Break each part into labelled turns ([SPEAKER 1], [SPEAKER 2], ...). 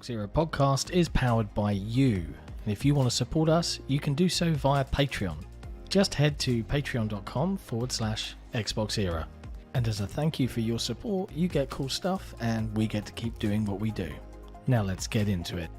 [SPEAKER 1] XboxEra podcast is powered by you. And if you want to support us, you can do so via Patreon. Just head to patreon.com/XboxEra. And as a thank you for your support, you get cool stuff and we get to keep doing what we do. Now let's get into it.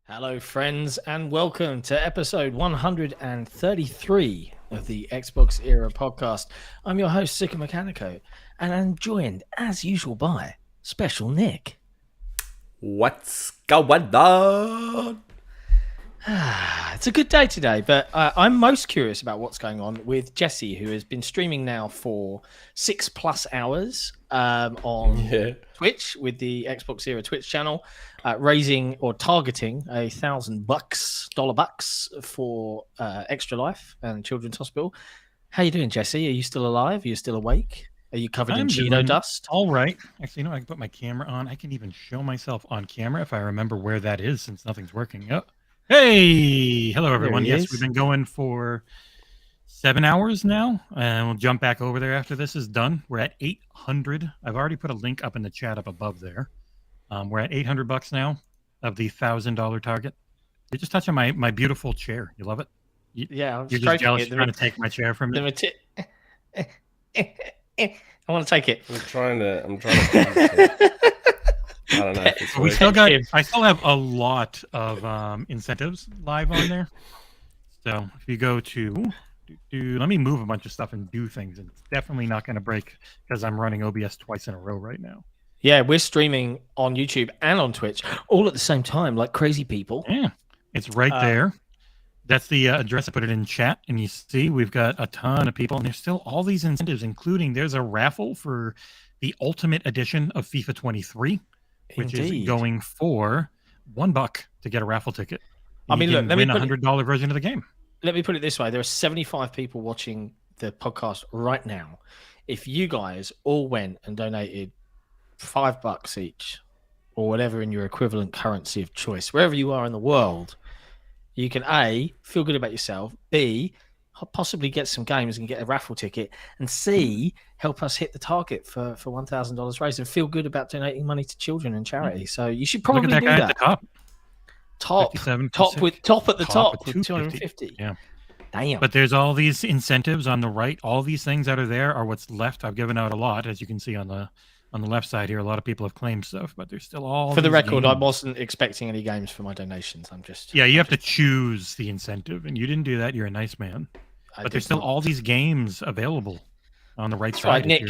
[SPEAKER 1] Hello friends and welcome to episode 133 of the XboxEra podcast. I'm your host Sika Mechanico and I'm joined as usual by Special Nick.
[SPEAKER 2] What's going on?
[SPEAKER 1] It's a good day today, but I'm most curious about what's going on with Jesse, who has been streaming now for 6+ hours on Twitch with the XboxEra Twitch channel, raising or targeting $1,000 for Extra Life and Children's Hospital. How you doing, Jesse? Are you still alive? Are you still awake? Are you covered in Cheeto dust?
[SPEAKER 3] All right. Actually, I can put my camera on. I can even show myself on camera if I remember where that is, since nothing's working. Oh. Hey, hello everyone. Yes, we've been going for 7 hours now, and we'll jump back over there after this is done. We're at 800. I've already put a link up in the chat up above there. We're at $800 now of the $1,000 target. You're just touching my beautiful chair. You love it?
[SPEAKER 1] Yeah,
[SPEAKER 3] you're just jealous trying to take my chair from me.
[SPEAKER 1] I want to take it.
[SPEAKER 2] I'm trying to. I don't know.
[SPEAKER 3] I still have a lot of incentives live on there. So if you go to, let me move a bunch of stuff and do things, and it's definitely not going to break because I'm running OBS twice in a row right now.
[SPEAKER 1] Yeah, we're streaming on YouTube and on Twitch all at the same time, like crazy people.
[SPEAKER 3] Yeah, it's right there. That's the address. I put it in chat, and you see we've got a ton of people, and there's still all these incentives, including there's a raffle for the Ultimate Edition of FIFA 23. Which is going for $1 to get a raffle ticket.
[SPEAKER 1] I mean, look, let me
[SPEAKER 3] win a $100 version of the game.
[SPEAKER 1] Let me put it this way: there are 75 people watching the podcast right now. If you guys all went and donated $5 each, or whatever in your equivalent currency of choice, wherever you are in the world, you can A, feel good about yourself, B, possibly get some games and get a raffle ticket, and C, help us hit the target for $1,000 raised and feel good about donating money to children and charity. So you should probably
[SPEAKER 3] Look at that
[SPEAKER 1] do
[SPEAKER 3] guy
[SPEAKER 1] that.
[SPEAKER 3] At the top.
[SPEAKER 1] Top at the top with 250.
[SPEAKER 3] Yeah.
[SPEAKER 1] Damn.
[SPEAKER 3] But there's all these incentives on the right. All these things that are there are what's left. I've given out a lot, as you can see on the left side here. A lot of people have claimed stuff, but there's still all.
[SPEAKER 1] For the record,
[SPEAKER 3] games.
[SPEAKER 1] I wasn't expecting any games for my donations.
[SPEAKER 3] You have to choose the incentive, and you didn't do that. You're a nice man. But there's still all these games available on the right side.
[SPEAKER 1] Right,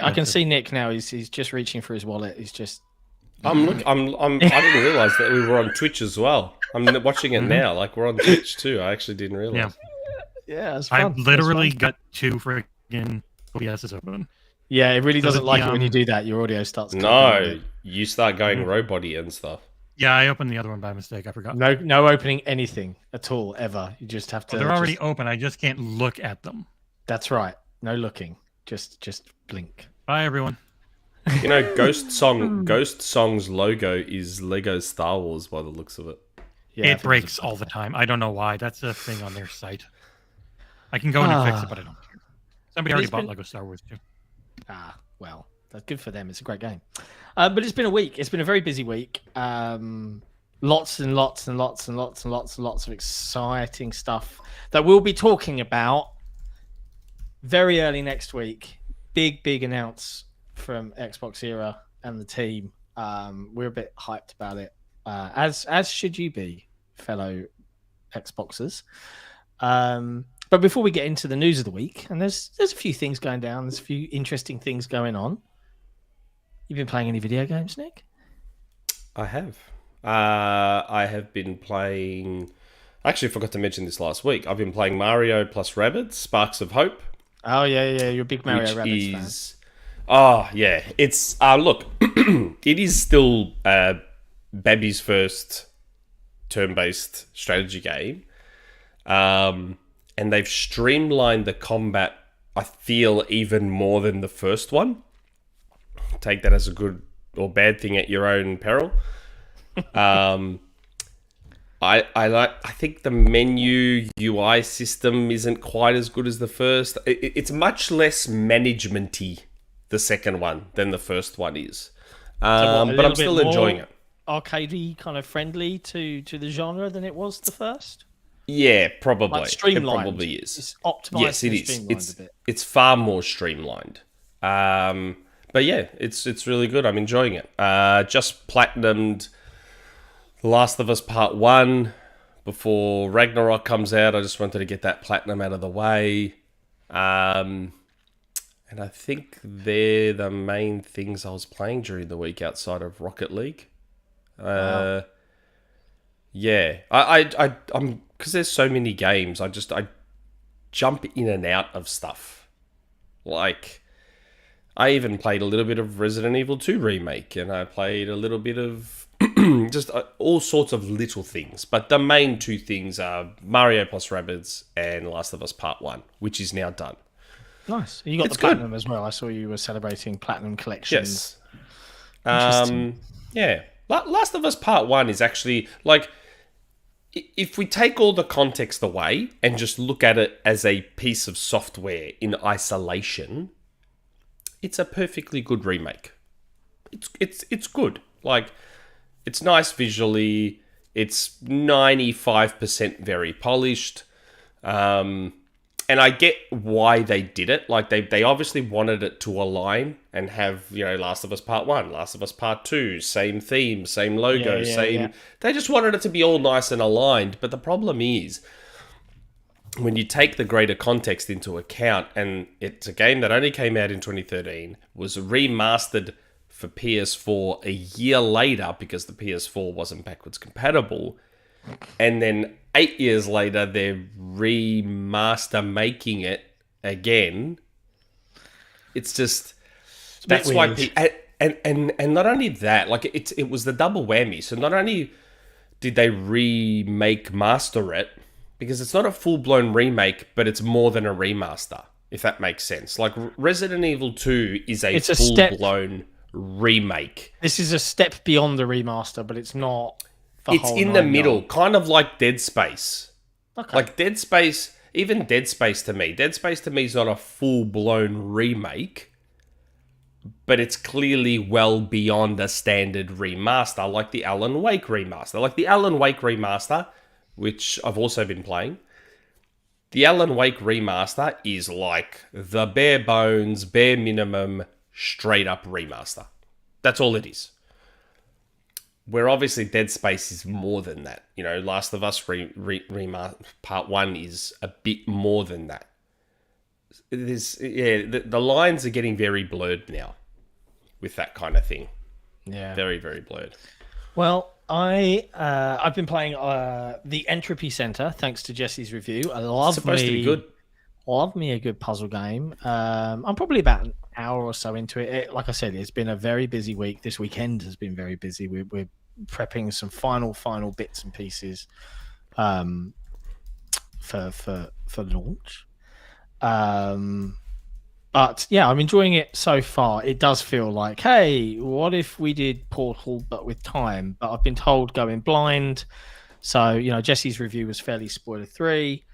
[SPEAKER 1] I can see Nick now. He's just reaching for his wallet. He's just.
[SPEAKER 2] I didn't realize that we were on Twitch as well. I'm watching it now. Like we're on Twitch too. I actually didn't realize.
[SPEAKER 1] Yeah, it's fun.
[SPEAKER 3] I literally got 2 freaking OBSs open.
[SPEAKER 1] Yeah, it really doesn't like it when you do that. Your audio starts.
[SPEAKER 2] No, you start going robot-y and stuff.
[SPEAKER 3] Yeah, I opened the other one by mistake. I forgot.
[SPEAKER 1] No opening anything at all ever. You just have to.
[SPEAKER 3] They're already open. I just can't look at them.
[SPEAKER 1] That's right. No looking. Just blink.
[SPEAKER 3] Bye, everyone.
[SPEAKER 2] You know, Ghost Song's logo is Lego Star Wars by the looks of it.
[SPEAKER 3] Yeah, it breaks all the time. I don't know why. That's a thing on their site. I can go in and fix it, but I don't care. Somebody already bought Lego Star Wars too.
[SPEAKER 1] Well, that's good for them. It's a great game. But it's been a week. It's been a very busy week. Lots and lots and lots and lots and lots and lots of exciting stuff that we'll be talking about very early next week. Big announce from XboxEra and the team. We're a bit hyped about it, as should you be, fellow Xboxers. But before we get into the news of the week, and there's a few things going down, there's a few interesting things going on. You've been playing any video games, Nick?
[SPEAKER 2] I have. I have been playing. I actually forgot to mention this last week. I've been playing Mario plus Rabbids, Sparks of Hope.
[SPEAKER 1] Oh yeah, you're a big Mario Rabbids fan.
[SPEAKER 2] Oh yeah, it's look, it is still Babby's first turn-based strategy game, and they've streamlined the combat I feel, even more than the first one. Take that as a good or bad thing at your own peril. I think the menu UI system isn't quite as good as the first. It's much less managementy, the second one, than the first one is. But I'm still enjoying it.
[SPEAKER 1] Arcadey kind of friendly to the genre than it was the first.
[SPEAKER 2] Yeah, probably.
[SPEAKER 1] Like streamlined.
[SPEAKER 2] It probably is.
[SPEAKER 1] It's optimized.
[SPEAKER 2] Yes, it is.
[SPEAKER 1] Streamlined a bit.
[SPEAKER 2] It's far more streamlined. But yeah, it's really good. I'm enjoying it. Just platinumed The Last of Us Part 1 before Ragnarok comes out. I just wanted to get that platinum out of the way. And I think they're the main things I was playing during the week outside of Rocket League.
[SPEAKER 1] Wow.
[SPEAKER 2] Yeah. I'm because there's so many games, I jump in and out of stuff. Like, I even played a little bit of Resident Evil 2 Remake, and I played a little bit of just all sorts of little things. But the main two things are Mario plus Rabbids and Last of Us Part 1, which is now done.
[SPEAKER 1] Nice. You got the platinum as well. I saw you were celebrating platinum collections.
[SPEAKER 2] Yes. Yeah. Last of Us Part 1 is actually, like, if we take all the context away and just look at it as a piece of software in isolation, it's a perfectly good remake. It's good. Like, it's nice visually. It's 95% very polished. And I get why they did it. Like, they obviously wanted it to align and have, Last of Us Part 1, Last of Us Part 2, same theme, same logo, same... Yeah. They just wanted it to be all nice and aligned. But the problem is, when you take the greater context into account, and it's a game that only came out in 2013, was remastered for PS4 a year later because the PS4 wasn't backwards compatible, and then 8 years later they're remaster making it again. It's just, that's why and not only that, like, it was the double whammy. So not only did they remake master it, because it's not a full-blown remake, but it's more than a remaster, if that makes sense. Like, Resident Evil 2 is a full-blown remake.
[SPEAKER 1] This is a step beyond the remaster, but it's not.
[SPEAKER 2] It's in the middle, kind of like Dead Space.
[SPEAKER 1] Okay.
[SPEAKER 2] Like Dead Space, even Dead Space to me is not a full-blown remake, but it's clearly well beyond a standard remaster, like the Alan Wake remaster. Like the Alan Wake remaster, which I've also been playing, the Alan Wake remaster is like the bare bones, bare minimum, straight up remaster. That's all it is. Where obviously Dead Space is more than that. Last of Us Part 1 is a bit more than that. The lines are getting very blurred now with that kind of thing.
[SPEAKER 1] Yeah.
[SPEAKER 2] Very, very blurred.
[SPEAKER 1] Well, I've been playing the Entropy Center, thanks to Jesse's review. It's supposed to be good. Love me a good puzzle game. I'm probably about an hour or so into it. Like I said, it's been a very busy week. This weekend has been very busy. We're prepping some final bits and pieces for launch. But yeah, I'm enjoying it so far. It does feel like, hey, what if we did Portal but with time? But I've been told going blind. So, Jesse's review was fairly spoiler-free.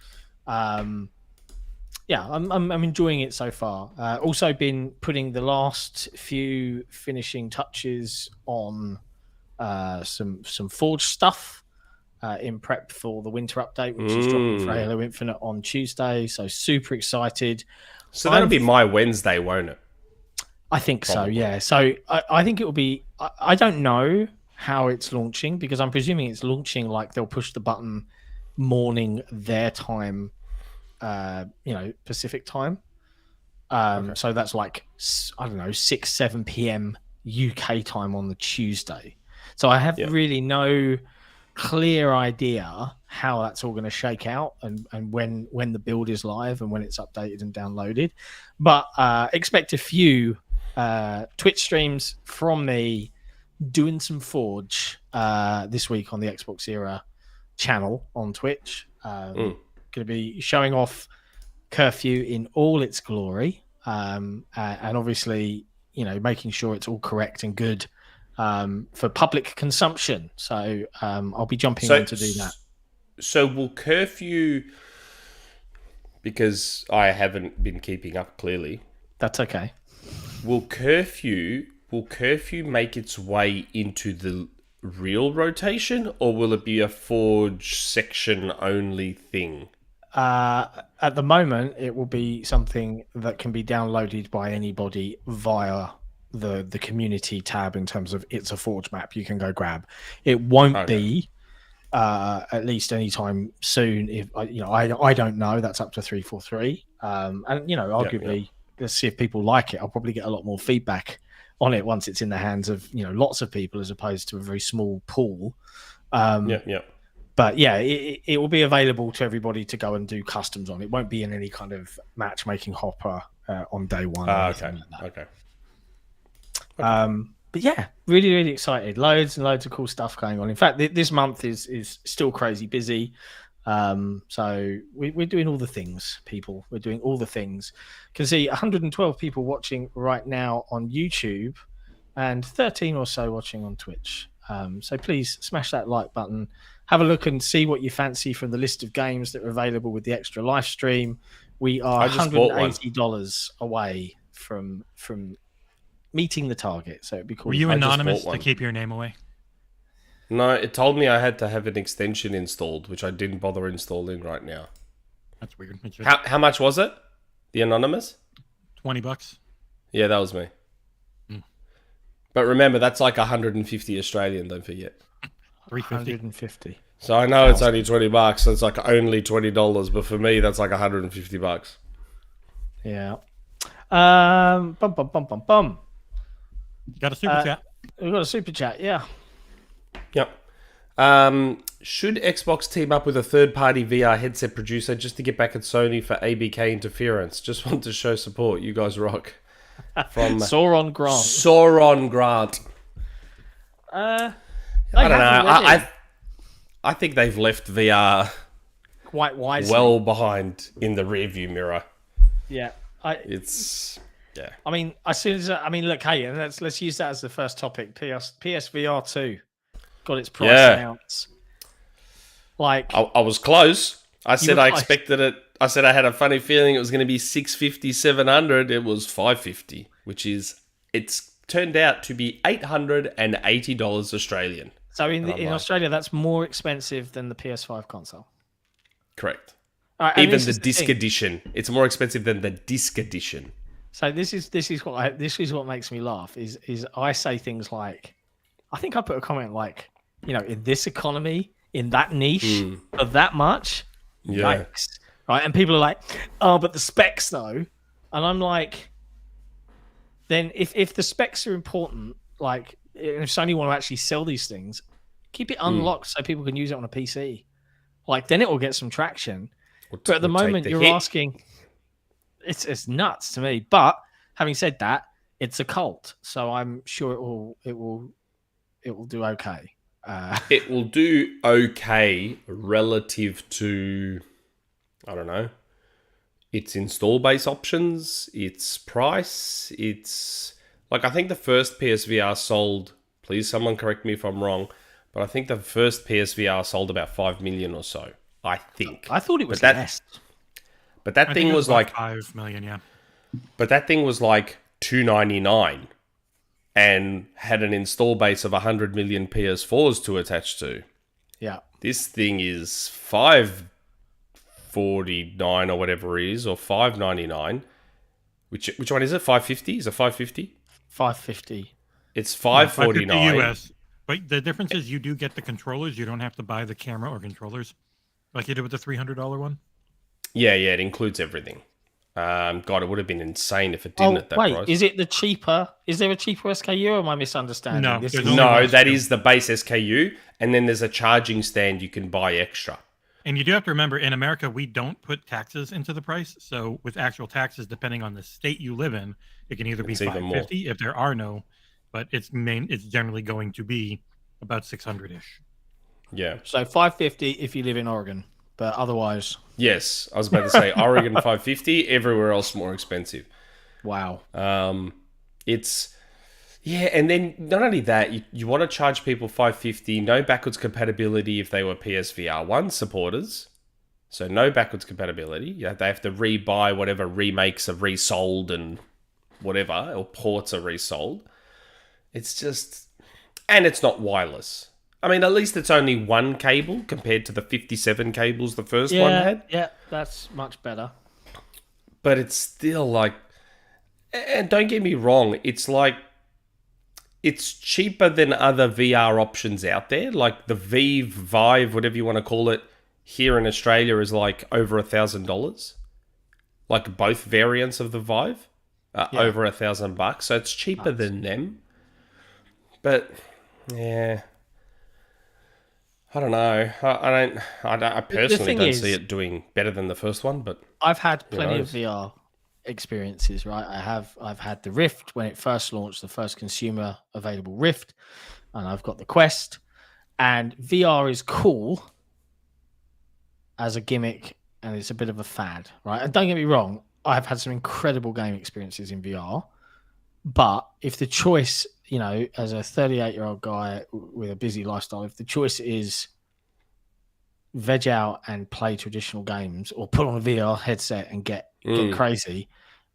[SPEAKER 1] Yeah, I'm enjoying it so far. Also been putting the last few finishing touches on some Forge stuff in prep for the winter update, which is dropping for Halo Infinite on Tuesday. So super excited.
[SPEAKER 2] So that'll be my Wednesday, won't it?
[SPEAKER 1] I think probably. So, yeah. So I think it will be... I don't know how it's launching, because I'm presuming it's launching like they'll push the button morning their time, Pacific time. Okay. So that's like, I don't know, 6, 7 p.m. UK time on the Tuesday. So I have really no clear idea how that's all going to shake out and when the build is live and when it's updated and downloaded. But expect a few Twitch streams from me doing some Forge this week on the XboxEra channel on Twitch. Going to be showing off curfew in all its glory, and obviously, making sure it's all correct and good for public consumption. So I'll be jumping on to do that.
[SPEAKER 2] So will curfew, because I haven't been keeping up clearly.
[SPEAKER 1] That's okay.
[SPEAKER 2] Will curfew make its way into the real rotation, or will it be a Forge section only thing?
[SPEAKER 1] At the moment, it will be something that can be downloaded by anybody via the community tab. In terms of it's a Forge map, you can go grab. It won't be at least anytime soon. If I don't know. That's up to 343. And arguably, let's see if people like it. I'll probably get a lot more feedback on it once it's in the hands of lots of people as opposed to a very small pool. But yeah, it will be available to everybody to go and do customs on. It won't be in any kind of matchmaking hopper on day one.
[SPEAKER 2] Okay.
[SPEAKER 1] But yeah, really, really excited. Loads and loads of cool stuff going on. In fact, this month is still crazy busy. So we're doing all the things, people. We're doing all the things. Can see 112 people watching right now on YouTube and 13 or so watching on Twitch. So please smash that like button. Have a look and see what you fancy from the list of games that are available with the extra live stream. We are $180 away from meeting the target. So it'd be cool.
[SPEAKER 3] Were you anonymous to keep your name away?
[SPEAKER 2] No, it told me I had to have an extension installed, which I didn't bother installing right now.
[SPEAKER 3] That's weird.
[SPEAKER 2] How much was it? The anonymous?
[SPEAKER 3] $20.
[SPEAKER 2] Yeah, that was me. But remember, that's like 150 Australian, don't forget.
[SPEAKER 1] 350.
[SPEAKER 2] So I know it's only $20, so it's like only $20, but for me, that's like $150.
[SPEAKER 1] Yeah. Bum.
[SPEAKER 3] Got a super chat.
[SPEAKER 1] We've got a super chat, yeah.
[SPEAKER 2] Yep. Should Xbox team up with a third-party VR headset producer just to get back at Sony for ABK interference? Just want to show support. You guys rock. From
[SPEAKER 1] Sauron
[SPEAKER 2] Grant.
[SPEAKER 1] I
[SPEAKER 2] don't know. I think they've left VR
[SPEAKER 1] quite wisely,
[SPEAKER 2] well behind in the rearview mirror.
[SPEAKER 1] Yeah,
[SPEAKER 2] yeah.
[SPEAKER 1] I mean, as soon as look, hey, and let's use that as the first topic. PSVR 2 got its price announced. Like
[SPEAKER 2] I was close. I said I expected it. I said I had a funny feeling it was going to be 650, 700. It was 550, which is it's turned out to be $880 Australian.
[SPEAKER 1] So in Australia, that's more expensive than the PS5 console.
[SPEAKER 2] Correct. Even the disc edition, it's more expensive than the disc edition.
[SPEAKER 1] So this is what makes me laugh. Is I say things like, I think I put a comment like, in this economy, in that niche, for that much, yikes, right? And people are like, oh, but the specs though, and I'm like, then if the specs are important, like. If Sony want to actually sell these things, keep it unlocked so people can use it on a PC. Like, then it will get some traction. But at the moment, you're asking, it's nuts to me. But having said that, it's a cult, so I'm sure it will do okay.
[SPEAKER 2] It will do okay relative to, I don't know, its install base options, its price, its. Like, I think the first PSVR sold, please someone correct me if I'm wrong, but I think the first PSVR sold about 5 million or so, I think.
[SPEAKER 1] I thought it was less.
[SPEAKER 2] But that thing was like
[SPEAKER 3] 5 million, yeah.
[SPEAKER 2] But that thing was like $299 and had an install base of 100 million PS4s to attach to.
[SPEAKER 1] Yeah.
[SPEAKER 2] This thing is $549 or whatever it is, or $599. Which one is it? 550? Is it 550?
[SPEAKER 1] 550.
[SPEAKER 2] It's $549
[SPEAKER 3] US. But the difference is you do get the controllers. You don't have to buy the camera or controllers like you did with the $300 one.
[SPEAKER 2] Yeah, it includes everything. God, it would have been insane if it didn't at that price.
[SPEAKER 1] Is it the cheaper? Is there a cheaper SKU, or am I misunderstanding?
[SPEAKER 2] No, that is the base SKU, and then there's a charging stand you can buy extra.
[SPEAKER 3] And you do have to remember, in America, we don't put taxes into the price. So with actual taxes, depending on the state you live in, it can either be $550 if there are no, but it's generally going to be about $600-ish.
[SPEAKER 2] Yeah.
[SPEAKER 1] So $550 if you live in Oregon, but otherwise,
[SPEAKER 2] yes, I was about to say Oregon 550. Everywhere else more expensive.
[SPEAKER 1] wow.
[SPEAKER 2] It's and then not only that, you want to charge people $550, no backwards compatibility if they were PSVR 1 supporters. So no backwards compatibility. They have to rebuy whatever remakes are resold and whatever, or ports are resold. It's just... And it's not wireless. I mean, at least it's only one cable compared to the 57 cables the first one had.
[SPEAKER 1] Yeah, that's much better.
[SPEAKER 2] But it's still like... And don't get me wrong, it's like... It's cheaper than other VR options out there. Like the Vive, whatever you want to call it, here in Australia is like over $1,000. Like both variants of the Vive are over $1,000. So it's cheaper than them. But yeah, I don't know. I personally don't see it doing better than the first one. But
[SPEAKER 1] I've had plenty of VR experiences, right? I've had the Rift when it first launched, the first consumer available Rift, and I've got the Quest. And VR is cool as a gimmick, and it's a bit of a fad, right? And don't get me wrong, I've had some incredible game experiences in VR, but if the choice, you know, as a 38-year-old guy with a busy lifestyle, if the choice is veg out and play traditional games or put on a VR headset and get crazy,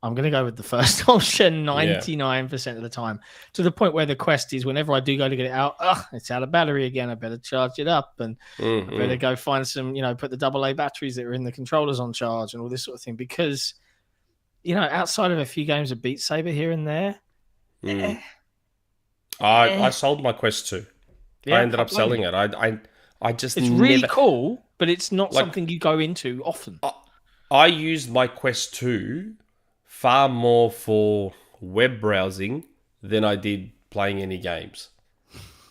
[SPEAKER 1] I'm going to go with the first option 99% of the time, to the point where the Quest is whenever I do go to get it out, it's out of battery again. I better charge it up, and I better go find some, you know, put the AA batteries that are in the controllers on charge and all this sort of thing. Because, you know, outside of a few games of Beat Saber here and there,
[SPEAKER 2] I sold my Quest 2. I ended up selling it. I just
[SPEAKER 1] it's really cool, but it's not something you go into often.
[SPEAKER 2] I used my Quest 2 far more for web browsing than I did playing any games.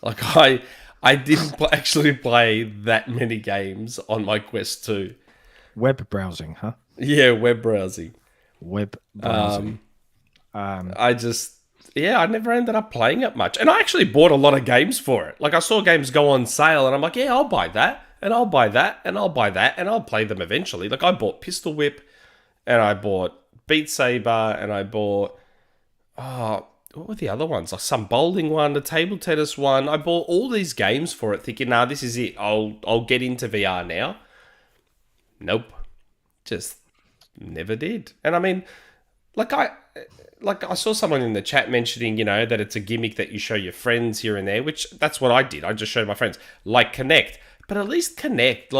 [SPEAKER 2] Like I didn't actually play that many games on my Quest 2.
[SPEAKER 1] Web browsing, huh?
[SPEAKER 2] Yeah, web browsing.
[SPEAKER 1] Web browsing.
[SPEAKER 2] I never ended up playing it much. And I actually bought a lot of games for it. Like I saw games go on sale and I'm like, yeah, I'll buy that. And I'll buy that. And I'll buy that. And I'll play them eventually. Like I bought Pistol Whip and I bought Beat Saber and I bought... what were the other ones? Like some bowling one, a table tennis one. I bought all these games for it thinking, nah, this is it. I'll get into VR now. Nope. Just never did. And I mean, I saw someone in the chat mentioning, you know, that it's a gimmick that you show your friends here and there, which that's what I did. I just showed my friends. Like Connect. But at least Connect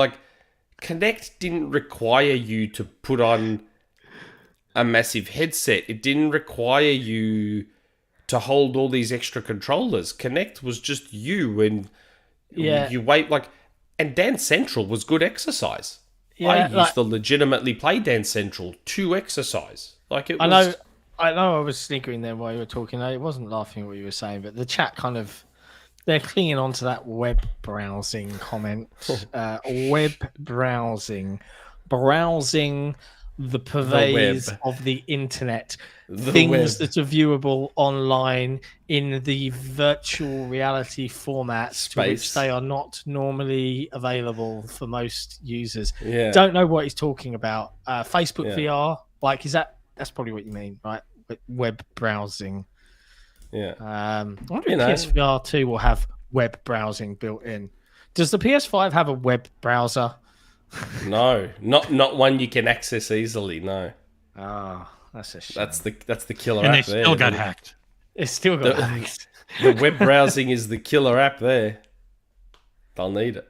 [SPEAKER 2] didn't require you to put on a massive headset. It didn't require you to hold all these extra controllers. Connect was just you and you wait and Dance Central was good exercise. Yeah, I used to legitimately play Dance Central to exercise. Like it was...
[SPEAKER 1] I know I was sniggering there while you were talking. I wasn't laughing at what you were saying, but the chat kind of... They're clinging on to that web browsing comment. Web browsing. Browsing the purveys of the internet. Things that are viewable online in the virtual reality formats to which they are not normally available for most users. Yeah. Don't know what he's talking about. Facebook VR, like, that's probably what you mean, right? Web browsing.
[SPEAKER 2] Yeah.
[SPEAKER 1] I wonder if PSVR 2 will have web browsing built in. Does the PS5 have a web browser?
[SPEAKER 2] No, not one you can access easily. No.
[SPEAKER 1] Oh, that's a shame.
[SPEAKER 2] That's the killer
[SPEAKER 3] app.
[SPEAKER 2] And
[SPEAKER 3] they still got hacked.
[SPEAKER 1] It's still got hacked.
[SPEAKER 2] The web browsing is the killer app there. They'll need it.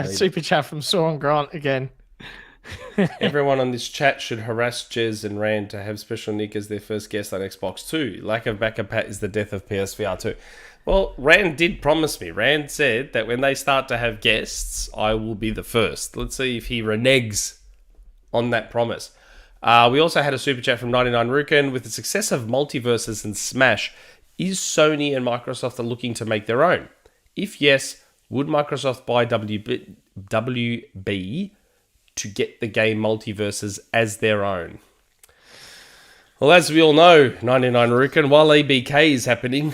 [SPEAKER 1] Super chat from Soren Grant again.
[SPEAKER 2] Everyone on this chat should harass Jez and Rand to have Special Nick as their first guest on Xbox 2. Lack of backup pat is the death of PSVR 2. Well, Rand did promise me. Rand said that when they start to have guests, I will be the first. Let's see if he reneges on that promise. We also had a super chat from 99 Rukin. With the success of Multiverses and Smash, is Sony and Microsoft are looking to make their own? If yes, would Microsoft buy WB to get the game Multiverses as their own? Well, as we all know, 99 Rukin, while ABK is happening,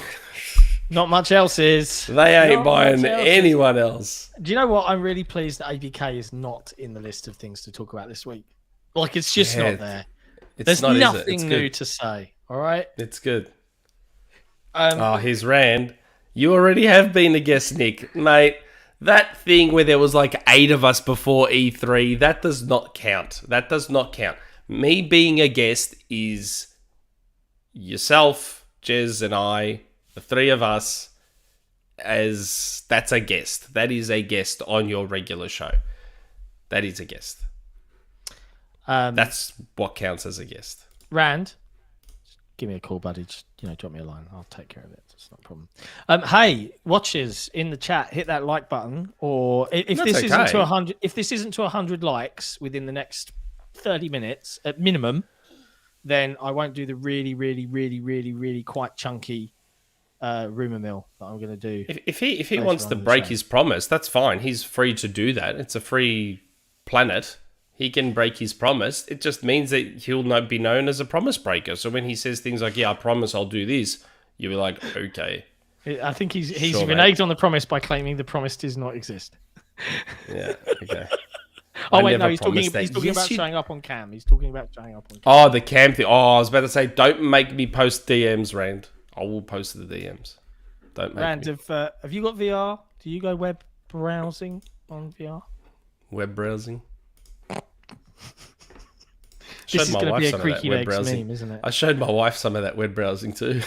[SPEAKER 1] Not much else is.
[SPEAKER 2] They ain't
[SPEAKER 1] Not
[SPEAKER 2] buying
[SPEAKER 1] much else
[SPEAKER 2] anyone else.
[SPEAKER 1] Do you know what? I'm really pleased that ABK is not in the list of things to talk about this week. Like, it's just not there. There's
[SPEAKER 2] not,
[SPEAKER 1] nothing
[SPEAKER 2] it's
[SPEAKER 1] new
[SPEAKER 2] good.
[SPEAKER 1] to say. All right.
[SPEAKER 2] It's good. Here's Rand. You already have been a guest, Nick, mate. That thing where there was like 8 of us before E3, that does not count. That does not count. Me being a guest is yourself, Jez, and I, the 3 of us. That's a guest. That is a guest on your regular show. That is a guest. That's what counts as a guest.
[SPEAKER 1] Rand, give me a call, buddy. Just, drop me a line. I'll take care of it. It's not a problem. Hey, watchers in the chat, hit that like button. Or if this isn't to 100, if this isn't to 100 likes within the next 30 minutes at minimum, then I won't do the really, really, really, really, really quite chunky Rumourmill that I'm going to do.
[SPEAKER 2] If he wants to break his promise, that's fine. He's free to do that. It's a free planet. He can break his promise. It just means that he'll not be known as a promise breaker. So when he says things like, "Yeah, I promise I'll do this," you'll be like, "Okay."
[SPEAKER 1] I think he's
[SPEAKER 2] Sure,
[SPEAKER 1] reneged on the promise by claiming the promise does not exist.
[SPEAKER 2] Yeah. Okay.
[SPEAKER 1] Oh wait, no, he's talking about showing up on cam. He's talking about showing up on cam.
[SPEAKER 2] Oh, the cam thing. Oh, I was about to say, don't make me post DMs, Rand. I will post the DMs. Don't make
[SPEAKER 1] Rand,
[SPEAKER 2] me.
[SPEAKER 1] have you got VR? Do you go web browsing on VR?
[SPEAKER 2] Web browsing.
[SPEAKER 1] This is going to be a creaky legs meme, isn't it?
[SPEAKER 2] I showed my wife some of that web browsing too.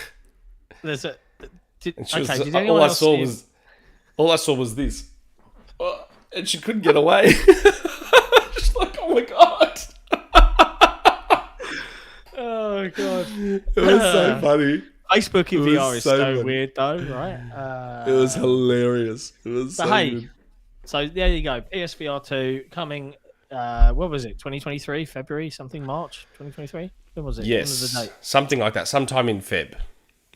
[SPEAKER 1] There's a. Did anyone
[SPEAKER 2] all I
[SPEAKER 1] else
[SPEAKER 2] saw
[SPEAKER 1] see
[SPEAKER 2] was, all I saw was this, and she couldn't get away. She's like, "Oh my god!"
[SPEAKER 1] Oh god!
[SPEAKER 2] It was so funny.
[SPEAKER 1] Facebook in VR is so
[SPEAKER 2] funny.
[SPEAKER 1] weird, though, right?
[SPEAKER 2] It was hilarious. It was so good.
[SPEAKER 1] So there you go. PSVR 2 coming. What was it? 2023, February, something, March 2023. When was it?
[SPEAKER 2] Yes,
[SPEAKER 1] when was the date?
[SPEAKER 2] something like that. Sometime in Feb.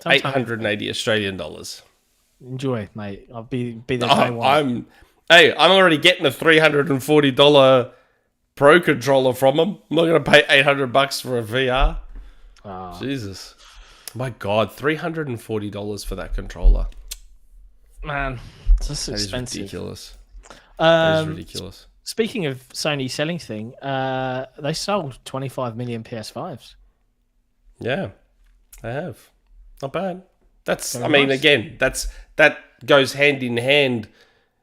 [SPEAKER 2] 880 Australian dollars.
[SPEAKER 1] Enjoy, mate. I'll be there day one.
[SPEAKER 2] I'm already getting a $340 Pro controller from them. I'm not going to pay $800 for a VR.
[SPEAKER 1] Oh.
[SPEAKER 2] Jesus. My God, $340 for that controller.
[SPEAKER 1] Man, that's expensive.
[SPEAKER 2] That is ridiculous. That is ridiculous.
[SPEAKER 1] Speaking of Sony selling thing, they sold 25 million PS5s.
[SPEAKER 2] Yeah, they have. Not bad. That's,
[SPEAKER 1] Very nice.
[SPEAKER 2] Again, that goes hand in hand.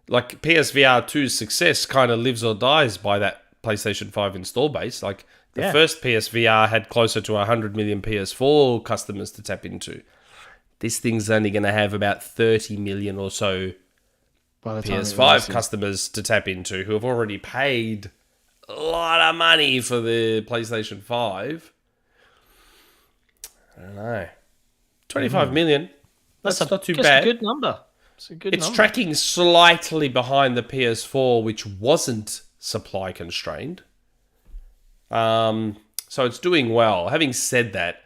[SPEAKER 2] Like PSVR 2's success kind of lives or dies by that PlayStation 5 install base. Like the first PSVR had closer to 100 million PS4 customers to tap into. This thing's only going to have about 30 million or so PS5 customers to tap into who have already paid a lot of money for the PlayStation 5. I don't know. 25 million. That's not too bad.
[SPEAKER 1] A good number.
[SPEAKER 2] It's tracking slightly behind the PS4, which wasn't supply constrained. So it's doing well. Having said that,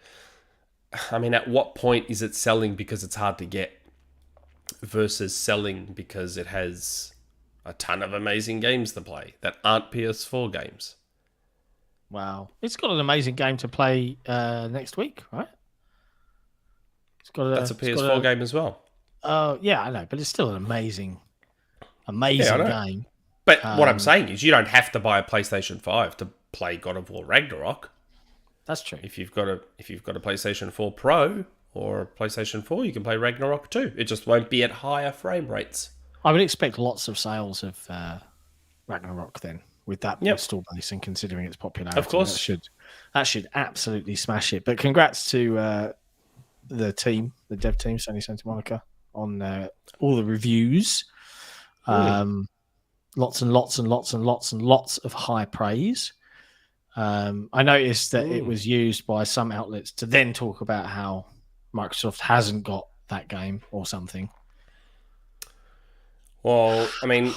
[SPEAKER 2] at what point is it selling because it's hard to get versus selling because it has a ton of amazing games to play that aren't PS4 games?
[SPEAKER 1] Wow. It's got an amazing game to play next week, right?
[SPEAKER 2] That's a PS4 game as well.
[SPEAKER 1] Yeah, I know, but it's still an amazing game.
[SPEAKER 2] But what I'm saying is you don't have to buy a PlayStation 5 to play God of War Ragnarok.
[SPEAKER 1] That's true.
[SPEAKER 2] If you've got a PlayStation 4 Pro or a PlayStation 4, you can play Ragnarok too. It just won't be at higher frame rates.
[SPEAKER 1] I would expect lots of sales of Ragnarok then, with that install base and considering its popularity.
[SPEAKER 2] Of course.
[SPEAKER 1] That should absolutely smash it. But congrats to the team, the dev team, Sony Santa Monica, on all the reviews. Lots and lots and lots and lots and lots of high praise. I noticed that it was used by some outlets to then talk about how Microsoft hasn't got that game or something.
[SPEAKER 2] Well, and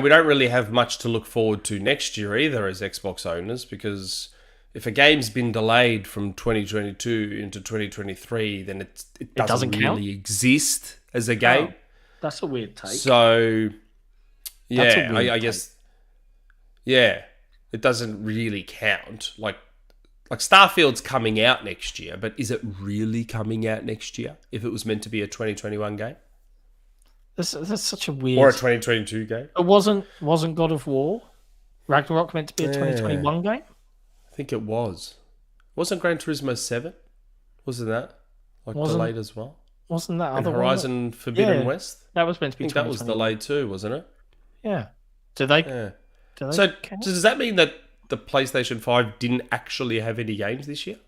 [SPEAKER 2] we don't really have much to look forward to next year either as Xbox owners, because if a game's been delayed from 2022 into 2023, then it doesn't really exist as a game.
[SPEAKER 1] Oh, that's a weird take.
[SPEAKER 2] So, yeah,
[SPEAKER 1] I
[SPEAKER 2] guess, yeah, it doesn't really count. Like Like, Starfield's coming out next year, but is it really coming out next year if it was meant to be a 2021 game?
[SPEAKER 1] That's such a weird...
[SPEAKER 2] Or a 2022 game?
[SPEAKER 1] It wasn't God of War Ragnarok meant to be a 2021 game?
[SPEAKER 2] I think it was. Wasn't Gran Turismo 7? Wasn't that delayed as well?
[SPEAKER 1] Wasn't that
[SPEAKER 2] and
[SPEAKER 1] other
[SPEAKER 2] Horizon
[SPEAKER 1] one?
[SPEAKER 2] Forbidden West?
[SPEAKER 1] That was meant to be.
[SPEAKER 2] I think that was delayed too, wasn't it?
[SPEAKER 1] Yeah. Do they
[SPEAKER 2] So
[SPEAKER 1] count?
[SPEAKER 2] does that mean that the PlayStation 5 didn't actually have any games this year?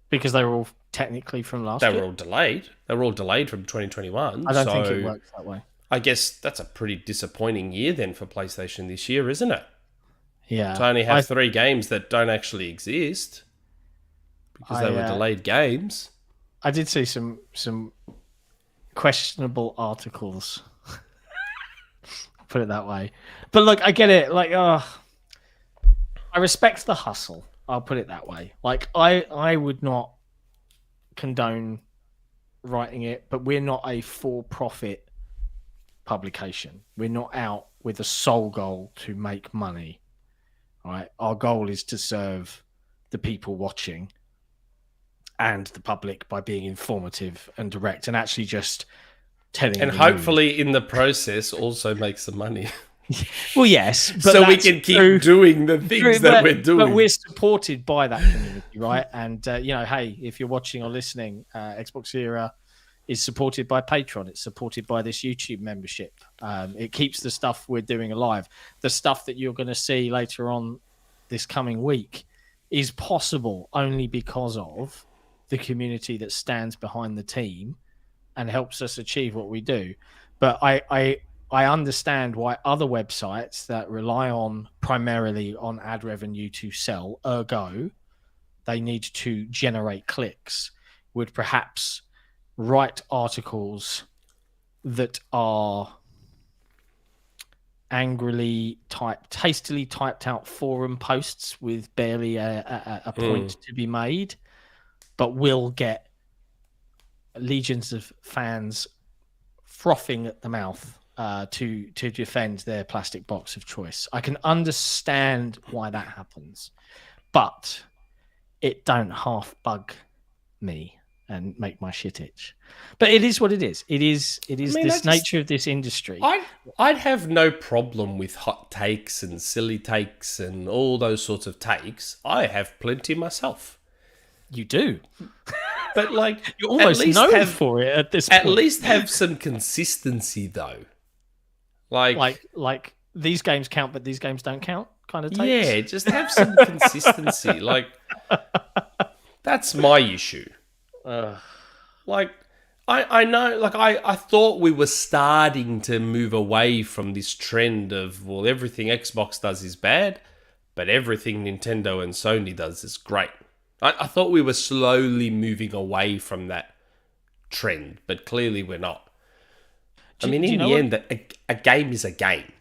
[SPEAKER 1] Because they were all technically from last year?
[SPEAKER 2] They were all delayed. They were all delayed from 2021.
[SPEAKER 1] I don't think it works that way.
[SPEAKER 2] I guess that's a pretty disappointing year then for PlayStation this year, isn't it?
[SPEAKER 1] Yeah.
[SPEAKER 2] To only have 3 games that don't actually exist because they were delayed games.
[SPEAKER 1] I did see some questionable articles. Put it that way. But look, I get it. Like, I respect the hustle. I'll put it that way. Like, I would not condone writing it, but we're not a for-profit publication. We're not out with a sole goal to make money. Right? Our goal is to serve the people watching and the public by being informative and direct and actually just telling
[SPEAKER 2] and hopefully in the process also make some money.
[SPEAKER 1] Well, yes, but
[SPEAKER 2] so we can keep doing the things that we're doing.
[SPEAKER 1] But we're supported by that community, right? And hey, if you're watching or listening, XboxEra is supported by Patron. It's supported by this YouTube membership. It keeps the stuff we're doing alive. The stuff that you're going to see later on this coming week is possible only because of the community that stands behind the team and helps us achieve what we do. But I understand why other websites that rely on primarily on ad revenue to sell, ergo, they need to generate clicks, would perhaps write articles that are angrily typed, hastily typed out forum posts with barely a point to be made, but will get legions of fans frothing at the mouth to defend their plastic box of choice. I can understand why that happens, but it don't half bug me and make my shit itch. But it is what it is. It is nature of this industry.
[SPEAKER 2] I'd have no problem with hot takes and silly takes and all those sorts of takes. I have plenty myself.
[SPEAKER 1] You do.
[SPEAKER 2] But like
[SPEAKER 1] you're almost known for it at this point.
[SPEAKER 2] At least have some consistency though.
[SPEAKER 1] Like these games count, but these games don't count kind of takes.
[SPEAKER 2] Yeah, just have some consistency. Like that's my issue. Like I know, like I thought we were starting to move away from this trend of, well, everything Xbox does is bad, but everything Nintendo and Sony does is great. I thought we were slowly moving away from that trend, but clearly we're not. In the end, a game is a game.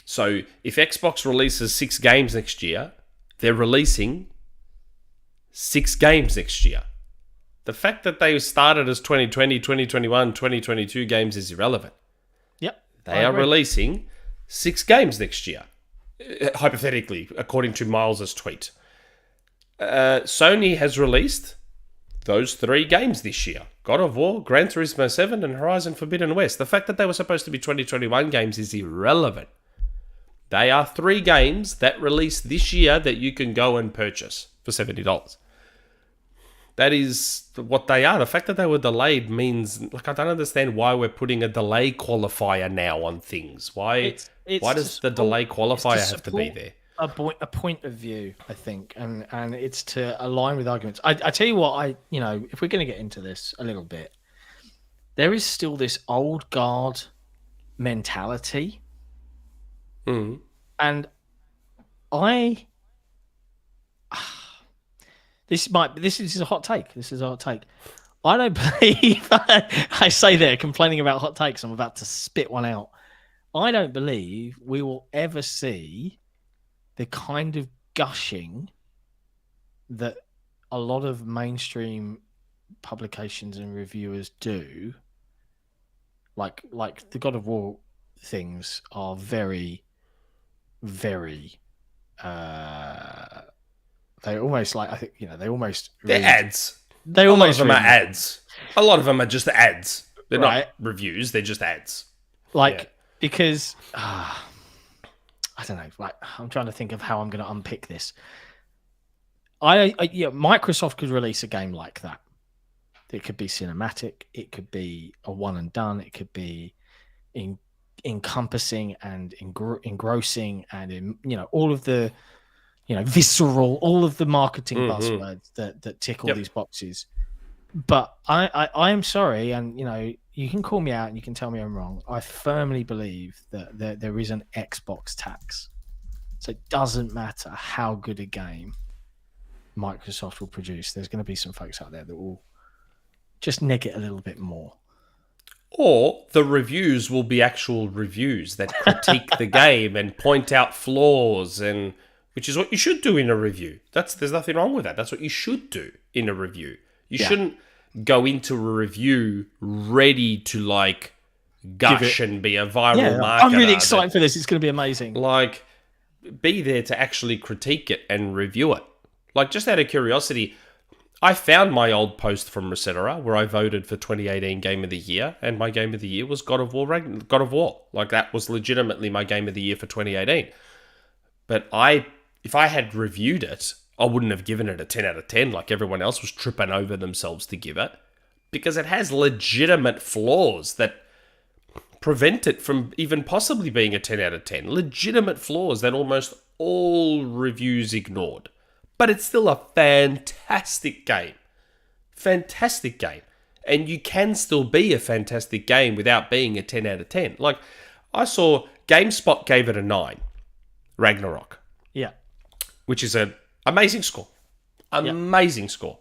[SPEAKER 2] So if Xbox releases 6 games next year, they're releasing 6 games next year. The fact that they started as 2020, 2021, 2022 games is irrelevant.
[SPEAKER 1] Yep.
[SPEAKER 2] They are releasing 6 games next year, hypothetically, according to Miles's tweet. Sony has released those 3 games this year. God of War, Gran Turismo 7, and Horizon Forbidden West. The fact that they were supposed to be 2021 games is irrelevant. They are 3 games that released this year that you can go and purchase for $70. That is what they are. The fact that they were delayed means, like, I don't understand why we're putting a delay qualifier now on things. Why does the delay qualifier have to be there?
[SPEAKER 1] A point of view, I think, and it's to align with arguments. I tell you what, if we're going to get into this a little bit, there is still this old guard mentality, and this is a hot take. This is a hot take. I don't believe I say there complaining about hot takes. I'm about to spit one out. I don't believe we will ever see the kind of gushing that a lot of mainstream publications and reviewers do. Like the God of War things are very, very They almost like, I think, they almost...
[SPEAKER 2] They're ads.
[SPEAKER 1] They
[SPEAKER 2] A lot of
[SPEAKER 1] almost
[SPEAKER 2] them are ads. A lot of them are just ads. They're
[SPEAKER 1] Right.
[SPEAKER 2] not reviews, they're just ads.
[SPEAKER 1] Because... I don't know. Like, I'm trying to think of how I'm going to unpick this. Microsoft could release a game like that. It could be cinematic. It could be a one and done. It could be encompassing and engrossing, and all of the visceral, all of the marketing buzzwords that tick all these boxes. But I am sorry, and you can call me out and you can tell me I'm wrong. I firmly believe that there is an Xbox tax, so it doesn't matter how good a game Microsoft will produce. There's going to be some folks out there that will just neg it a little bit more.
[SPEAKER 2] Or the reviews will be actual reviews that critique the game and point out flaws, and which is what you should do in a review. There's nothing wrong with that. That's what you should do in a review. You shouldn't go into a review ready to gush and be a viral marketer.
[SPEAKER 1] I'm really excited for this. It's going to be amazing.
[SPEAKER 2] Be there to actually critique it and review it. Just out of curiosity, I found my old post from XboxEra where I voted for 2018 Game of the Year, and my Game of the Year was God of War. That was legitimately my Game of the Year for 2018. But if I had reviewed it, I wouldn't have given it a 10 out of 10 like everyone else was tripping over themselves to give it, because it has legitimate flaws that prevent it from even possibly being a 10 out of 10. Legitimate flaws that almost all reviews ignored. But it's still a fantastic game. Fantastic game. And you can still be a fantastic game without being a 10 out of 10. I saw GameSpot gave it a 9. Ragnarok.
[SPEAKER 1] Yeah.
[SPEAKER 2] Which is an amazing score. Amazing score.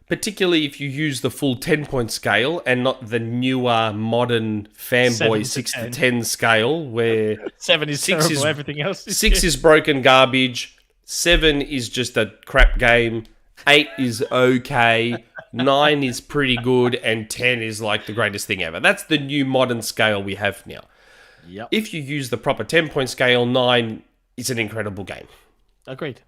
[SPEAKER 2] Particularly if you use the full 10-point scale and not the newer, modern fanboy 6 to 10 scale where
[SPEAKER 1] 7 is terrible, everything else is
[SPEAKER 2] 6 is broken garbage. 7 is just a crap game. 8 is okay. 9 is pretty good. And 10 is the greatest thing ever. That's the new modern scale we have now.
[SPEAKER 1] Yep.
[SPEAKER 2] If you use the proper 10-point scale, 9 is an incredible game.
[SPEAKER 1] Agreed.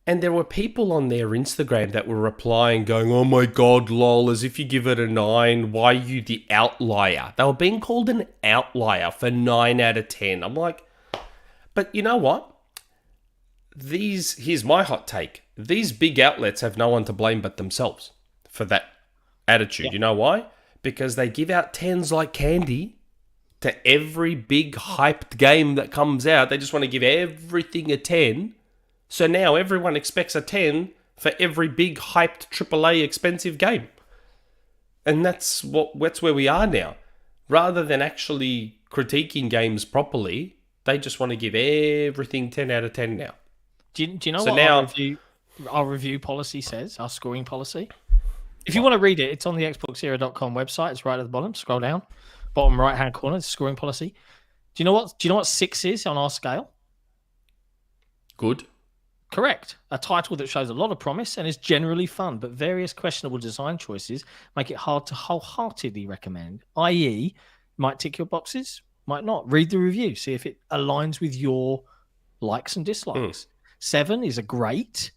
[SPEAKER 2] And there were people on their Instagram that were replying, going, "Oh my God, lol, as if you give it a 9. Why are you the outlier?" They were being called an outlier for 9 out of 10. I'm like, but you know what? Here's my hot take. These big outlets have no one to blame but themselves for that attitude. Yeah. You know why? Because they give out 10s like candy to every big hyped game that comes out. They just want to give everything a 10. So now everyone expects a 10 for every big hyped AAA expensive game. And that's where we are now. Rather than actually critiquing games properly, they just want to give everything 10 out of 10 now.
[SPEAKER 1] Do you know what our review policy says? Our scoring policy. If you want to read it, it's on the XboxEra.com website. It's right at the bottom. Scroll down, bottom right hand corner. It's scoring policy. Do you know what 6 is on our scale?
[SPEAKER 2] Good.
[SPEAKER 1] Correct. A title that shows a lot of promise and is generally fun, but various questionable design choices make it hard to wholeheartedly recommend. I.e., might tick your boxes, might not. Read the review. See if it aligns with your likes and dislikes. 7 is a great.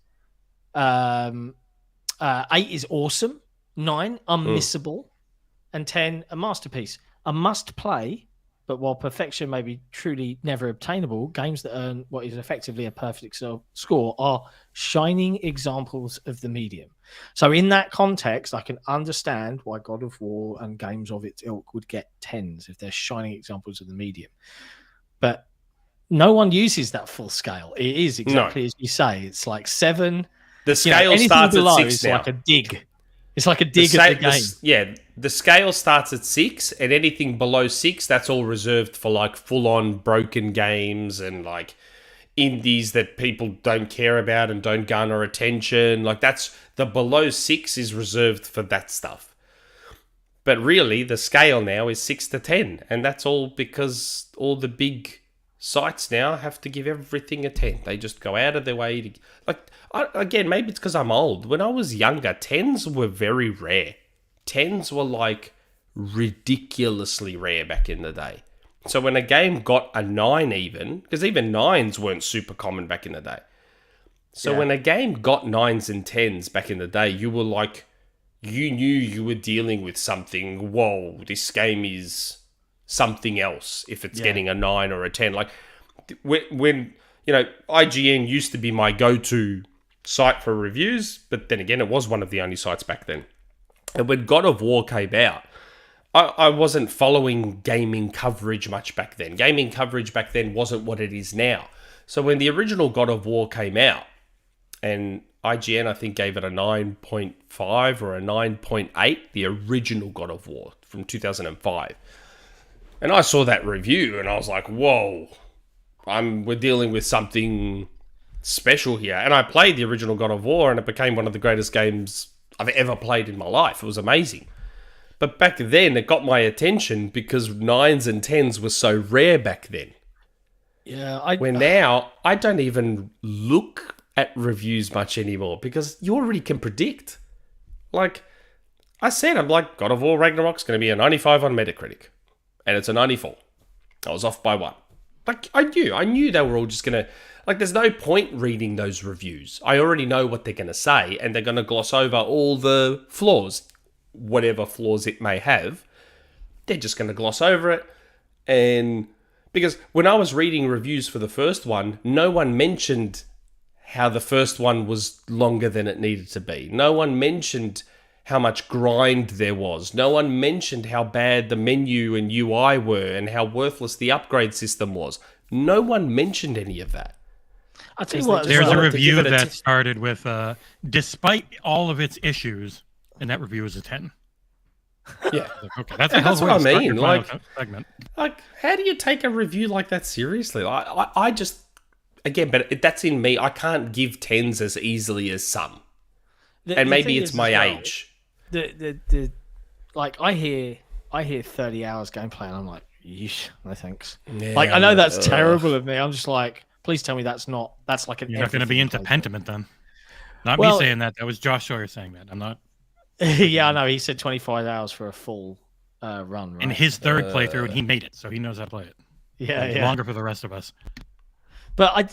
[SPEAKER 1] 8 is awesome. 9, unmissable. And 10, a masterpiece. A must play, but while perfection may be truly never obtainable, games that earn what is effectively a perfect score are shining examples of the medium. So in that context, I can understand why God of War and games of its ilk would get 10s if they're shining examples of the medium. But no one uses that full scale. It is exactly as you say. It's like 7.
[SPEAKER 2] The scale starts at 6
[SPEAKER 1] is
[SPEAKER 2] now.
[SPEAKER 1] like a dig. It's like a dig at the game.
[SPEAKER 2] The scale starts at 6, and anything below 6, that's all reserved for full-on broken games and indies that people don't care about and don't garner attention. That's the below 6 is reserved for that stuff. But really, the scale now is 6 to 10, and that's all because all the big sites now have to give everything a 10. They just go out of their way to... again, maybe it's because I'm old. When I was younger, 10s were very rare. 10s were ridiculously rare back in the day. So when a game got a 9 even, because even 9s weren't super common back in the day, So when a game got 9s and 10s back in the day, you were like, you knew you were dealing with something. Whoa, this game is something else if it's getting a 9 or a 10. Like when IGN used to be my go-to site for reviews, but then again, it was one of the only sites back then. And when God of War came out, I wasn't following gaming coverage much back then. Gaming coverage back then wasn't what it is now. So when the original God of War came out, and IGN, I think, gave it a 9.5 or a 9.8, the original God of War from 2005. And I saw that review, and I was like, whoa, we're dealing with something special here. And I played the original God of War, and it became one of the greatest games I've ever played in my life. It was amazing. But back then, it got my attention because 9s and 10s were so rare back then.
[SPEAKER 1] Yeah,
[SPEAKER 2] Where now, I don't even look at reviews much anymore because you already can predict. Like I said, I'm like, God of War Ragnarok's going to be a 95 on Metacritic. And it's a 94. I was off by 1. Like, I knew they were all just going to... Like, there's no point reading those reviews. I already know what they're going to say, and they're going to gloss over all the flaws. Whatever flaws it may have. They're just going to gloss over it. And... Because when I was reading reviews for the first one, no one mentioned how the first one was longer than it needed to be. No one mentioned how much grind there was. No one mentioned how bad the menu and UI were and how worthless the upgrade system was. No one mentioned any of that.
[SPEAKER 1] I'll tell you what.
[SPEAKER 3] There's a review that started with, despite all of its issues, and that review is a 10.
[SPEAKER 2] Yeah.
[SPEAKER 3] Okay, that's
[SPEAKER 2] what I mean. Like,
[SPEAKER 3] segment.
[SPEAKER 2] Like, how do you take a review like that seriously? I just... Again, but that's in me. I can't give 10s as easily as some. And maybe it's my age.
[SPEAKER 1] Like I hear 30 hours gameplay and I'm like, yeesh, no thanks.
[SPEAKER 2] Yeah,
[SPEAKER 1] like I know that's terrible of me. I'm just like, please tell me that's like an...
[SPEAKER 3] You're not going to be into Pentiment then. Not me saying that. That was Josh Sawyer saying that. I'm not...
[SPEAKER 1] Yeah, I know. He said 25 hours for a full run, right?
[SPEAKER 3] In his third playthrough, and he made it, so he knows how to play it.
[SPEAKER 1] Yeah.
[SPEAKER 3] Longer for the rest of us.
[SPEAKER 1] But I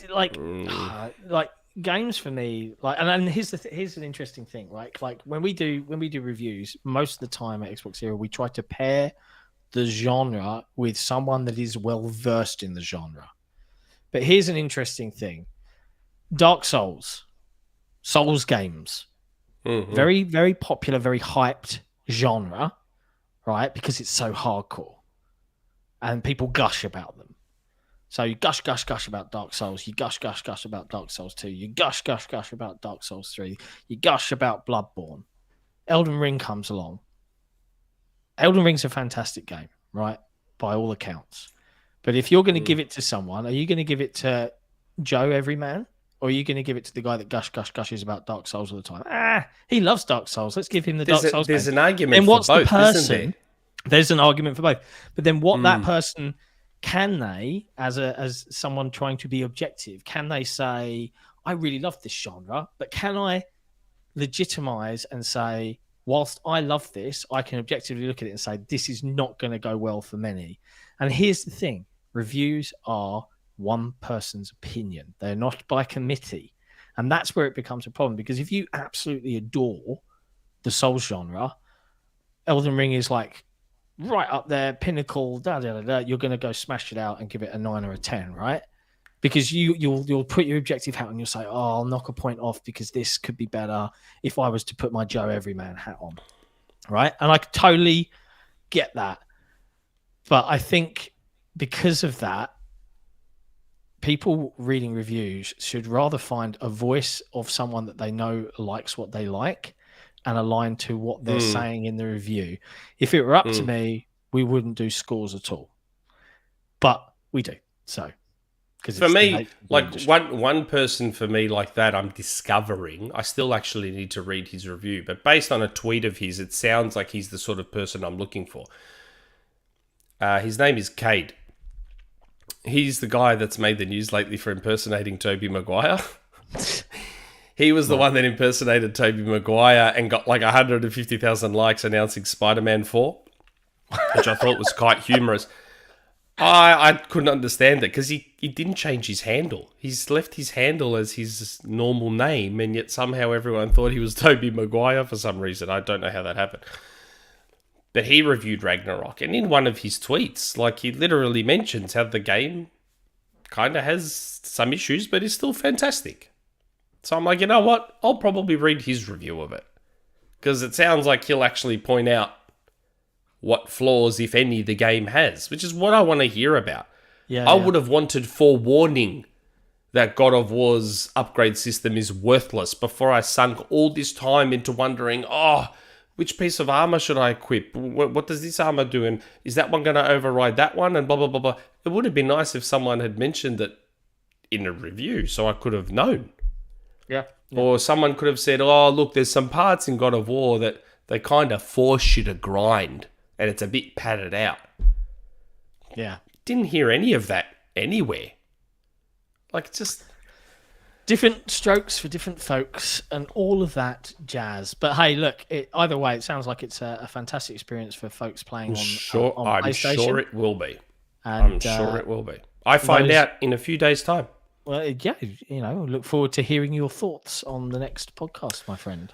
[SPEAKER 1] like games for me, like, and here's an interesting thing, right? Like when we do reviews, most of the time at XboxEra, we try to pair the genre with someone that is well versed in the genre. But here's an interesting thing: Dark Souls games, very, very popular, very hyped genre, right? Because it's so hardcore, and people gush about them. So you gush about Dark Souls. You gush about Dark Souls 2. You gush about Dark Souls 3. You gush about Bloodborne. Elden Ring comes along. Elden Ring's a fantastic game, right? By all accounts. But if you're going to give it to someone, are you going to give it to Joe Everyman? Or are you going to give it to the guy that gushes about Dark Souls all the time? He loves Dark Souls. Let's give him the Dark Souls.
[SPEAKER 2] There's an argument for both, isn't there?
[SPEAKER 1] There's an argument for both. But then what that person... Can they, as someone trying to be objective, can they say, I really love this genre, but can I legitimize and say, whilst I love this, I can objectively look at it and say, this is not going to go well for many. And here's the thing. Reviews are one person's opinion. They're not by committee. And that's where it becomes a problem, because if you absolutely adore the Souls genre, Elden Ring is like, right up there, pinnacle, you're going to go smash it out and give it a 9 or a 10, right? Because you'll put your objective hat on, you'll say, oh, I'll knock a point off because this could be better if I was to put my Joe Everyman hat on, right? And I totally get that. But I think because of that, people reading reviews should rather find a voice of someone that they know likes what they like and align to what they're saying in the review. If it were up to me, we wouldn't do scores at all. But we do. So, because
[SPEAKER 2] for me, like one person for me like that, I'm discovering. I still actually need to read his review, but based on a tweet of his, it sounds like he's the sort of person I'm looking for. His name is Cade. He's the guy that's made the news lately for impersonating Tobey Maguire. He was the one that impersonated Tobey Maguire and got like 150,000 likes announcing Spider-Man 4, which I thought was quite humorous. I couldn't understand it because he didn't change his handle. He's left his handle as his normal name, and yet somehow everyone thought he was Tobey Maguire for some reason. I don't know how that happened. But he reviewed Ragnarok, and in one of his tweets, like, he literally mentions how the game kind of has some issues, but is still fantastic. So I'm like, you know what? I'll probably read his review of it. Because it sounds like he'll actually point out what flaws, if any, the game has, which is what I want to hear about. I would have wanted forewarning that God of War's upgrade system is worthless before I sunk all this time into wondering, which piece of armor should I equip? What does this armor do? And is that one going to override that one? And blah, blah, blah, blah. It would have been nice if someone had mentioned it in a review so I could have known.
[SPEAKER 1] Yeah.
[SPEAKER 2] Or someone could have said, look, there's some parts in God of War that they kind of force you to grind and it's a bit padded out.
[SPEAKER 1] Yeah.
[SPEAKER 2] Didn't hear any of that anywhere. Like, it's just...
[SPEAKER 1] different strokes for different folks and all of that jazz. But hey, look, either way, it sounds like it's a fantastic experience for folks playing on PlayStation.
[SPEAKER 2] I'm sure it will be.
[SPEAKER 1] And,
[SPEAKER 2] I'm sure it will be. I find out in a few days' time.
[SPEAKER 1] Well, yeah, look forward to hearing your thoughts on the next podcast, my friend.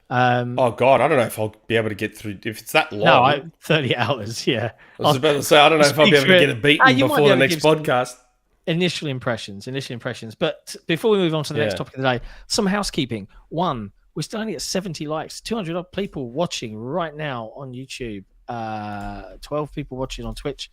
[SPEAKER 2] Oh, God, I don't know if I'll be able to get through, if it's that long.
[SPEAKER 1] No, 30 hours, yeah.
[SPEAKER 2] I was about to say, I don't know if I'll be able to get it beaten before the next podcast.
[SPEAKER 1] Initial impressions. But before we move on to the next topic of the day, some housekeeping. One, we're still only at 70 likes, 200 odd people watching right now on YouTube, 12 people watching on Twitch.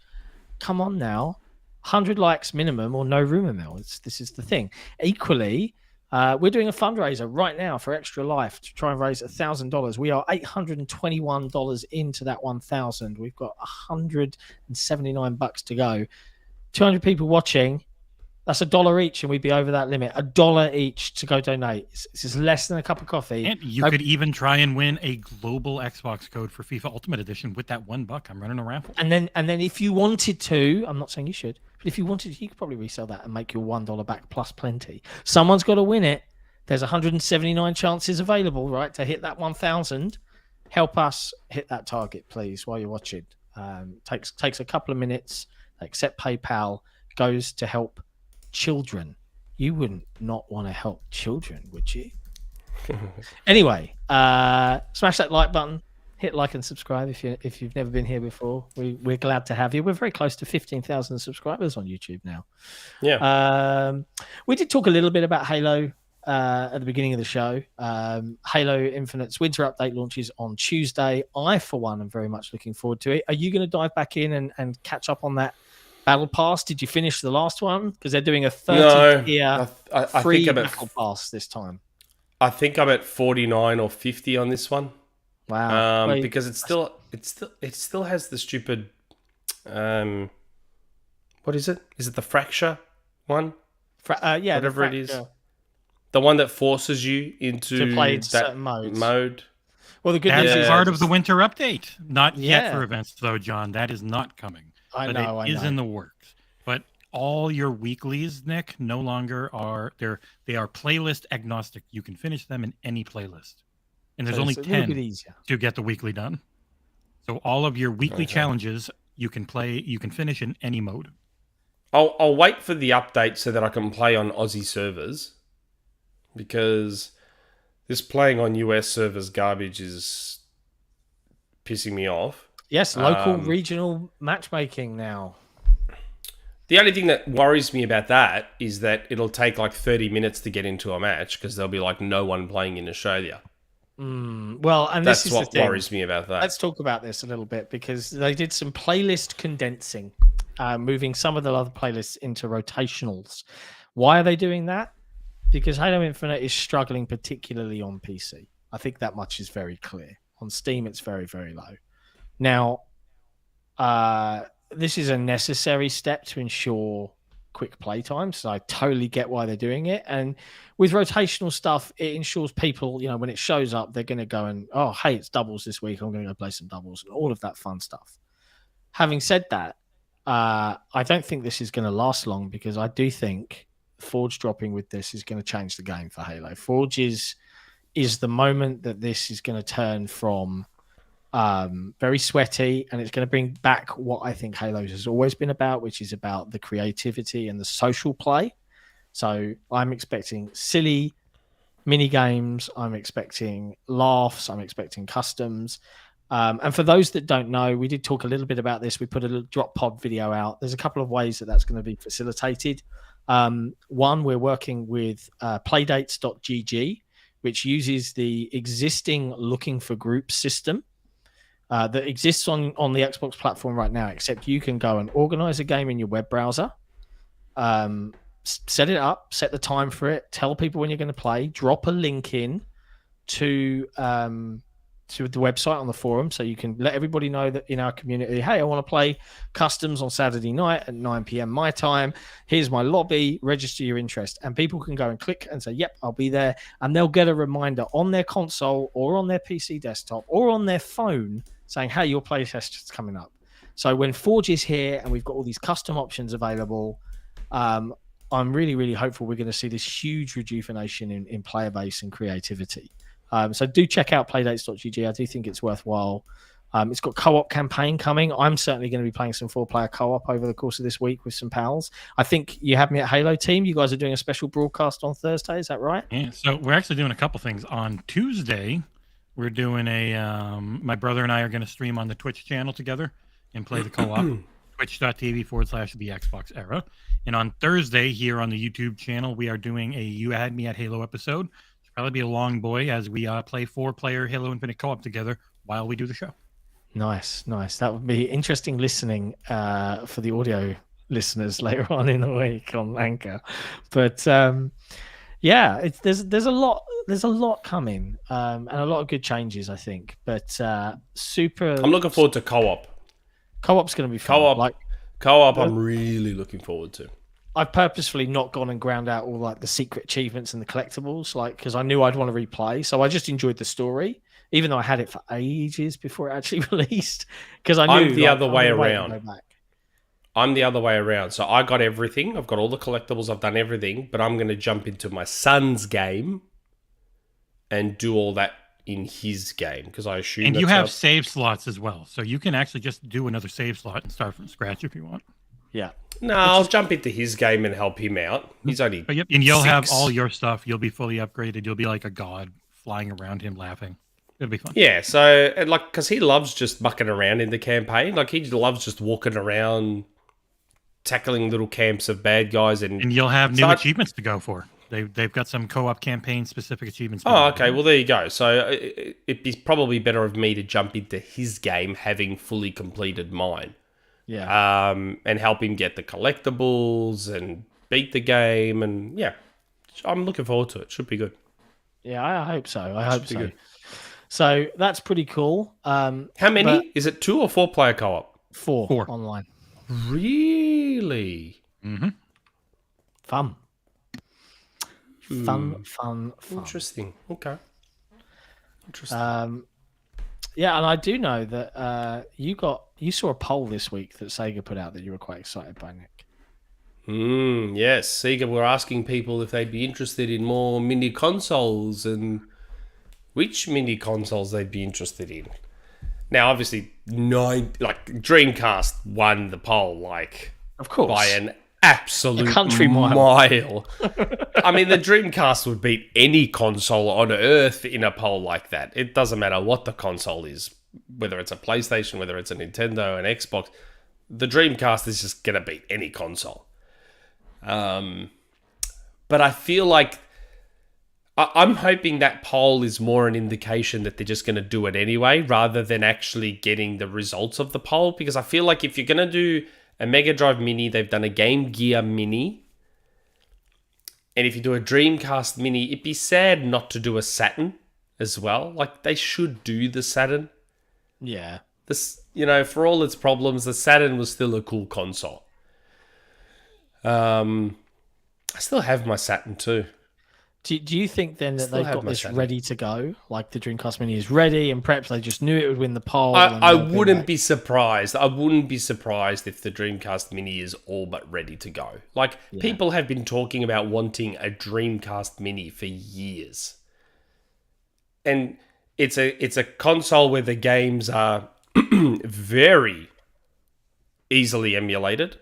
[SPEAKER 1] Come on now. 100 likes minimum or no Rumourmill. This is the thing. Equally, we're doing a fundraiser right now for Extra Life to try and raise $1,000. We are $821 into that 1,000. We've got $179 to go. 200 people watching. That's $1 each, and we'd be over that limit. $1 each to go donate. This is less than a cup of coffee.
[SPEAKER 3] And you could even try and win a global Xbox code for FIFA Ultimate Edition with that $1. I'm running a raffle.
[SPEAKER 1] And then if you wanted to, I'm not saying you should, but if you wanted to, you could probably resell that and make your $1 back plus plenty. Someone's got to win it. There's 179 chances available, right, to hit that 1,000. Help us hit that target, please, while you're watching. Takes a couple of minutes. Accept PayPal. Goes to help children. You wouldn't not want to help children, would you? Anyway, smash that like button. Hit like and subscribe if you've never been here before. We're glad to have you. We're very close to 15,000 subscribers on YouTube now.
[SPEAKER 2] Yeah.
[SPEAKER 1] We did talk a little bit about Halo at the beginning of the show. Halo Infinite's winter update launches on Tuesday. I, for one, am very much looking forward to it. Are you going to dive back in and catch up on that Battle Pass? Did you finish the last one? Because they're doing a 30-tier free Battle Pass this time.
[SPEAKER 2] I think I'm at 49 or 50 on this one.
[SPEAKER 1] Wow.
[SPEAKER 2] Because it still has the stupid what is it? Is it the fracture one? Whatever it is. The one that forces you into
[SPEAKER 1] to play
[SPEAKER 2] that
[SPEAKER 1] certain modes.
[SPEAKER 2] Mode.
[SPEAKER 1] Well, the good news
[SPEAKER 3] is
[SPEAKER 1] is
[SPEAKER 3] part of the winter update. Not yet for events, though, John. That is not coming.
[SPEAKER 1] I know.
[SPEAKER 3] It is in the works. But all your weeklies, Nick, no longer are they are playlist agnostic. You can finish them in any playlist. And there's only 10 to get the weekly done. So all of your weekly challenges you can finish in any mode.
[SPEAKER 2] I'll wait for the update so that I can play on Aussie servers. Because this playing on US servers garbage is pissing me off.
[SPEAKER 1] Yes, local regional matchmaking now.
[SPEAKER 2] The only thing that worries me about that is that it'll take like 30 minutes to get into a match because there'll be like no one playing in Australia.
[SPEAKER 1] Well, and
[SPEAKER 2] that's
[SPEAKER 1] this is
[SPEAKER 2] what
[SPEAKER 1] the thing.
[SPEAKER 2] Worries me about that.
[SPEAKER 1] Let's talk about this a little bit because they did some playlist condensing, moving some of the other playlists into rotationals. Why are they doing that? Because Halo Infinite is struggling particularly on PC. I think that much is very clear. On Steam, it's very, very low. Now, this is a necessary step to ensure quick play times. So I totally get why they're doing it. And with rotational stuff, it ensures people, when it shows up, they're going to go and, oh, hey, it's doubles this week. I'm going to go play some doubles and all of that fun stuff. Having said that, I don't think this is going to last long because I do think Forge dropping with this is going to change the game for Halo. Forge is the moment that this is going to turn from very sweaty, and it's going to bring back what I think Halo's has always been about, which is about the creativity and the social play. So I'm expecting silly mini games, I'm expecting laughs, I'm expecting customs. And for those that don't know, we did talk a little bit about this. We put a little drop pod video out. There's a couple of ways that that's going to be facilitated. One, we're working with playdates.gg, which uses the existing looking for groups system that exists on the Xbox platform right now, except you can go and organize a game in your web browser, set it up, set the time for it, tell people when you're going to play, drop a link in to the website on the forum, so you can let everybody know that in our community, hey, I want to play customs on Saturday night at 9 p.m. my time. Here's my lobby, register your interest. And people can go and click and say, yep, I'll be there. And they'll get a reminder on their console or on their PC desktop or on their phone saying, hey, your playtest is coming up. So when Forge is here and we've got all these custom options available, I'm really, really hopeful we're going to see this huge rejuvenation in player base and creativity. So do check out playdates.gg. I do think it's worthwhile. It's got co-op campaign coming. I'm certainly going to be playing some 4-player co-op over the course of this week with some pals. I think you have me at Halo Team. You guys are doing a special broadcast on Thursday. Is that right?
[SPEAKER 3] Yeah. So we're actually doing a couple things. On Tuesday, we're doing my brother and I are going to stream on the Twitch channel together and play the co-op. Twitch.tv/the XboxEra. And on Thursday here on the YouTube channel, we are doing a You Had Me at Halo episode. Probably be a long boy as we play 4-player Halo Infinite co-op together while we do the show. Nice.
[SPEAKER 1] That would be interesting listening for the audio listeners later on in the week on Anchor. But there's a lot coming and a lot of good changes, I think. But I'm
[SPEAKER 2] looking forward to co-op.
[SPEAKER 1] Co-op's going to be fun.
[SPEAKER 2] Co-op, I'm really looking forward to.
[SPEAKER 1] I've purposefully not gone and ground out all the secret achievements and the collectibles, because I knew I'd want to replay. So I just enjoyed the story, even though I had it for ages before it actually released. Because I knew
[SPEAKER 2] I'm the other way around.
[SPEAKER 1] I'm
[SPEAKER 2] the other way around. So I got everything. I've got all the collectibles. I've done everything. But I'm going to jump into my son's game and do all that in his game, because I assume.
[SPEAKER 3] And you have save slots as well, so you can actually just do another save slot and start from scratch if you want.
[SPEAKER 1] Yeah.
[SPEAKER 2] No, I'll jump into his game and help him out. He's only
[SPEAKER 3] and you'll have all your stuff. You'll be fully upgraded. You'll be like a god flying around him laughing. It'll be fun.
[SPEAKER 2] Yeah, so because he loves just mucking around in the campaign. He loves just walking around, tackling little camps of bad guys, and
[SPEAKER 3] you'll have new achievements to go for. They've got some co-op campaign specific achievements.
[SPEAKER 2] Oh, okay. Well, there you go. So it'd be probably better of me to jump into his game, having fully completed mine.
[SPEAKER 1] Yeah.
[SPEAKER 2] And help him get the collectibles and beat the game, and yeah, I'm looking forward to it. Should be good.
[SPEAKER 1] Yeah, I hope so. I hope so. Good. So that's pretty cool.
[SPEAKER 2] How many? Is it 2 or 4-player co-op?
[SPEAKER 1] 4 online.
[SPEAKER 2] Really?
[SPEAKER 3] Mm-hmm.
[SPEAKER 1] Fun.
[SPEAKER 2] Interesting. Okay. Interesting.
[SPEAKER 1] Yeah, and I do know that you saw a poll this week that Sega put out that you were quite excited by, Nick.
[SPEAKER 2] Yes, Sega were asking people if they'd be interested in more mini consoles and which mini consoles they'd be interested in. Now, obviously, Dreamcast won the poll,
[SPEAKER 1] of course,
[SPEAKER 2] by an absolute
[SPEAKER 1] country mile.
[SPEAKER 2] I mean, the Dreamcast would beat any console on Earth in a poll like that. It doesn't matter what the console is, whether it's a PlayStation, whether it's a Nintendo, an Xbox. The Dreamcast is just going to beat any console. But I feel like I'm hoping that poll is more an indication that they're just going to do it anyway, rather than actually getting the results of the poll. Because I feel like if you're going to do a Mega Drive Mini, they've done a Game Gear Mini. And if you do a Dreamcast Mini, it'd be sad not to do a Saturn as well. They should do the Saturn.
[SPEAKER 1] Yeah.
[SPEAKER 2] For all its problems, the Saturn was still a cool console. I still have my Saturn too.
[SPEAKER 1] Do you think then that they've got this ready to go? The Dreamcast Mini is ready, and perhaps they just knew it would win the poll?
[SPEAKER 2] I wouldn't be surprised. I wouldn't be surprised if the Dreamcast Mini is all but ready to go. People have been talking about wanting a Dreamcast Mini for years. And it's a console where the games are very easily emulated.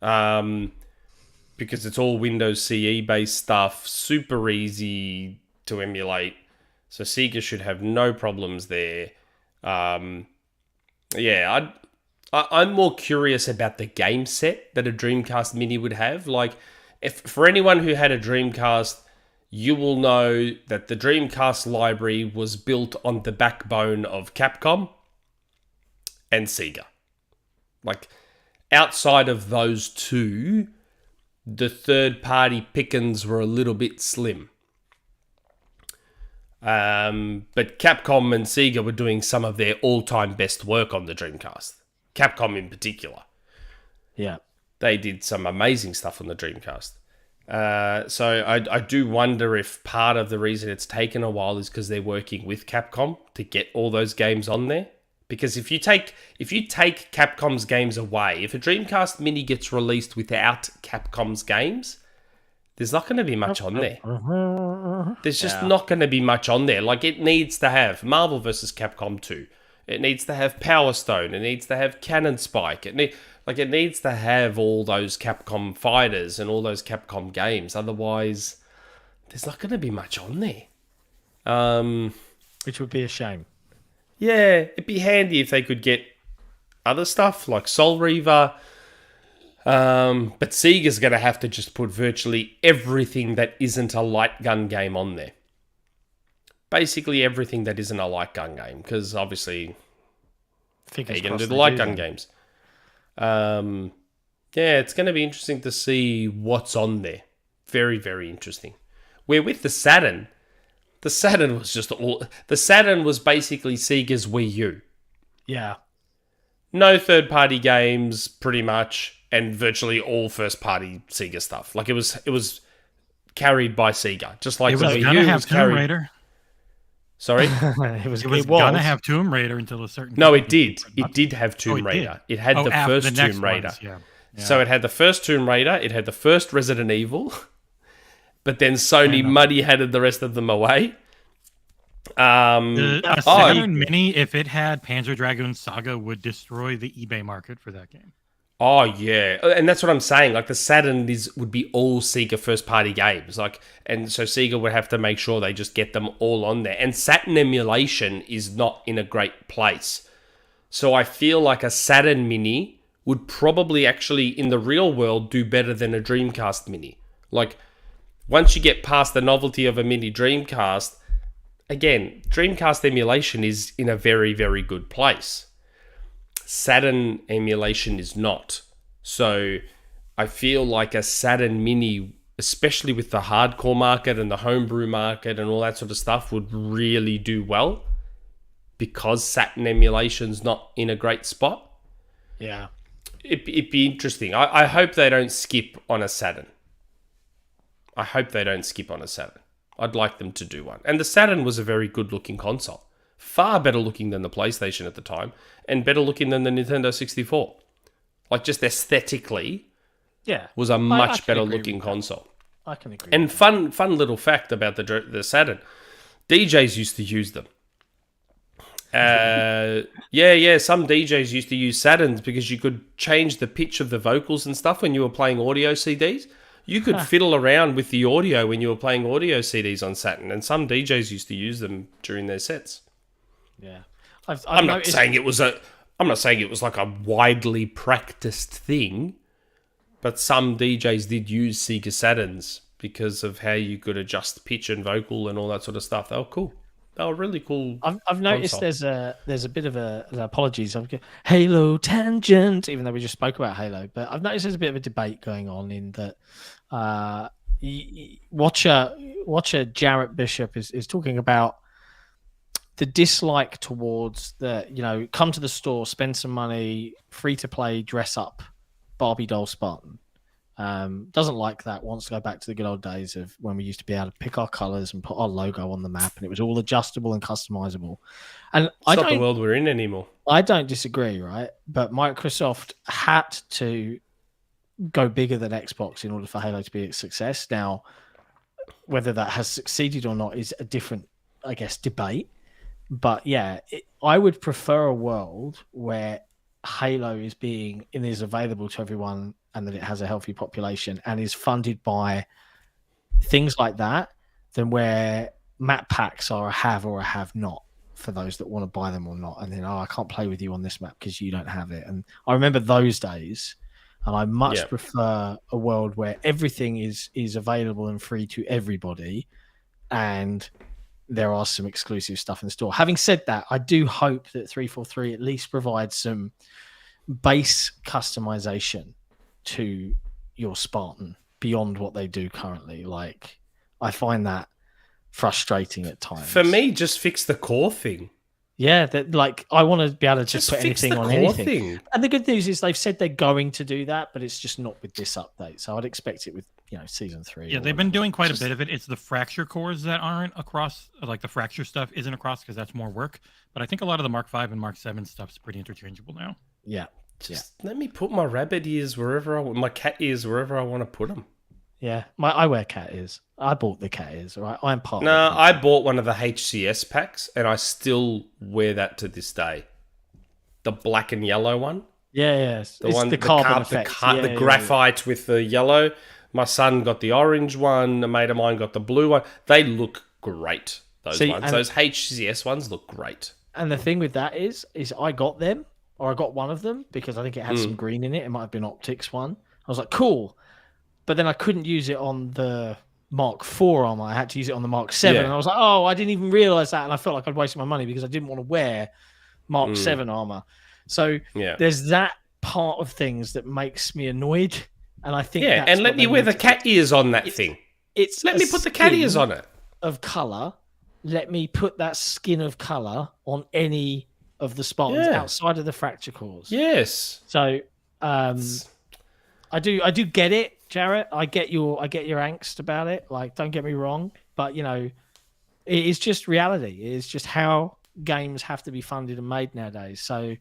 [SPEAKER 2] Because it's all Windows CE based stuff, super easy to emulate. So Sega should have no problems there. I'm more curious about the game set that a Dreamcast Mini would have. Like, if for anyone who had a Dreamcast, you will know that the Dreamcast library was built on the backbone of Capcom and Sega. Like, outside of those two, the third-party pickings were a little bit slim. But Capcom and Sega were doing some of their all-time best work on the Dreamcast. Capcom in particular.
[SPEAKER 1] Yeah.
[SPEAKER 2] They did some amazing stuff on the Dreamcast. So I do wonder if part of the reason it's taken a while is because they're working with Capcom to get all those games on there. Because if you take Capcom's games away, if a Dreamcast Mini gets released without Capcom's games, there's not going to be much on there. There's just not going to be much on there. Like, it needs to have Marvel vs. Capcom 2. It needs to have Power Stone. It needs to have Cannon Spike. It needs to have all those Capcom fighters and all those Capcom games. Otherwise, there's not going to be much on there.
[SPEAKER 1] Which would be a shame.
[SPEAKER 2] Yeah, it'd be handy if they could get other stuff like Soul Reaver. But Sega's going to have to just put virtually everything that isn't a light gun game on there. Basically everything that isn't a light gun game, because obviously they're going to do the light gun games. Yeah, it's going to be interesting to see what's on there. Very, very interesting. Where with the Saturn was basically Sega's Wii U.
[SPEAKER 1] Yeah.
[SPEAKER 2] No third-party games, pretty much, and virtually all first-party Sega stuff. Like, it was carried by Sega, just like
[SPEAKER 3] it
[SPEAKER 2] the
[SPEAKER 3] was
[SPEAKER 2] Wii
[SPEAKER 3] gonna
[SPEAKER 2] U
[SPEAKER 3] have
[SPEAKER 2] was
[SPEAKER 3] Tomb
[SPEAKER 2] carried.
[SPEAKER 3] Raider.
[SPEAKER 2] Sorry,
[SPEAKER 1] it was
[SPEAKER 3] gonna have Tomb Raider until a certain.
[SPEAKER 2] No, it did. It did have Tomb Raider. It had the
[SPEAKER 3] after
[SPEAKER 2] first
[SPEAKER 3] the next
[SPEAKER 2] Tomb Raider.
[SPEAKER 3] ones, yeah.
[SPEAKER 2] So it had the first Tomb Raider. It had the first Resident Evil. But then Sony muddy-headed the rest of them away.
[SPEAKER 3] A Saturn Mini, if it had Panzer Dragoon Saga, would destroy the eBay market for that game.
[SPEAKER 2] Oh, yeah. And that's what I'm saying. Like, the Saturn would be all Sega first-party games. Like, and so Sega would have to make sure they just get them all on there. And Saturn emulation is not in a great place. So I feel like a Saturn Mini would probably actually, in the real world, do better than a Dreamcast Mini. Like, once you get past the novelty of a mini Dreamcast, again, Dreamcast emulation is in a very, very good place. Saturn emulation is not. So I feel like a Saturn Mini, especially with the hardcore market and the homebrew market and all that sort of stuff, would really do well because Saturn emulation's not in a great spot.
[SPEAKER 1] Yeah.
[SPEAKER 2] It'd be interesting. I hope they don't skip on a Saturn. I'd like them to do one. And the Saturn was a very good-looking console. Far better looking than the PlayStation at the time, and better looking than the Nintendo 64. Like, just aesthetically, was a much better looking console.
[SPEAKER 1] I can agree.
[SPEAKER 2] And fun little fact about the Saturn: DJs used to use them. Some DJs used to use Saturns because you could change the pitch of the vocals and stuff when you were playing audio CDs. You could fiddle around with the audio when you were playing audio CDs on Saturn, and some DJs used to use them during their sets.
[SPEAKER 1] Yeah,
[SPEAKER 2] I'm not saying it was like a widely practiced thing, but some DJs did use Sega Saturns because of how you could adjust pitch and vocal and all that sort of stuff. They were cool. They were really cool.
[SPEAKER 1] I've noticed console. there's a bit of apologies. Halo tangent, even though we just spoke about Halo, but I've noticed there's a bit of a debate going on in that. Watcher Jarrett Bishop is talking about the dislike towards the, come to the store, spend some money, free to play, dress up, Barbie doll Spartan. Doesn't like that, wants to go back to the good old days of when we used to be able to pick our colours and put our logo on the map and it was all adjustable and customizable. And it's
[SPEAKER 2] not the world we're in anymore.
[SPEAKER 1] I don't disagree, right? But Microsoft had to go bigger than Xbox in order for Halo to be a success. Now, whether that has succeeded or not is a different I guess, debate. But yeah, I would prefer a world where Halo is available to everyone, and that it has a healthy population and is funded by things like that, than where map packs are a have or a have not for those that want to buy them or not. And then, I can't play with you on this map because you don't have it. And I remember those days, and I much prefer a world where everything is available and free to everybody, and there are some exclusive stuff in the store. Having said that, I do hope that 343 at least provides some base customization to your Spartan beyond what they do currently. Like, I find that frustrating at times.
[SPEAKER 2] For me, just fix the core thing.
[SPEAKER 1] Yeah, that, like, I want to be able to
[SPEAKER 2] just
[SPEAKER 1] put
[SPEAKER 2] fix
[SPEAKER 1] anything
[SPEAKER 2] the
[SPEAKER 1] on
[SPEAKER 2] core
[SPEAKER 1] anything.
[SPEAKER 2] Thing.
[SPEAKER 1] And the good news is they've said they're going to do that, but it's just not with this update. So I'd expect it with, season 3.
[SPEAKER 3] Yeah, they've been doing quite a bit of it. It's the fracture cores that aren't across, like the fracture stuff isn't across because that's more work. But I think a lot of the Mark 5 and Mark 7 stuff's pretty interchangeable now.
[SPEAKER 1] Yeah.
[SPEAKER 2] Just let me put my rabbit ears wherever my cat ears wherever I want to put them.
[SPEAKER 1] Yeah, I wear cat ears. I bought the cat ears, all right? I'm part
[SPEAKER 2] No,
[SPEAKER 1] of it.
[SPEAKER 2] I bought one of the HCS packs, and I still wear that to this day. The black and yellow one.
[SPEAKER 1] Yeah.
[SPEAKER 2] The one, the carbon effect. The graphite with the yellow. My son got the orange one. A mate of mine got the blue one. They look great, those ones. Those HCS ones look great.
[SPEAKER 1] And the thing with that is I got them, or I got one of them, because I think it had some green in it. It might have been Optics one. I was like, cool. But then I couldn't use it on the Mark 4 armor. I had to use it on the Mark 7. And I was like, oh, I didn't even realize that. And I felt like I'd wasted my money because I didn't want to wear Mark 7 armor. So there's that part of things that makes me annoyed. And I think
[SPEAKER 2] and let me wear the cat ears on that thing. Let me put the cat ears on it.
[SPEAKER 1] Of color. Let me put that skin of color on any of the Spartans outside of the fracture cores.
[SPEAKER 2] Yes.
[SPEAKER 1] So I do get it, Jarrett. I get your angst about it. Like, don't get me wrong, but it is just reality. It is just how games have to be funded and made nowadays. So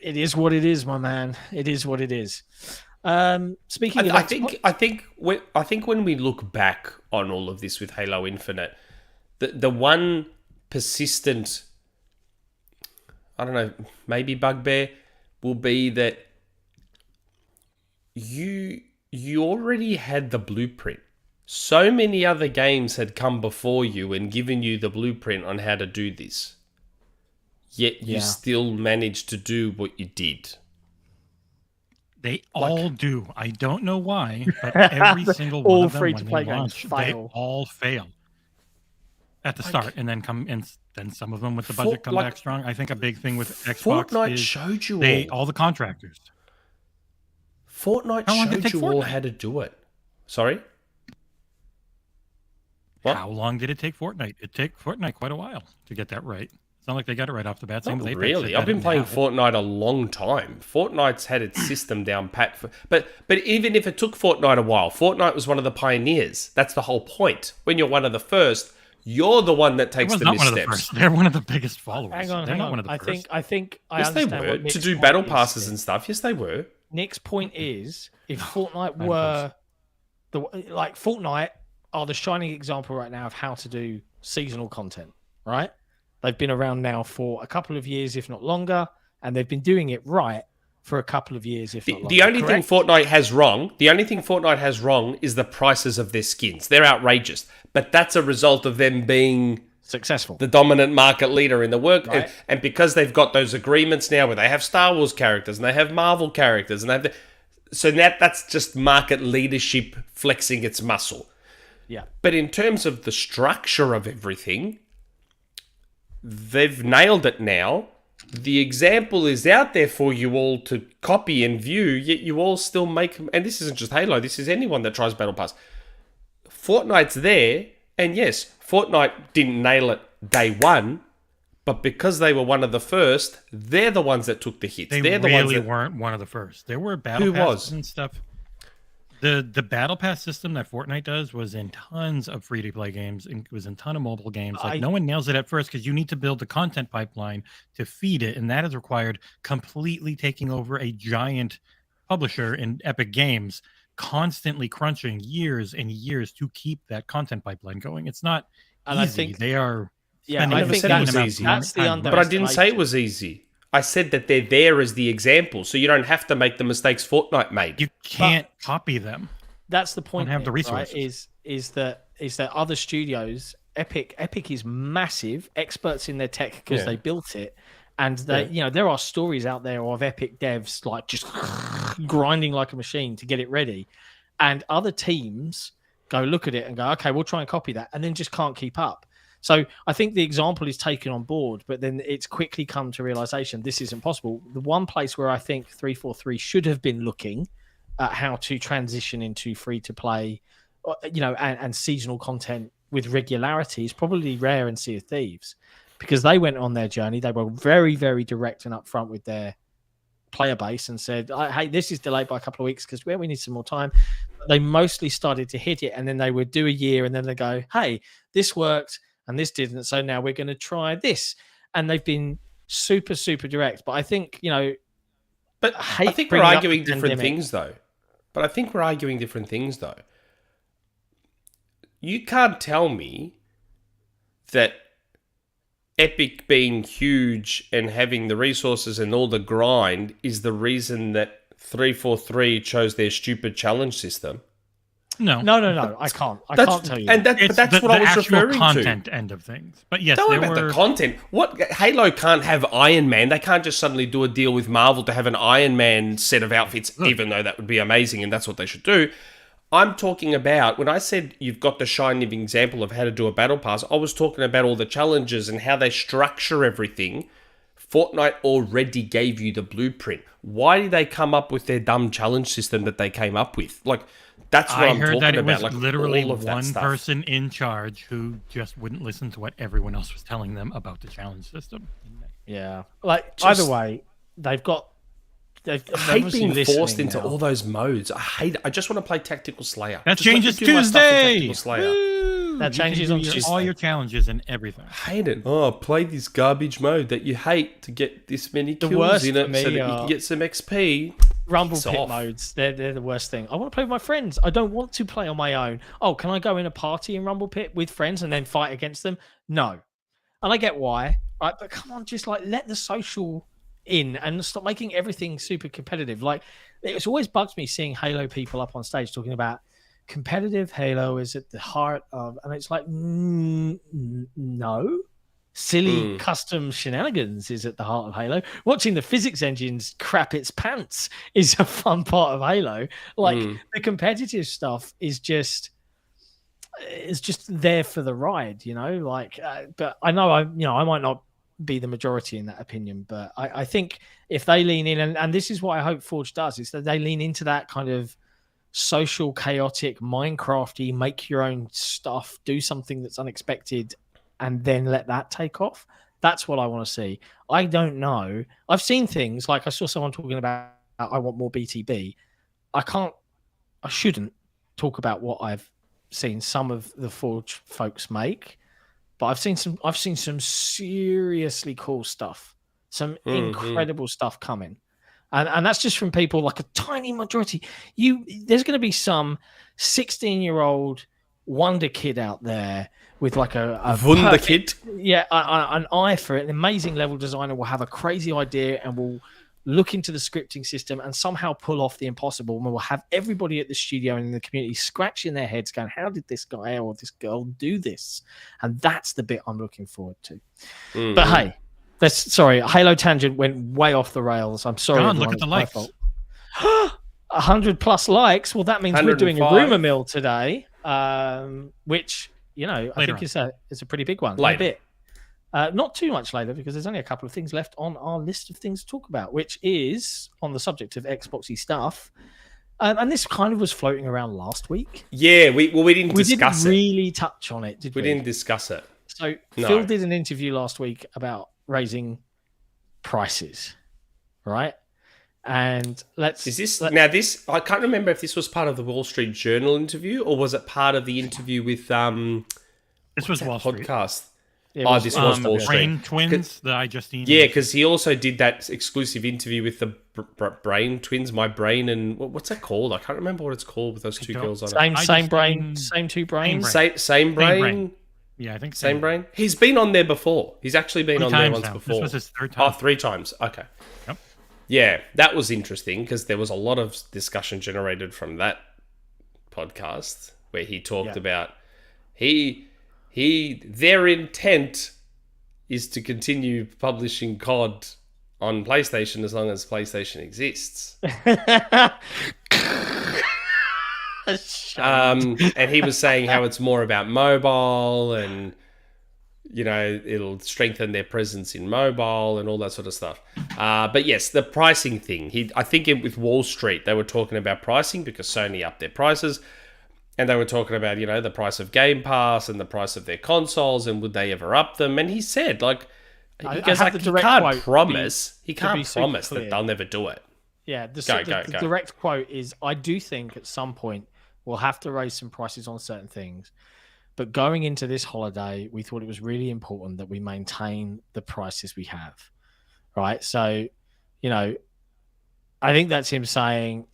[SPEAKER 1] it is what it is, my man. It is what it is. Speaking of,
[SPEAKER 2] I think when we look back on all of this with Halo Infinite, the one persistent, I don't know, maybe bugbear will be that you already had the blueprint. So many other games had come before you and given you the blueprint on how to do this. Yet you still managed to do what you did.
[SPEAKER 3] They all do. I don't know why, but every single one
[SPEAKER 1] all
[SPEAKER 3] of them,
[SPEAKER 1] free-to-play games fail.
[SPEAKER 3] They all fail at the start, and then then some of them with the budget come back strong. I think a big thing with Xbox
[SPEAKER 2] Fortnite
[SPEAKER 3] is
[SPEAKER 2] showed you
[SPEAKER 3] all the contractors.
[SPEAKER 2] Fortnite showed you all how to do it. Sorry? What?
[SPEAKER 3] How long did it take Fortnite? It took Fortnite quite a while to get that right. It's not like they got it right off the bat. Same with Apex.
[SPEAKER 2] Really? I've been playing Fortnite a long time. Fortnite's had its system down pat. But even if it took Fortnite a while, Fortnite was one of the pioneers. That's the whole point. When you're one of the first, you're the one that takes the missteps.
[SPEAKER 3] They're one of the biggest followers.
[SPEAKER 1] Hang on.
[SPEAKER 3] One of the first.
[SPEAKER 1] I think
[SPEAKER 2] yes, they were. To do battle passes and stuff. Yes, they were.
[SPEAKER 1] Nick's point is, if Fortnite were Fortnite are the shining example right now of how to do seasonal content, right? They've been around now for a couple of years, if not longer, and they've been doing it right for a couple of years, if not longer.
[SPEAKER 2] The only thing Fortnite has wrong is the prices of their skins. They're outrageous, but that's a result of them being
[SPEAKER 1] successful,
[SPEAKER 2] the dominant market leader in the work, right. And because they've got those agreements now where they have Star Wars characters and they have Marvel characters, and so that's just market leadership flexing its muscle.
[SPEAKER 1] Yeah,
[SPEAKER 2] but in terms of the structure of everything, they've nailed it now. The example is out there for you all to copy and view, yet you all still make... And this isn't just Halo, this is anyone that tries Battle Pass. Fortnite's there, and yes, Fortnite didn't nail it day one, but because they were one of the first, they're the ones that took the hits. They're the ones that
[SPEAKER 3] weren't one of the first. There were Battle Passes and stuff. The Battle Pass system that Fortnite does was in tons of free-to-play games. It was in a ton of mobile games. No one nails it at first because you need to build the content pipeline to feed it, and that has required completely taking over a giant publisher in Epic Games, constantly crunching years and years to keep that content pipeline going. It's not
[SPEAKER 1] And
[SPEAKER 3] easy.
[SPEAKER 1] I think
[SPEAKER 3] they are.
[SPEAKER 1] Yeah,
[SPEAKER 2] I
[SPEAKER 1] I
[SPEAKER 2] never
[SPEAKER 1] think
[SPEAKER 2] said it was
[SPEAKER 1] that's,
[SPEAKER 2] easy.
[SPEAKER 1] that's the
[SPEAKER 3] But
[SPEAKER 2] But I didn't say it was easy. I said that they're there as the example, so you don't have to make the mistakes Fortnite made.
[SPEAKER 3] You can't copy them.
[SPEAKER 1] That's the point.
[SPEAKER 3] Don't have the
[SPEAKER 1] Nick, right?
[SPEAKER 3] resources.
[SPEAKER 1] Is that other studios? Epic is massive, experts in their tech because they built it, and they there are stories out there of Epic devs like just grinding like a machine to get it ready, and other teams go look at it and go, okay, we'll try and copy that, and then just can't keep up. So I think the example is taken on board, but then it's quickly come to realization this isn't possible. The one place where I think 343 should have been looking at how to transition into free to play, and seasonal content with regularity is probably Rare and Sea of Thieves, because they went on their journey. They were very, very direct and upfront with their player base and said, hey, this is delayed by a couple of weeks because we need some more time. They mostly started to hit it, and then they would do a year, and then they go, hey, this worked and this didn't, so now we're going to try this. And they've been super, super direct. But I think,
[SPEAKER 2] But I think we're arguing different things, though. You can't tell me that Epic being huge and having the resources and all the grind is the reason that 343 chose their stupid challenge system.
[SPEAKER 1] No. I can't tell you.
[SPEAKER 2] And that's what I was referring to.
[SPEAKER 3] Content end of things. But yes,
[SPEAKER 2] don't about the content. What Halo can't have Iron Man. They can't just suddenly do a deal with Marvel to have an Iron Man set of outfits, even though that would be amazing and that's what they should do. I'm talking about, when I said you've got the shining example of how to do a battle pass, I was talking about all the challenges and how they structure everything. Fortnite already gave you the blueprint. Why did they come up with their dumb challenge system that they came up with? Like, that's what I'm talking about. I heard that it was
[SPEAKER 3] literally one person in charge who just wouldn't listen to what everyone else was telling them about the challenge system.
[SPEAKER 1] Yeah. Either way, they've
[SPEAKER 2] I hate being forced into all those modes. I hate it. I just want to play Tactical Slayer.
[SPEAKER 3] That changes Tuesday!
[SPEAKER 1] That changes on Tuesday.
[SPEAKER 3] All your challenges and everything.
[SPEAKER 2] I hate it. Oh, play this garbage mode that you hate to get this many kills in it so that you can get some XP.
[SPEAKER 1] Rumble pit modes, they're the worst thing. I want to play with my friends. I don't want to play on my own. Oh, can I go in a party in Rumble Pit with friends and then fight against them? No. And I get why, right? But come on, just let the social in and stop making everything super competitive. It's always bugs me seeing Halo people up on stage talking about competitive Halo is at the heart of, and it's like, no. Silly custom shenanigans is at the heart of Halo. Watching the physics engines crap its pants is a fun part of Halo. The competitive stuff is just there for the ride, but I know I might not be the majority in that opinion, but I think if they lean in, and this is what I hope Forge does, is that they lean into that kind of social, chaotic, Minecrafty, make your own stuff, do something that's unexpected, and then let that take off. That's what I want to see. I don't know. I've seen things like I saw someone talking about I want more BTB. I shouldn't talk about what I've seen some of the Forge folks make, but I've seen some seriously cool stuff, some incredible stuff coming. And that's just from people like a tiny majority. There's going to be some 16-year-old wonder kid out there with like a
[SPEAKER 2] wonder kid,
[SPEAKER 1] an eye for it. An amazing level designer will have a crazy idea and will look into the scripting system and somehow pull off the impossible. And we'll have everybody at the studio and in the community scratching their heads, going, "How did this guy or this girl do this?" And that's the bit I'm looking forward to. But hey. Sorry, Halo tangent went way off the rails. I'm sorry.
[SPEAKER 3] John, look at the likes.
[SPEAKER 1] 100+ likes. Well, that means we're doing a Rumourmill today, which I think is a pretty big one.
[SPEAKER 2] Later.
[SPEAKER 1] A bit. Not too much later, because there's only a couple of things left on our list of things to talk about, which is on the subject of Xboxy stuff. And this kind of was floating around last week.
[SPEAKER 2] Yeah, we didn't discuss it.
[SPEAKER 1] We didn't really touch on it, did we?
[SPEAKER 2] We didn't discuss it.
[SPEAKER 1] So Phil did an interview last week about raising prices, right? And I can't remember if this was part of the Wall Street Journal interview or was it part of the interview with
[SPEAKER 3] this was Wall Street
[SPEAKER 2] podcast.
[SPEAKER 3] This
[SPEAKER 2] was Wall Street.
[SPEAKER 3] Brain Twins that I just emailed.
[SPEAKER 2] Yeah, because he also did that exclusive interview with the Brain Twins, My Brain, and what's that called? I can't remember what it's called with those two girls on it.
[SPEAKER 1] Same brain, same two brains.
[SPEAKER 2] Same brain.
[SPEAKER 3] Yeah, I think
[SPEAKER 2] Same brain. He's been on there before. He's actually been on there once before.
[SPEAKER 3] This was his third time.
[SPEAKER 2] Oh, 3 times. Okay.
[SPEAKER 3] Yep.
[SPEAKER 2] Yeah, that was interesting because there was a lot of discussion generated from that podcast where he talked about their intent is to continue publishing COD on PlayStation as long as PlayStation exists. And he was saying how it's more about mobile and, it'll strengthen their presence in mobile and all that sort of stuff. But yes, the pricing thing. I think with Wall Street, they were talking about pricing because Sony upped their prices. And they were talking about, the price of Game Pass and the price of their consoles and would they ever up them. And he said, he can't promise that they'll never do it.
[SPEAKER 1] Yeah, the direct quote is, I do think at some point we'll have to raise some prices on certain things. But going into this holiday, we thought it was really important that we maintain the prices we have. Right? So, I think that's him saying,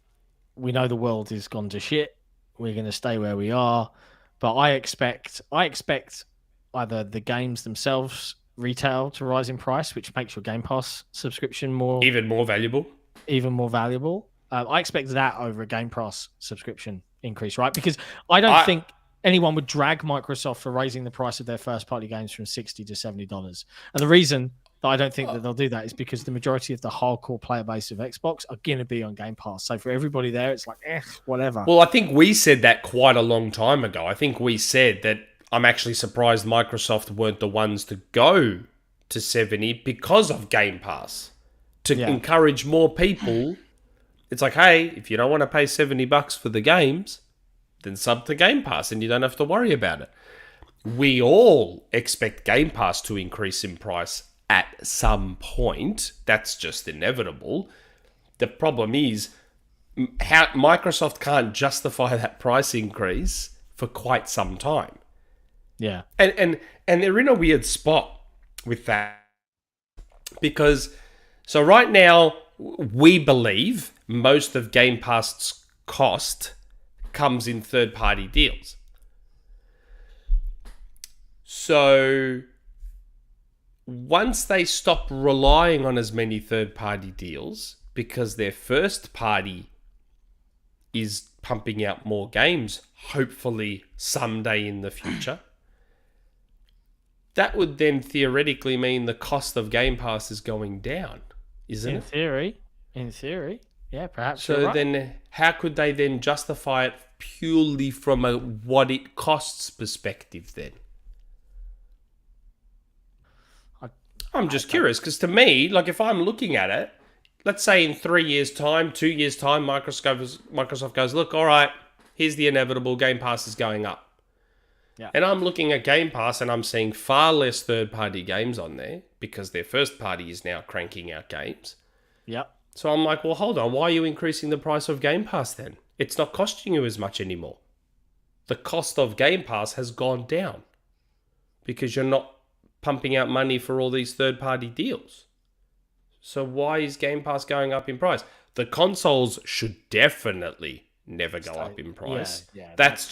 [SPEAKER 1] we know the world has gone to shit. We're going to stay where we are. But I expect either the games themselves, retail, to rise in price, which makes your Game Pass subscription
[SPEAKER 2] even more valuable.
[SPEAKER 1] I expect that over a Game Pass subscription increase, right? Because I don't think anyone would drag Microsoft for raising the price of their first-party games from $60 to $70. And the reason that I don't think that they'll do that is because the majority of the hardcore player base of Xbox are going to be on Game Pass. So for everybody there, it's like, whatever.
[SPEAKER 2] Well, I think we said that quite a long time ago. I think we said that I'm actually surprised Microsoft weren't the ones to go to 70 because of Game Pass. To encourage more people. It's like, hey, if you don't want to pay $70 for the games, then sub to Game Pass and you don't have to worry about it. We all expect Game Pass to increase in price at some point. That's just inevitable. The problem is how Microsoft can't justify that price increase for quite some time.
[SPEAKER 1] Yeah.
[SPEAKER 2] And they're in a weird spot with that. Because, so right now, we believe most of Game Pass's cost comes in third-party deals. So once they stop relying on as many third-party deals because their first party is pumping out more games, hopefully someday in the future, that would then theoretically mean the cost of Game Pass is going down, isn't it?
[SPEAKER 1] In theory. Yeah, perhaps.
[SPEAKER 2] So right. Then how could they then justify it purely from a what it costs perspective then? I'm just curious because to me, if I'm looking at it, let's say in 3 years' time, 2 years' time, Microsoft goes, look, all right, here's the inevitable, Game Pass is going up.
[SPEAKER 1] Yeah.
[SPEAKER 2] And I'm looking at Game Pass and I'm seeing far less third-party games on there because their first party is now cranking out games.
[SPEAKER 1] Yep.
[SPEAKER 2] So I'm like, well, hold on. Why are you increasing the price of Game Pass then? It's not costing you as much anymore. The cost of Game Pass has gone down because you're not pumping out money for all these third-party deals. So why is Game Pass going up in price? The consoles should definitely never go up in price.
[SPEAKER 1] Yeah,
[SPEAKER 2] that's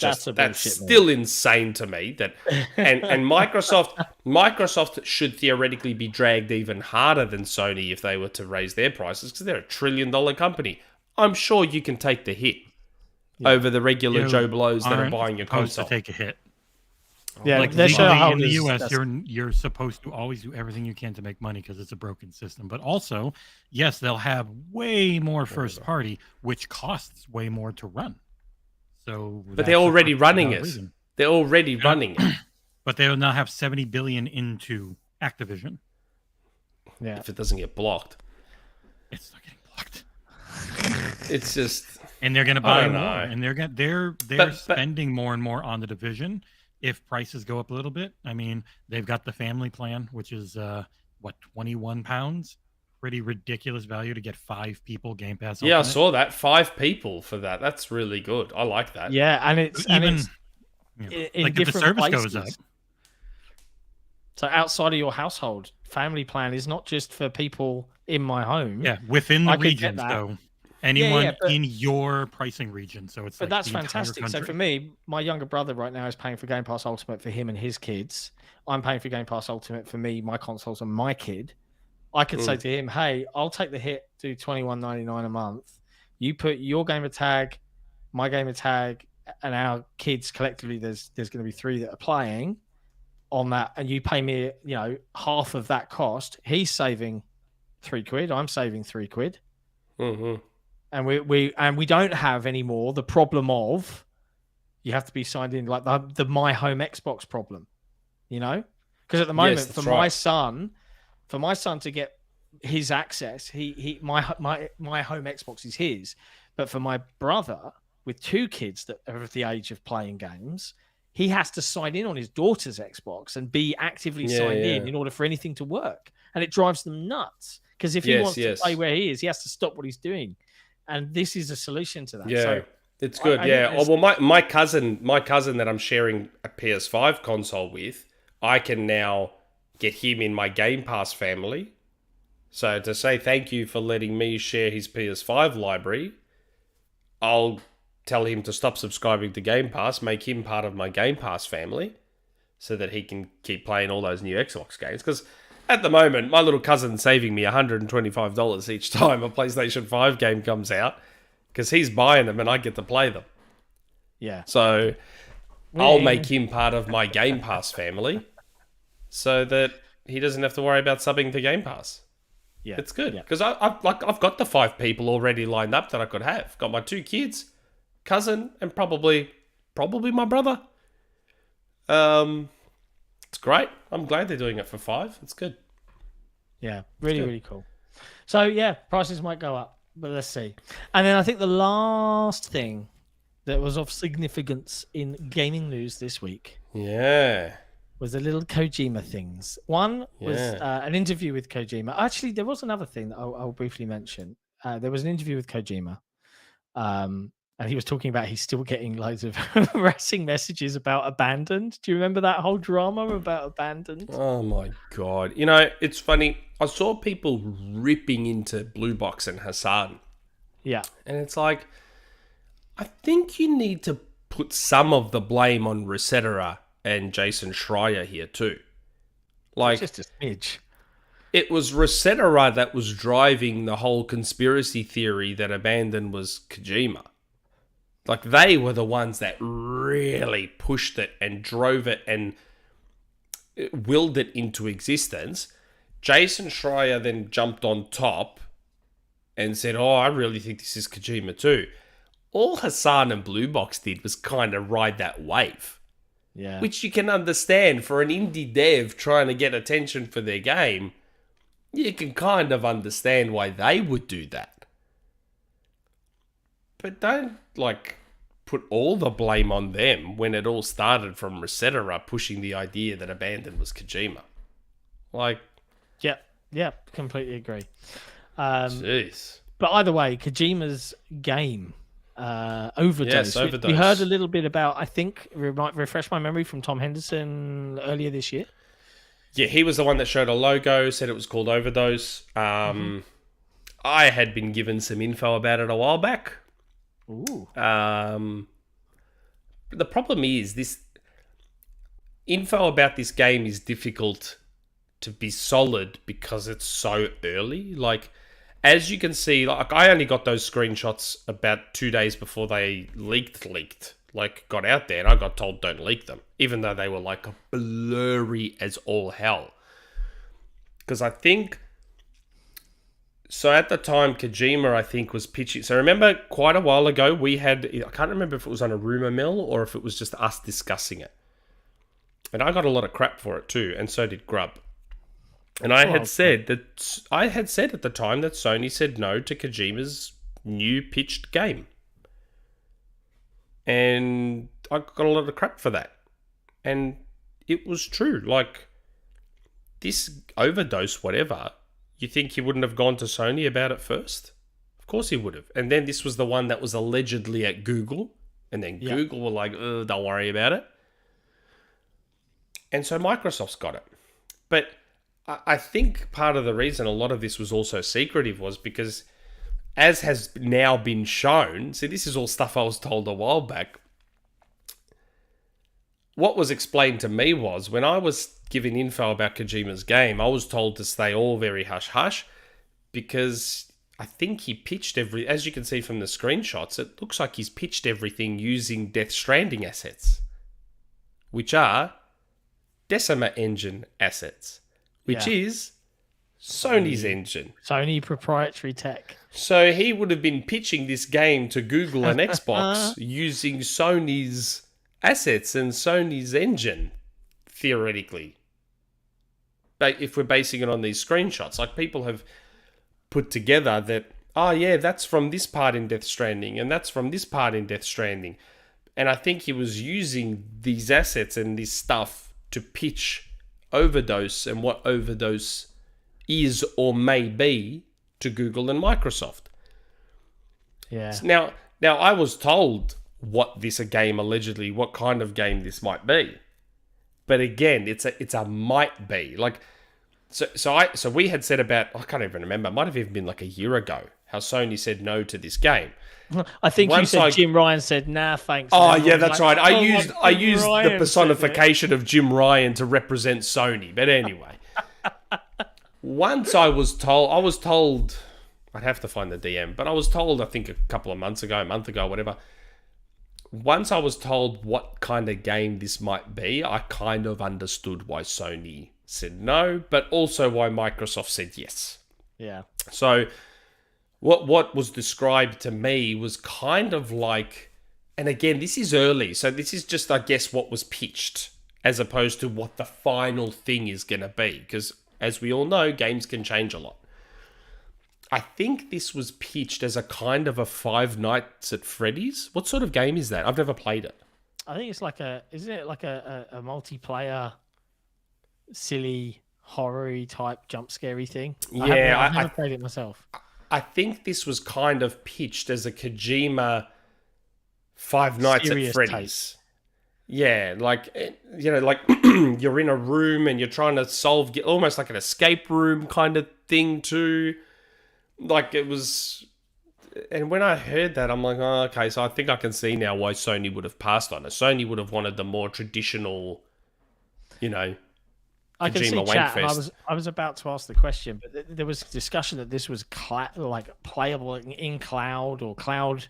[SPEAKER 2] still insane to me. That and Microsoft should theoretically be dragged even harder than Sony if they were to raise their prices because they're $1 trillion company. I'm sure you can take the hit over the regular Joe Blows that are buying your console.
[SPEAKER 3] To take a hit.
[SPEAKER 1] Yeah,
[SPEAKER 3] in the US, you're supposed to always do everything you can to make money because it's a broken system. But also, yes, they'll have way more first party, which costs way more to run. So,
[SPEAKER 2] but they're already running it. They're already running it.
[SPEAKER 3] But they will now have $70 billion into Activision.
[SPEAKER 1] Yeah,
[SPEAKER 2] if it doesn't get blocked,
[SPEAKER 3] it's not getting blocked.
[SPEAKER 2] It's just,
[SPEAKER 3] and they're going to buy more, and they're spending more and more on the division. If prices go up a little bit, I mean, they've got the family plan, which is, £21? Pretty ridiculous value to get 5 people Game Pass.
[SPEAKER 2] Yeah, I saw that. 5 people for that. That's really good. I like that.
[SPEAKER 1] Yeah, and it's in
[SPEAKER 3] if the service goes up.
[SPEAKER 1] So outside of your household, family plan is not just for people in my home.
[SPEAKER 3] Yeah, within the region, though. anyone in your pricing region. So it's
[SPEAKER 1] but
[SPEAKER 3] like
[SPEAKER 1] that's fantastic. So for me, my younger brother right now is paying for Game Pass Ultimate for him and his kids. I'm paying for Game Pass Ultimate for me, my consoles, and my kid. I could say to him, "Hey, I'll take the hit, do $21.99 a month. You put your gamer tag, my gamer tag, and our kids collectively. There's going to be 3 that are playing on that, and you pay me, half of that cost. He's saving £3. I'm saving £3.
[SPEAKER 2] Mm-hmm.
[SPEAKER 1] And we don't have anymore the problem of you have to be signed in, like the My Home Xbox problem, because at the moment my son to get his access, my Home Xbox is his, but for my brother with 2 kids that are of the age of playing games, he has to sign in on his daughter's Xbox and be actively signed in order for anything to work, and it drives them nuts because if he wants to play where he is, he has to stop what he's doing. And this is a solution to that.
[SPEAKER 2] Yeah,
[SPEAKER 1] so
[SPEAKER 2] it's good. My cousin that I'm sharing a PS5 console with, I can now get him in my Game Pass family. So to say thank you for letting me share his PS5 library, I'll tell him to stop subscribing to Game Pass, make him part of my Game Pass family, so that he can keep playing all those new Xbox games. Because at the moment, my little cousin's saving me $125 each time a PlayStation 5 game comes out, because he's buying them and I get to play them.
[SPEAKER 1] Yeah.
[SPEAKER 2] So I'll make him part of my Game Pass family so that he doesn't have to worry about subbing to Game Pass. Yeah. It's good. Because I've got the 5 people already lined up that I could have. Got my 2 kids, cousin, and probably my brother. It's great. I'm glad they're doing it for 5. It's good.
[SPEAKER 1] Yeah, really cool. So yeah, prices might go up, but let's see. And then I think the last thing that was of significance in gaming news this week, was the little Kojima things. One was an interview with Kojima. Actually, there was another thing that I'll briefly mention. There was an interview with Kojima. And he was talking about he's still getting loads of harassing messages about Abandoned. Do you remember that whole drama about Abandoned?
[SPEAKER 2] Oh my God. It's funny. I saw people ripping into Blue Box and Hassan.
[SPEAKER 1] Yeah.
[SPEAKER 2] And it's like, I think you need to put some of the blame on Resetera and Jason Schreier here too. Like,
[SPEAKER 1] it's just a smidge.
[SPEAKER 2] It was Resetera that was driving the whole conspiracy theory that Abandoned was Kojima. Like, they were the ones that really pushed it and drove it and willed it into existence. Jason Schreier then jumped on top and said, I really think this is Kojima too. All Hassan and Blue Box did was kind of ride that wave.
[SPEAKER 1] Yeah.
[SPEAKER 2] Which you can understand for an indie dev trying to get attention for their game. You can kind of understand why they would do that. But don't, put all the blame on them when it all started from Resetera pushing the idea that Abandoned was Kojima.
[SPEAKER 1] Yeah, completely agree.
[SPEAKER 2] Jeez.
[SPEAKER 1] But either way, Kojima's game, Overdose.
[SPEAKER 2] Yes, Overdose.
[SPEAKER 1] We heard a little bit about, I think, might refresh my memory, from Tom Henderson earlier this year.
[SPEAKER 2] Yeah, he was the one that showed a logo, said it was called Overdose. I had been given some info about it a while back.
[SPEAKER 1] Ooh.
[SPEAKER 2] The problem is, this info about this game is difficult to be solid because it's so early. As you can see, I only got those screenshots about 2 days before they leaked. Got out there, and I got told don't leak them, even though they were blurry as all hell. Because I think, so at the time, Kojima, I think, was pitching. So remember, quite a while ago, we had, I can't remember if it was on a Rumourmill or if it was just us discussing it. And I got a lot of crap for it too, and so did Grub. And I had said at the time that Sony said no to Kojima's new pitched game. And I got a lot of crap for that. And it was true. This Overdose, whatever, you think he wouldn't have gone to Sony about it first? Of course he would have. And then this was the one that was allegedly at Google. And then Google were like, don't worry about it. And so Microsoft's got it. But I think part of the reason a lot of this was also secretive was because as has now been shown, see, this is all stuff I was told a while back. What was explained to me was when I was given info about Kojima's game, I was told to stay all very hush-hush because I think he pitched as you can see from the screenshots, it looks like he's pitched everything using Death Stranding assets, which are Decima engine assets, which is Sony's engine.
[SPEAKER 1] Sony proprietary tech.
[SPEAKER 2] So he would have been pitching this game to Google and Xbox using Sony's assets and Sony's engine, theoretically. But if we're basing it on these screenshots, like people have put together that, oh yeah, that's from this part in Death Stranding and that's from this part in Death Stranding. And I think he was using these assets and this stuff to pitch Overdose and what Overdose is or may be to Google and Microsoft.
[SPEAKER 1] Yeah.
[SPEAKER 2] Now I was told what kind of game this might be. But again, it's a might be. Like so we had said about, I can't even remember, it might have even been like a year ago, how Sony said no to this game.
[SPEAKER 1] I think you said Jim Ryan said, nah, thanks.
[SPEAKER 2] Oh, yeah, that's right. I used the personification of Jim Ryan to represent Sony. But anyway, once I was told, I'd have to find the DM, but I was told, I think a month ago, whatever. Once I was told what kind of game this might be, I kind of understood why Sony said no, but also why Microsoft said yes.
[SPEAKER 1] Yeah.
[SPEAKER 2] So what was described to me was kind of like, and again, this is early, so this is just, I guess, what was pitched, as opposed to what the final thing is going to be, because as we all know, games can change a lot. I think this was pitched as a kind of a Five Nights at Freddy's. What sort of game is that? I've never played it.
[SPEAKER 1] I think it's like isn't it like a multiplayer, silly, horror-y type jump scary thing?
[SPEAKER 2] Yeah,
[SPEAKER 1] I've never played it myself.
[SPEAKER 2] I think this was kind of pitched as a Kojima Five Nights
[SPEAKER 1] Serious
[SPEAKER 2] at Freddy's. Yeah, like, you know, like you're in a room and you're trying to solve, almost like an escape room kind of thing too. Like it was, and when I heard that, I'm like, oh, okay, so I think I can see now why Sony would have passed on it. Sony would have wanted the more traditional, you know,
[SPEAKER 1] I can see
[SPEAKER 2] Kojima
[SPEAKER 1] chat, and
[SPEAKER 2] Wankfest.
[SPEAKER 1] I was about to ask the question, but there was discussion that this was like playable in cloud or cloud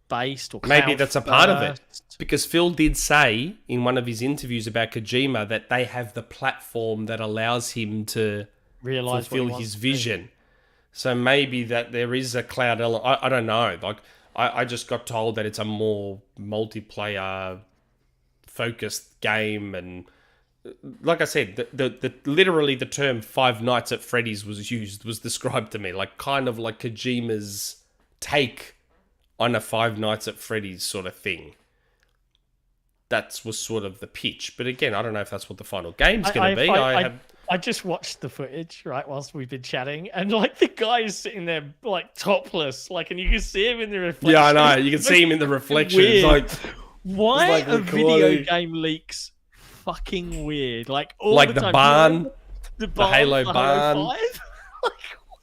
[SPEAKER 1] based or cloud
[SPEAKER 2] maybe that's a part of it,
[SPEAKER 1] first.
[SPEAKER 2] because Phil did say in one of his interviews about Kojima that they have the platform that allows him to
[SPEAKER 1] Realize
[SPEAKER 2] fulfill his vision. So maybe that there is a cloud element. I don't know. Like I just got told that it's a more multiplayer focused game, and like I said, the literally the term Five Nights at Freddy's was described to me, like kind of like Kojima's take on a Five Nights at Freddy's sort of thing. That was sort of the pitch. But again, I don't know if that's what the final game's going to be.
[SPEAKER 1] I just watched the footage, right, whilst we've been chatting, and like the guy is sitting there like topless, like, and you can see him in the reflection.
[SPEAKER 2] Yeah, I know. You can see him in the reflection.
[SPEAKER 1] Weird.
[SPEAKER 2] It's like,
[SPEAKER 1] why
[SPEAKER 2] it's like
[SPEAKER 1] are video
[SPEAKER 2] recording.
[SPEAKER 1] game leaks fucking weird? Like all
[SPEAKER 2] like
[SPEAKER 1] the
[SPEAKER 2] the
[SPEAKER 1] time.
[SPEAKER 2] barn,
[SPEAKER 1] the
[SPEAKER 2] Halo
[SPEAKER 1] the
[SPEAKER 2] barn.
[SPEAKER 1] Halo 5? Like, what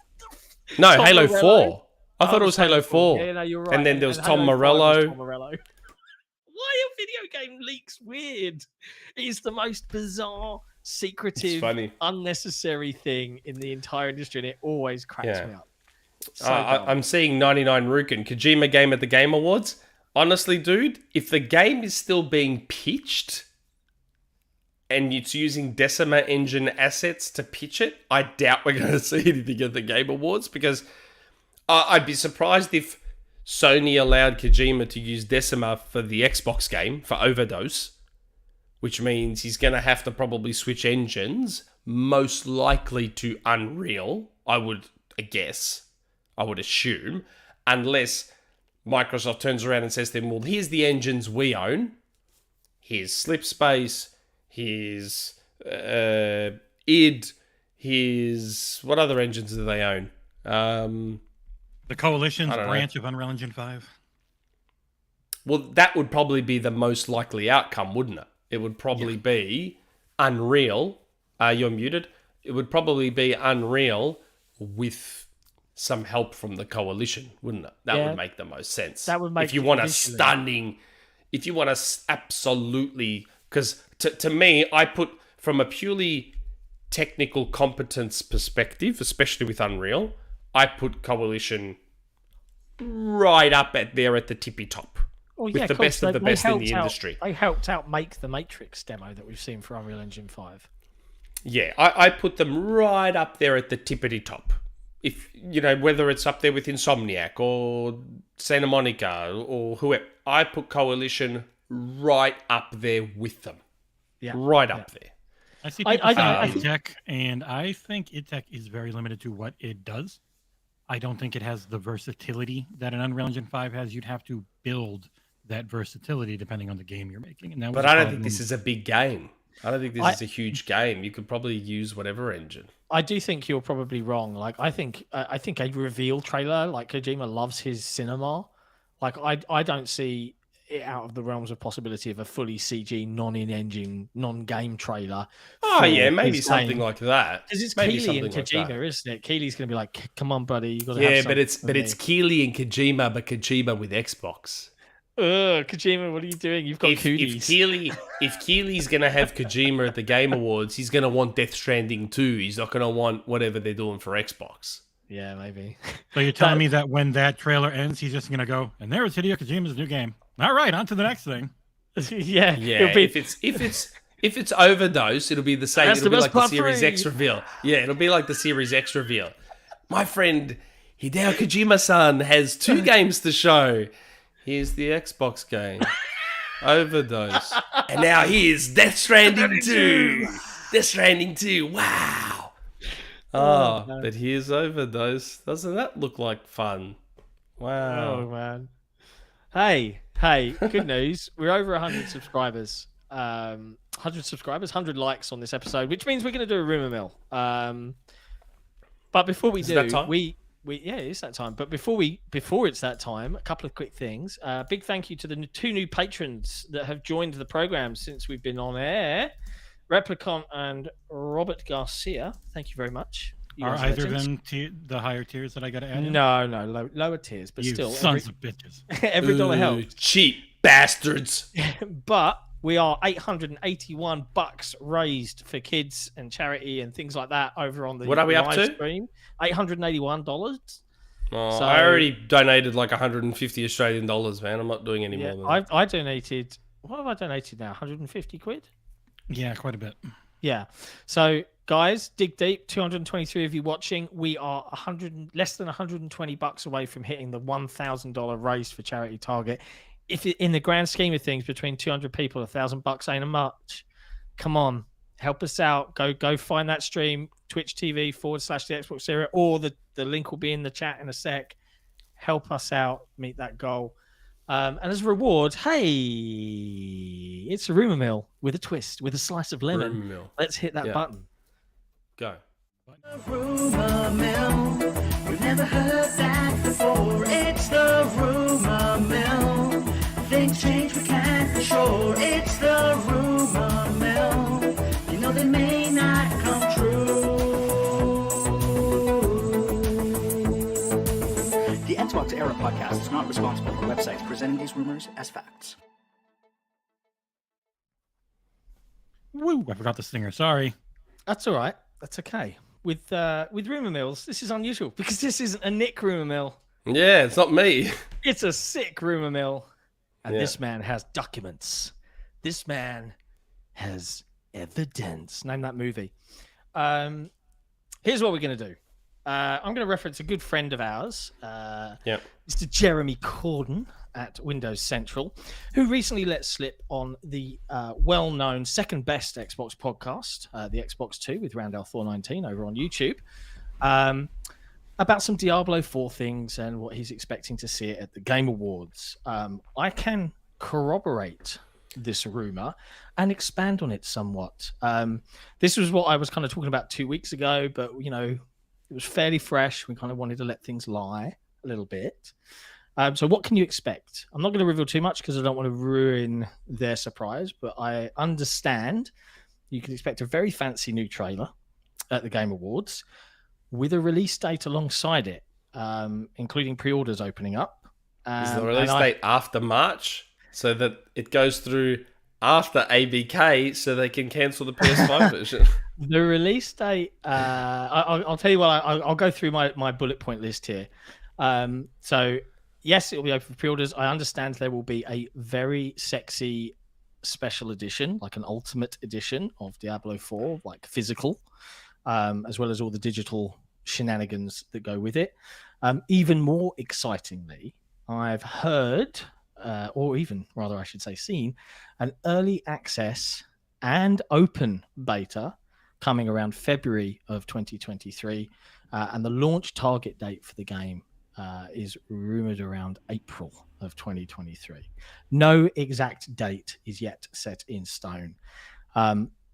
[SPEAKER 1] the
[SPEAKER 2] No,
[SPEAKER 1] Tom
[SPEAKER 2] Halo
[SPEAKER 1] Morello?
[SPEAKER 2] 4. I thought it was Halo 4.
[SPEAKER 1] Yeah, no, you're right.
[SPEAKER 2] And then there was
[SPEAKER 1] Halo
[SPEAKER 2] Tom
[SPEAKER 1] 5 was
[SPEAKER 2] Morello.
[SPEAKER 1] Tom Morello. Why are video game leaks weird? It's the most bizarre, secretive, unnecessary thing in the entire industry, and it always cracks me up. So
[SPEAKER 2] I'm seeing 99 Rukin. Kojima game at the Game Awards. Honestly, dude, if the game is still being pitched and it's using Decima engine assets to pitch it, I doubt we're going to see anything at the Game Awards, because I'd be surprised if Sony allowed Kojima to use Decima for the Xbox game, for Overdose, which means he's going to have to probably switch engines, most likely to Unreal, I would assume, unless Microsoft turns around and says to him, well, here's the engines we own. Here's Slipspace, here's id, here's... What other engines do they own?
[SPEAKER 3] The Coalition's branch of Unreal Engine 5.
[SPEAKER 2] Well, that would probably be the most likely outcome, wouldn't it? It would probably be Unreal. You're muted. It would probably be Unreal with some help from the coalition, wouldn't it? That would make the most sense.
[SPEAKER 1] That would make
[SPEAKER 2] if you want to absolutely, because to me, I put from a purely technical competence perspective, especially with Unreal, I put Coalition right up at the tippy top.
[SPEAKER 1] Well,
[SPEAKER 2] with the best of the best in the industry.
[SPEAKER 1] They helped out make the Matrix demo that we've seen for Unreal Engine 5.
[SPEAKER 2] Yeah, I put them right up there at the tippity top. If whether it's up there with Insomniac or Santa Monica or whoever, I put Coalition right up there with them.
[SPEAKER 1] Yeah,
[SPEAKER 2] right up there.
[SPEAKER 3] I see people saying id-Tech, and I think id-Tech is very limited to what it does. I don't think it has the versatility that an Unreal Engine 5 has. You'd have to build that versatility depending on the game you're making. And
[SPEAKER 2] but I don't think this is a big game. I don't think this is a huge game. You could probably use whatever engine.
[SPEAKER 1] I do think you're probably wrong. Like, I think a reveal trailer, like Kojima loves his cinema. Like, I don't see it out of the realms of possibility of a fully CG, non-in-engine, non-game trailer.
[SPEAKER 2] Oh yeah, maybe something like that.
[SPEAKER 1] Because it's
[SPEAKER 2] maybe
[SPEAKER 1] Keighley and Kojima, isn't it? Keighley's going to be like, "Come on, buddy, you got to."
[SPEAKER 2] Yeah, but it's Keighley and Kojima, but Kojima with Xbox.
[SPEAKER 1] Kojima, what are you doing? You've got cooties.
[SPEAKER 2] If Keighley's going to have Kojima at the Game Awards, he's going to want Death Stranding 2. He's not going to want whatever they're doing for Xbox.
[SPEAKER 1] Yeah, maybe.
[SPEAKER 3] So you're telling me that when that trailer ends, he's just going to go, and there is Hideo Kojima's new game. All right, on to the next thing.
[SPEAKER 1] Yeah.
[SPEAKER 2] If it's Overdose, it'll be the same. It'll be like the Series X reveal. Yeah, it'll be like the Series X reveal. My friend Hideo Kojima-san has 2 games to show. Here's the Xbox game, Overdose, and now here's Death Stranding 2. Death Stranding 2. Wow. But here's Overdose. Doesn't that look like fun? Wow.
[SPEAKER 1] Oh man. Hey, good news. We're over 100 subscribers. 100 subscribers, 100 likes on this episode, which means we're going to do a Rumourmill. But before we do, it's that time. But before it's that time, a couple of quick things. Big thank you to the 2 new patrons that have joined the program since we've been on air. Replicant and Robert Garcia. Thank you very much.
[SPEAKER 3] Are either of them the higher tiers that I got to add in?
[SPEAKER 1] No, lower tiers, but
[SPEAKER 3] you
[SPEAKER 1] still.
[SPEAKER 3] Sons of bitches.
[SPEAKER 1] Every dollar helps.
[SPEAKER 2] Cheap bastards.
[SPEAKER 1] But we are $881 raised for kids and charity and things like that over on the
[SPEAKER 2] what are we up to?
[SPEAKER 1] Stream. $881.
[SPEAKER 2] Oh, so, I already donated like 150 Australian dollars, man. I'm not doing any more than that.
[SPEAKER 1] I donated. What have I donated now? 150 quid?
[SPEAKER 3] Yeah, quite a bit.
[SPEAKER 1] Yeah. So, guys, dig deep. 223 of you watching. We are less than $120 away from hitting the $1,000 raised for charity target. If in the grand scheme of things, between 200 people, $1,000 ain't much. Come on, help us out. Go find that stream, Twitch TV / the XboxEra, or the link will be in the chat in a sec. Help us out, meet that goal. And as a reward, hey, it's a Rumourmill with a twist, with a slice of lemon.
[SPEAKER 2] Rumourmill.
[SPEAKER 1] Let's hit that button.
[SPEAKER 2] Go.
[SPEAKER 4] Rumourmill. We've never heard that before. It's the Rumourmill. Things change, we can't be sure. It's the Rumourmill. You know they may not come true.
[SPEAKER 5] The XboxEra podcast is not responsible for websites presenting these rumors as facts.
[SPEAKER 3] Woo! I forgot the stinger. Sorry.
[SPEAKER 1] That's all right. That's okay. With Rumourmills, this is unusual because this isn't a Nick Rumourmill.
[SPEAKER 2] Yeah, it's not me.
[SPEAKER 1] It's a sick Rumourmill. And this man has documents. This man has evidence. Name that movie. Here's what we're going to do. I'm going to reference a good friend of ours, Mr. Jeremy Corden at Windows Central, who recently let slip on the well-known second best Xbox podcast, the Xbox 2 with Randall 419 over on YouTube, about some Diablo 4 things and what he's expecting to see at the Game Awards. I can corroborate this rumor and expand on it somewhat. This was what I was kind of talking about 2 weeks ago, but it was fairly fresh. We kind of wanted to let things lie a little bit. So what can you expect? I'm not going to reveal too much because I don't want to ruin their surprise, but I understand you can expect a very fancy new trailer at the Game Awards with a release date alongside it. including pre-orders opening up.
[SPEAKER 2] Is the release date after March so that it goes through after ABK so they can cancel the PS5 version?
[SPEAKER 1] The release date, I'll tell you what, I'll go through my bullet point list here. So, yes, it'll be open for pre-orders. I understand there will be a very sexy special edition, like an ultimate edition of Diablo 4, like physical, as well as all the digital shenanigans that go with it. Even more excitingly, I've heard, or even rather I should say seen, an early access and open beta coming around February of 2023, and the launch target date for the game is rumored around April of 2023. No exact date is yet set in stone.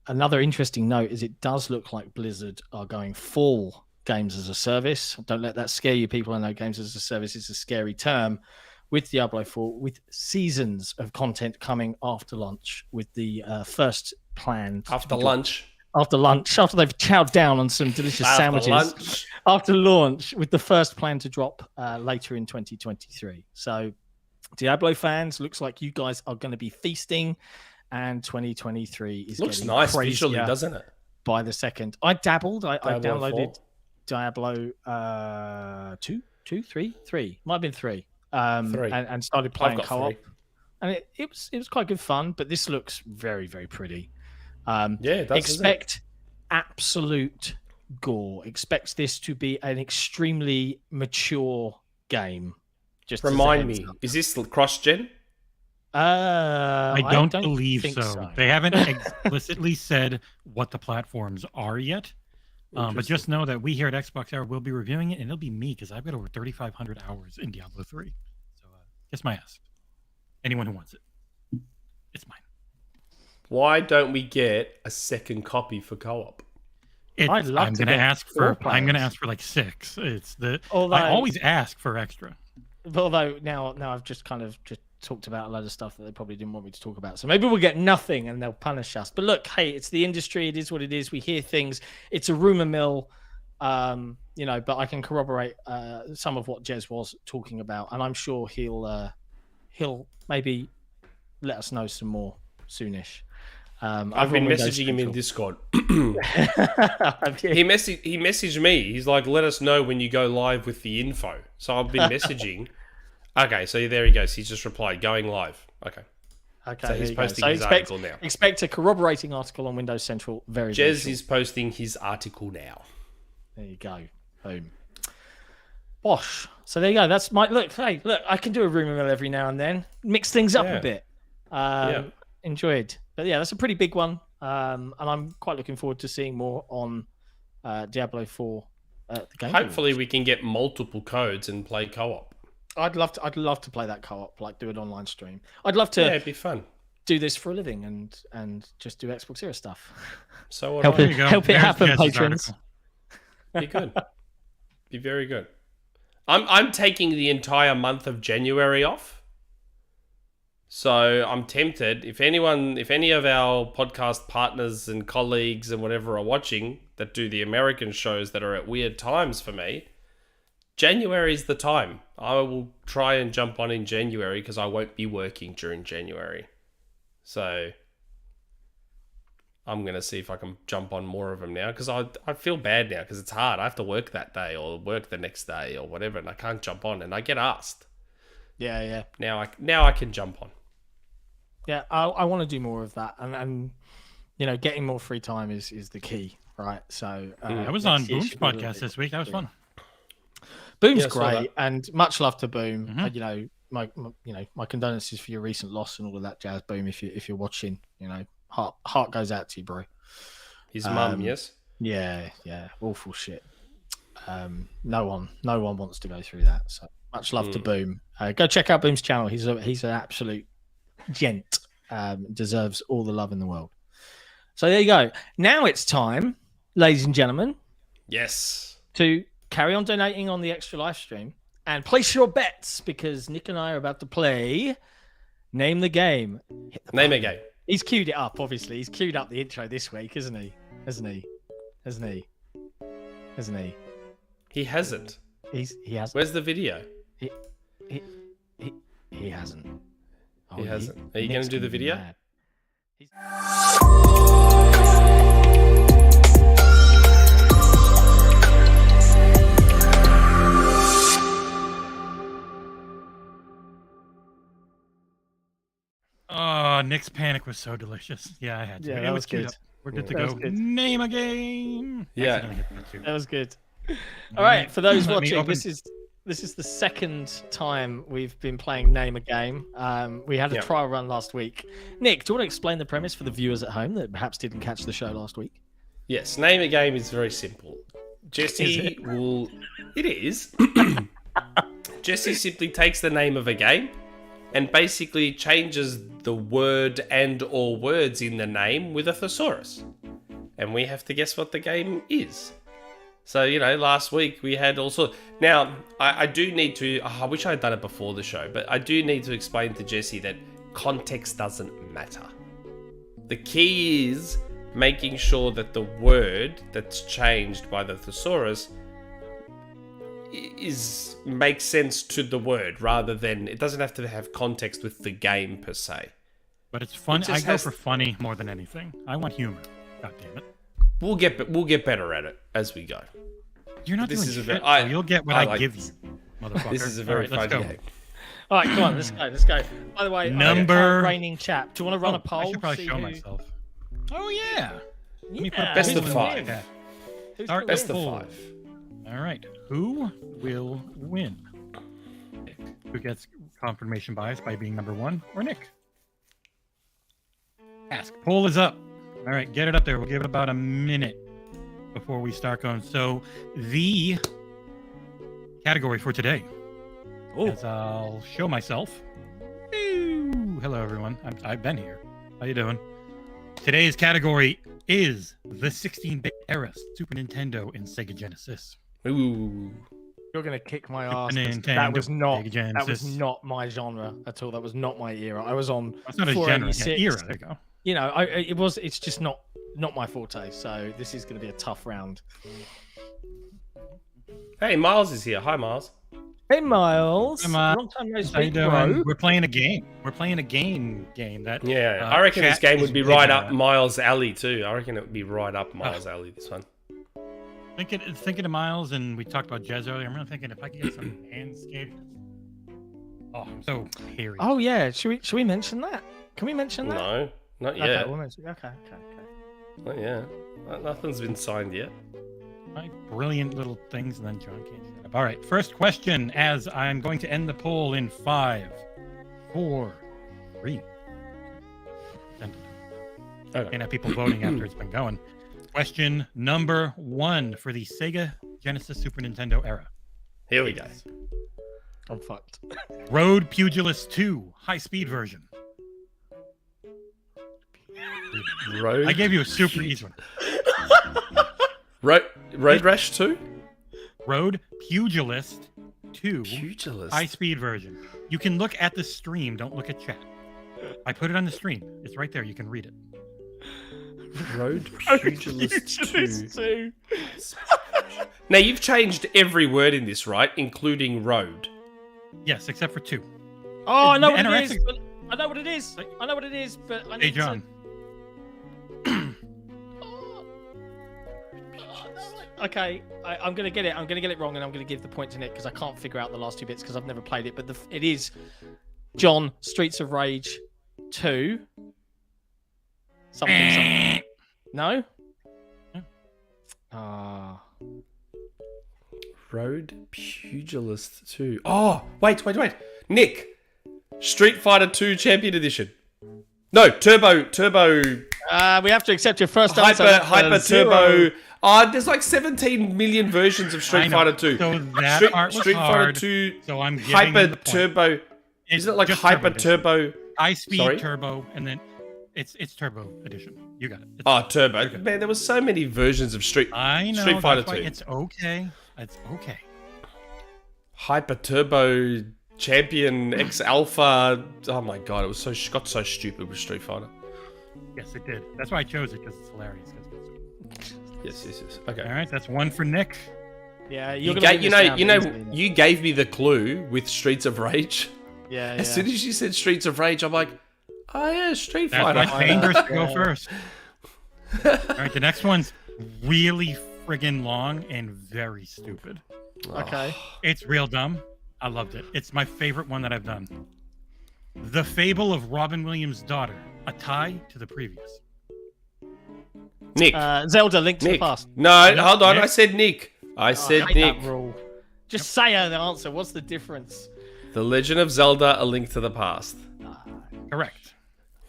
[SPEAKER 1] Another interesting note is it does look like Blizzard are going full games as a service. Don't let that scare you, people. I know games as a service is a scary term with Diablo 4, with seasons of content coming after lunch, with the first plan
[SPEAKER 2] After lunch,
[SPEAKER 1] after they've chowed down on some delicious sandwiches. After launch, with the first plan to drop later in 2023. So, Diablo fans, looks like you guys are going to be feasting, and 2023 is
[SPEAKER 2] looks
[SPEAKER 1] getting
[SPEAKER 2] nice
[SPEAKER 1] crazier
[SPEAKER 2] visually, doesn't it?
[SPEAKER 1] by the second. I dabbled. I downloaded
[SPEAKER 2] 4?
[SPEAKER 1] Diablo 3. Might have been 3.
[SPEAKER 2] 3.
[SPEAKER 1] And started playing
[SPEAKER 2] got
[SPEAKER 1] co-op.
[SPEAKER 2] 3.
[SPEAKER 1] And it was quite good fun, but this looks very, very pretty.
[SPEAKER 2] Yeah, it does.
[SPEAKER 1] Expect absolute gore. Expect this to be an extremely mature game. Just
[SPEAKER 2] Remind me, is this cross-gen?
[SPEAKER 1] I
[SPEAKER 3] don't believe
[SPEAKER 1] think
[SPEAKER 3] so. They haven't explicitly said what the platforms are yet. But just know that we here at XboxEra will be reviewing it, and it'll be me because I've got over 3,500 hours in Diablo 3. So kiss my ass. Anyone who wants it, it's mine.
[SPEAKER 2] Why don't we get a second copy for co-op?
[SPEAKER 1] I'd love
[SPEAKER 3] I'm
[SPEAKER 1] to
[SPEAKER 3] going to
[SPEAKER 1] get
[SPEAKER 3] ask
[SPEAKER 1] four
[SPEAKER 3] for. I'm going to
[SPEAKER 1] players.
[SPEAKER 3] ask for like 6. It's the.
[SPEAKER 1] Although-
[SPEAKER 3] I always ask for extra.
[SPEAKER 1] Although now I've just talked about a load of stuff that they probably didn't want me to talk about. So maybe we'll get nothing and they'll punish us. But look, hey, it's the industry. It is what it is. We hear things. It's a rumor mill, but I can corroborate some of what Jez was talking about. And I'm sure he'll maybe let us know some more soonish.
[SPEAKER 2] I've been messaging him in Discord. He messaged me. He's like, let us know when you go live with the info. So I've been messaging. Okay, so there he goes. He's just replied, going live. Okay.
[SPEAKER 1] Okay,
[SPEAKER 2] So he's posting his article now.
[SPEAKER 1] Expect a corroborating article on Windows Central very, very
[SPEAKER 2] Jez
[SPEAKER 1] short.
[SPEAKER 2] is posting his article now.
[SPEAKER 1] There you go. Boom. Bosh. So there you go. That's my look. Hey, look, I can do a rumor mill every now and then. Mix things up a bit. Enjoyed. But yeah, that's a pretty big one. And I'm quite looking forward to seeing more on Diablo 4 the game.
[SPEAKER 2] Hopefully we can get multiple codes and play co-op.
[SPEAKER 1] I'd love to play that co-op, like do an online stream. I'd love to
[SPEAKER 2] it'd be fun.
[SPEAKER 1] Do this for a living and just do Xboxera stuff.
[SPEAKER 2] So
[SPEAKER 1] help it happen,
[SPEAKER 3] Jez's
[SPEAKER 1] patrons.
[SPEAKER 2] Be good. Be very good. I'm taking the entire month of January off. So I'm tempted. If any of our podcast partners and colleagues and whatever are watching that do the American shows that are at weird times for me, January is the time. I will try and jump on in January because I won't be working during January. So I'm going to see if I can jump on more of them now because I feel bad now because it's hard. I have to work that day or work the next day or whatever, and I can't jump on, and I get asked.
[SPEAKER 1] Yeah.
[SPEAKER 2] Now I can jump on.
[SPEAKER 1] Yeah, I want to do more of that, and getting more free time is the key, right? So
[SPEAKER 3] I was on Boom's podcast this week. That was fun.
[SPEAKER 1] Boom's
[SPEAKER 2] Yeah,
[SPEAKER 1] great, and much love to Boom.
[SPEAKER 3] Mm-hmm.
[SPEAKER 1] My condolences for your recent loss and all of that jazz. Boom, if you're watching, heart goes out to you, bro.
[SPEAKER 2] His mum, yes.
[SPEAKER 1] Yeah, awful shit. No one wants to go through that. So much love to Boom. Go check out Boom's channel. He's an absolute gent. Deserves all the love in the world. So there you go. Now it's time, ladies and gentlemen.
[SPEAKER 2] Yes.
[SPEAKER 1] To carry on donating on the extra live stream and place your bets because Nick and I are about to play Name the Game.
[SPEAKER 2] Name a game.
[SPEAKER 1] He's queued it up, obviously. He's queued up the intro this week, isn't he? Hasn't he?
[SPEAKER 2] He hasn't.
[SPEAKER 1] He hasn't.
[SPEAKER 2] Where's the video?
[SPEAKER 1] He hasn't. Oh,
[SPEAKER 2] He hasn't. Are you going to do the video?
[SPEAKER 3] Oh, Nick's panic was so delicious. Yeah, I had to.
[SPEAKER 1] Yeah,
[SPEAKER 3] It
[SPEAKER 1] that was
[SPEAKER 3] queued
[SPEAKER 1] good.
[SPEAKER 3] up. We're good to
[SPEAKER 1] That was
[SPEAKER 3] go.
[SPEAKER 1] good.
[SPEAKER 3] Name a game.
[SPEAKER 2] Yeah.
[SPEAKER 3] Accidentally hit that too.
[SPEAKER 1] That was good. All right, for those
[SPEAKER 3] Let me
[SPEAKER 1] watching,
[SPEAKER 3] open-
[SPEAKER 1] this is the second time we've been playing Name a Game. We had a
[SPEAKER 2] Yep.
[SPEAKER 1] trial run last week. Nick, do you want to explain the premise for the viewers at home that perhaps didn't catch the show last week?
[SPEAKER 2] Yes, name a game is very simple. Jesse
[SPEAKER 1] Is
[SPEAKER 2] will. It is. Jesse simply takes the name of a game and basically changes the word and/or words in the name with a thesaurus, and we have to guess what the game is. So last week we had also. Now I do need to. I wish I had done it before the show, but I do need to explain to Jesse that context doesn't matter. The key is making sure that the word that's changed by the thesaurus makes sense to the word, rather than it doesn't have to have context with the game per se.
[SPEAKER 3] But it's fun.
[SPEAKER 2] It
[SPEAKER 3] I
[SPEAKER 2] just
[SPEAKER 3] go
[SPEAKER 2] has-
[SPEAKER 3] for funny more than anything. I want humor. God damn it.
[SPEAKER 2] We'll get better at it as we go.
[SPEAKER 3] You're not
[SPEAKER 2] This
[SPEAKER 3] doing
[SPEAKER 2] is a
[SPEAKER 3] shit,
[SPEAKER 2] very-
[SPEAKER 3] so you'll get what
[SPEAKER 2] I
[SPEAKER 3] I
[SPEAKER 2] like
[SPEAKER 3] give
[SPEAKER 2] this.
[SPEAKER 3] you, motherfucker.
[SPEAKER 2] This is a very
[SPEAKER 3] All right,
[SPEAKER 2] fun
[SPEAKER 3] let's go.
[SPEAKER 2] game.
[SPEAKER 1] All right, come on, let's go. Let's go. By the way,
[SPEAKER 3] Number-
[SPEAKER 1] reigning chap. Do you want to run a poll?
[SPEAKER 3] I should probably
[SPEAKER 1] See
[SPEAKER 3] show
[SPEAKER 1] who-
[SPEAKER 3] myself. Oh yeah. Let me put
[SPEAKER 1] Yeah.
[SPEAKER 2] Best
[SPEAKER 3] who
[SPEAKER 2] of
[SPEAKER 3] will
[SPEAKER 2] 5.
[SPEAKER 3] win.
[SPEAKER 1] Who's
[SPEAKER 3] Start
[SPEAKER 1] gonna
[SPEAKER 2] Best
[SPEAKER 1] win?
[SPEAKER 2] of
[SPEAKER 3] Cool.
[SPEAKER 2] 5.
[SPEAKER 3] All right. Who will win? Who gets confirmation bias by being number 1 or Nick? Ask. Poll is up. All right, get it up there. We'll give it about a minute before we start going. So the category for today, as I'll show myself. Ooh, hello, everyone. I've been here. How you doing? Today's category is the 16-bit era Super Nintendo and Sega Genesis.
[SPEAKER 2] Ooh.
[SPEAKER 1] You're gonna kick my ass.
[SPEAKER 3] Nintendo,
[SPEAKER 1] That was not.
[SPEAKER 3] Sega
[SPEAKER 1] That was
[SPEAKER 3] Genesis.
[SPEAKER 1] not my genre at all. That was not my era. I was on.
[SPEAKER 3] That's not a genre. Yeah,
[SPEAKER 1] 486.
[SPEAKER 3] era. There you go.
[SPEAKER 1] You know, it's just not my forte. So this is going to be a tough round.
[SPEAKER 2] Hey, Miles is here. Hi, Miles.
[SPEAKER 1] Hey, Miles.
[SPEAKER 3] Hey, Miles.
[SPEAKER 1] Long time no
[SPEAKER 3] How you
[SPEAKER 1] speak,
[SPEAKER 3] doing?
[SPEAKER 1] bro.
[SPEAKER 3] We're playing a game. We're playing a game that.
[SPEAKER 2] Yeah, I reckon this
[SPEAKER 3] chat
[SPEAKER 2] game
[SPEAKER 3] is
[SPEAKER 2] would be
[SPEAKER 3] really
[SPEAKER 2] right
[SPEAKER 3] good
[SPEAKER 2] up
[SPEAKER 3] at.
[SPEAKER 2] Miles' alley too. I reckon it would be right up Miles' alley. This one.
[SPEAKER 3] Thinking of Miles, and we talked about Jez earlier. I'm really thinking if I could get some Manscaped. Oh, I'm so hairy.
[SPEAKER 1] Oh yeah, should we mention that? Can we mention that?
[SPEAKER 2] No, not
[SPEAKER 1] Okay,
[SPEAKER 2] yet.
[SPEAKER 1] we'll mention. Okay.
[SPEAKER 2] Not yet. Nothing's been signed yet.
[SPEAKER 3] My brilliant little things, and then John can't shut up. All right, first question, as I'm going to end the poll in 5, 4, 3.
[SPEAKER 2] Okay.
[SPEAKER 3] Can't have people voting after it's been going. Question number 1 for the Sega Genesis Super Nintendo era.
[SPEAKER 2] Here we go.
[SPEAKER 1] I'm fucked.
[SPEAKER 3] Road Pugilist 2 high speed version.
[SPEAKER 2] Road.
[SPEAKER 3] I gave you a super easy one.
[SPEAKER 2] Road Rash 2?
[SPEAKER 3] Road Pugilist 2
[SPEAKER 2] Pugilist.
[SPEAKER 3] high speed version. You can look at the stream, don't look at chat. I put it on the stream. It's right there. You can read it.
[SPEAKER 2] Road Pugilist 2.
[SPEAKER 1] too.
[SPEAKER 2] Now, you've changed every word in this, right? Including road.
[SPEAKER 3] Yes, except for 2.
[SPEAKER 1] Oh, I know
[SPEAKER 3] The
[SPEAKER 1] what it
[SPEAKER 3] anorexic-
[SPEAKER 1] is. But I know what it is. I know what it is. But I need
[SPEAKER 3] Hey, John.
[SPEAKER 1] to. Okay, I'm gonna get it. I'm gonna get it wrong, and I'm gonna give the point to Nick because I can't figure out the last 2 bits because I've never played it. But it is John Streets of Rage 2. Something. No. Ah.
[SPEAKER 2] Road Pugilist 2. Oh, wait. Nick. Street Fighter 2 Champion Edition. No, Turbo.
[SPEAKER 1] We have to accept your first answer.
[SPEAKER 2] Hyper
[SPEAKER 1] Zero.
[SPEAKER 2] Turbo. There's like 17 million versions of
[SPEAKER 3] I
[SPEAKER 2] Street
[SPEAKER 3] know.
[SPEAKER 2] Fighter 2.
[SPEAKER 3] So that part was
[SPEAKER 2] Street
[SPEAKER 3] hard,
[SPEAKER 2] Fighter 2
[SPEAKER 3] So I'm giving
[SPEAKER 2] Hyper
[SPEAKER 3] you the point.
[SPEAKER 2] Turbo. Isn't it like
[SPEAKER 3] just
[SPEAKER 2] Hyper
[SPEAKER 3] Turbo Edition.
[SPEAKER 2] Turbo?
[SPEAKER 3] High speed
[SPEAKER 2] Sorry?
[SPEAKER 3] turbo, and then it's Turbo Edition. You got it.
[SPEAKER 2] Oh, Turbo. Man, there was so many versions of Street
[SPEAKER 3] I know.
[SPEAKER 2] Street Fighter
[SPEAKER 3] that's why
[SPEAKER 2] 2.
[SPEAKER 3] It's okay. It's okay.
[SPEAKER 2] Hyper Turbo Champion X Alpha. Oh my god, it was got so stupid with Street Fighter.
[SPEAKER 3] Yes, it did. That's why I chose it because it's hilarious.
[SPEAKER 2] Yes. Okay.
[SPEAKER 3] All right, that's 1 for Nick.
[SPEAKER 1] Yeah,
[SPEAKER 2] You gave me the clue with Streets of Rage.
[SPEAKER 1] Yeah.
[SPEAKER 2] As soon as you said Streets of Rage, I'm like, oh yeah, Street Fighter.
[SPEAKER 3] That's why dangerous to go first. All right, the next one's really friggin' long and very stupid.
[SPEAKER 1] Okay.
[SPEAKER 3] It's real dumb. I loved it. It's my favorite one that I've done. The Fable of Robin Williams' Daughter. A tie to the previous.
[SPEAKER 2] Nick.
[SPEAKER 1] Zelda: Link to the
[SPEAKER 2] Nick.
[SPEAKER 1] Past.
[SPEAKER 2] No, hold on.
[SPEAKER 3] Nick.
[SPEAKER 2] I said Nick. I said Nick.
[SPEAKER 1] That rule. Just say the answer. What's the difference?
[SPEAKER 2] The Legend of Zelda: A Link to the Past.
[SPEAKER 3] Correct.